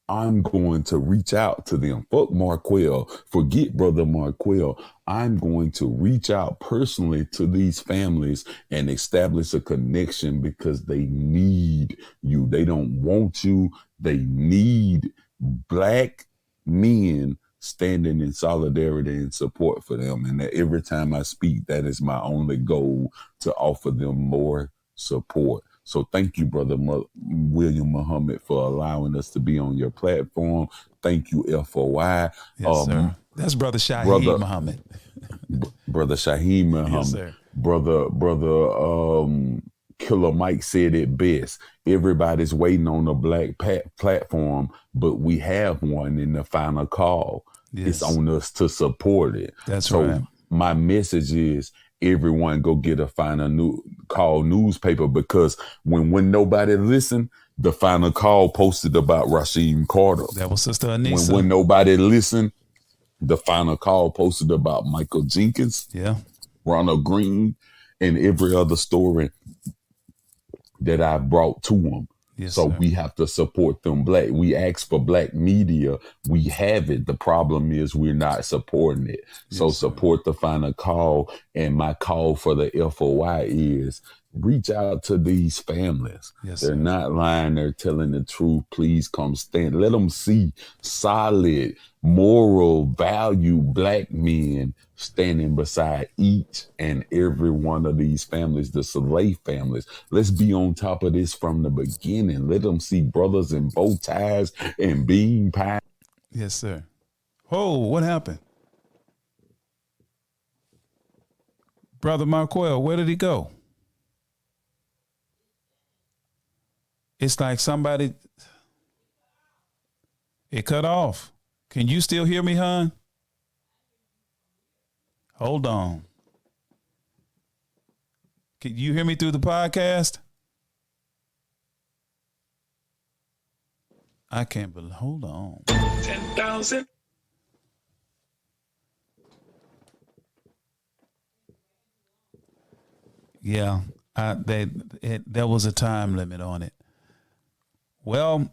I'm going to reach out to them. Fuck Marquell. Forget Brother Marquell. I'm going to reach out personally to these families and establish a connection, because they need you. They don't want you. They need black men standing in solidarity and support for them. And that every time I speak, that is my only goal, to offer them more support. So thank you, Brother William Muhammad, for allowing us to be on your platform. Thank you, FOI. Yes, sir. That's Brother Shaheed Muhammad. Brother Shaheed Muhammad. Yes, sir. Brother Killer Mike said it best. Everybody's waiting on a black platform, but we have one in the final call. Yes. It's on us to support it. That's right. My message is, everyone go get a final call newspaper, because when nobody listened, the final call posted about Rasheem Carter. That was Sister Anissa. When nobody listened, the final call posted about Michael Jenkins, Ronald Green, and every other story that I brought to them. Yes, so sir. We have to support them. We ask for black media. We have it. The problem is we're not supporting it. So support the final call. And my call for the FOI is, reach out to these families. Yes, they're not lying. They're telling the truth. Please come stand. Let them see solid, moral, value black men standing beside each and every one of these families, the slave families. Let's be on top of this from the beginning. Let them see brothers in bow ties and bean pies. Yes, sir. Oh, what happened? Brother Marquell, where did he go? It's like somebody, it cut off. Can you still hear me, hon? Hold on. Can you hear me through the podcast? I can't believe, hold on. 10,000. Yeah, there was a time limit on it. Well,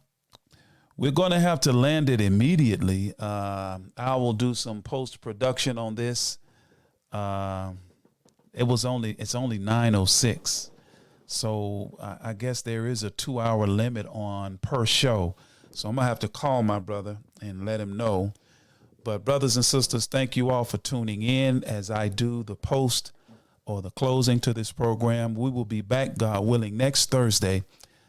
we're going to have to land it immediately. I will do some post-production on this. It's only 9:06. So I guess there is a 2-hour limit on per show. So I'm going to have to call my brother and let him know. But brothers and sisters, thank you all for tuning in as I do the post or the closing to this program. We will be back, God willing, next Thursday,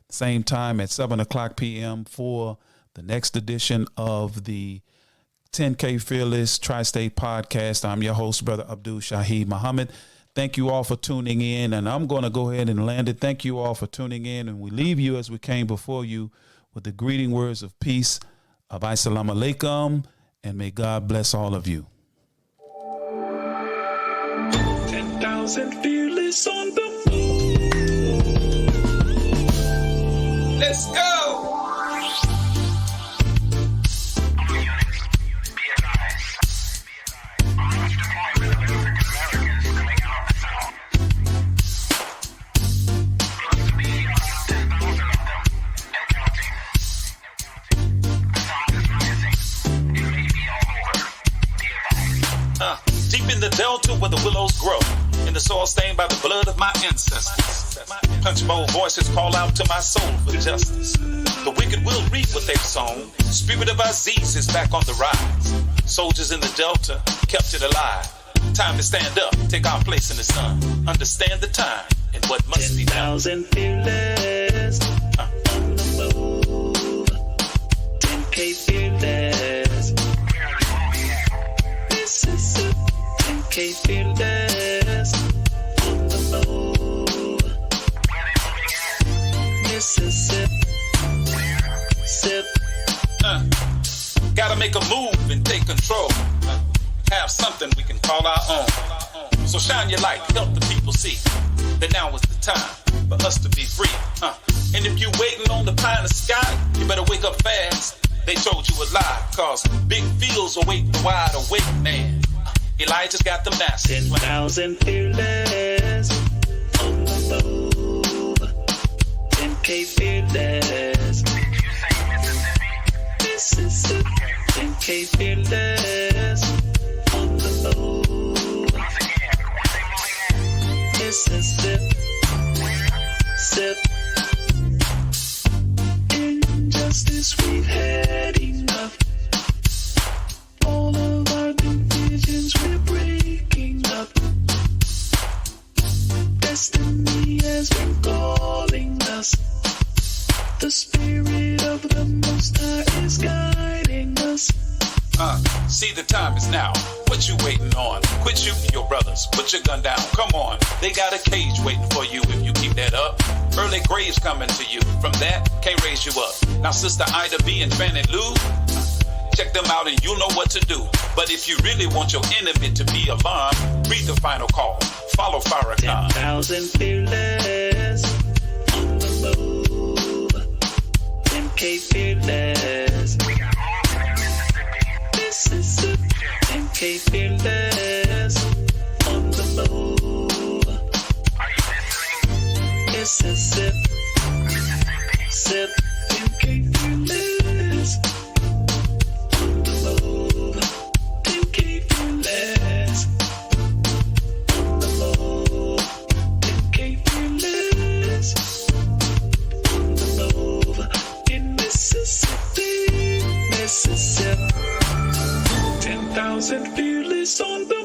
same time at 7:00 p.m. for the next edition of the 10K Fearless Tri-State Podcast. I'm your host, Brother Abdul Shaheed Muhammad. Thank you all for tuning in, and I'm going to go ahead and land it. Thank you all for tuning in, and we leave you as we came before you with the greeting words of peace of Assalamu Alaikum, and may God bless all of you. 10,000 fearless on the move. Let's go. Deep in the delta where the willows grow, in the soil stained by the blood of my ancestors. Punch bowl voices call out to my soul for justice. The wicked will reap what they've sown. Spirit of Aziz is back on the rise. Soldiers in the delta kept it alive. Time to stand up, take our place in the sun. Understand the time and what must be done. 10,000 fearless on the move. 10K fearless. This is it. 10K fearless on the move. Mississippi. Sip. Gotta make a move and take control. Have something we can call our own. So shine your light, help the people see that now is the time for us to be free. And if you waiting on the pie in the sky, you better wake up fast. They told you a lie, cause big fields await the wide awake man. Elijah's got the master. 10,000 fearless on the move. 10K fearless. Mississippi. 10K fearless on the move. Mississippi. Sip. Injustice, we've had enough. All The Spirit of the Most High is guiding us. See, the time is now. What you waiting on? Quit shooting your brothers. Put your gun down. Come on. They got a cage waiting for you if you keep that up. Early graves coming to you. From that, can't raise you up. Now, Sister Ida B and Fannie Lou, check them out and you'll know what to do. But if you really want your enemy to be alarmed, read the final call. Follow Farrakhan. 10,000 fearless on the move. MK fearless. Mississippi. MK fearless on the move. Mississippi. Sip. MK fearless on the move. MK fearless on the move. MK fearless on the move in Mississippi. 10,000 fearless on the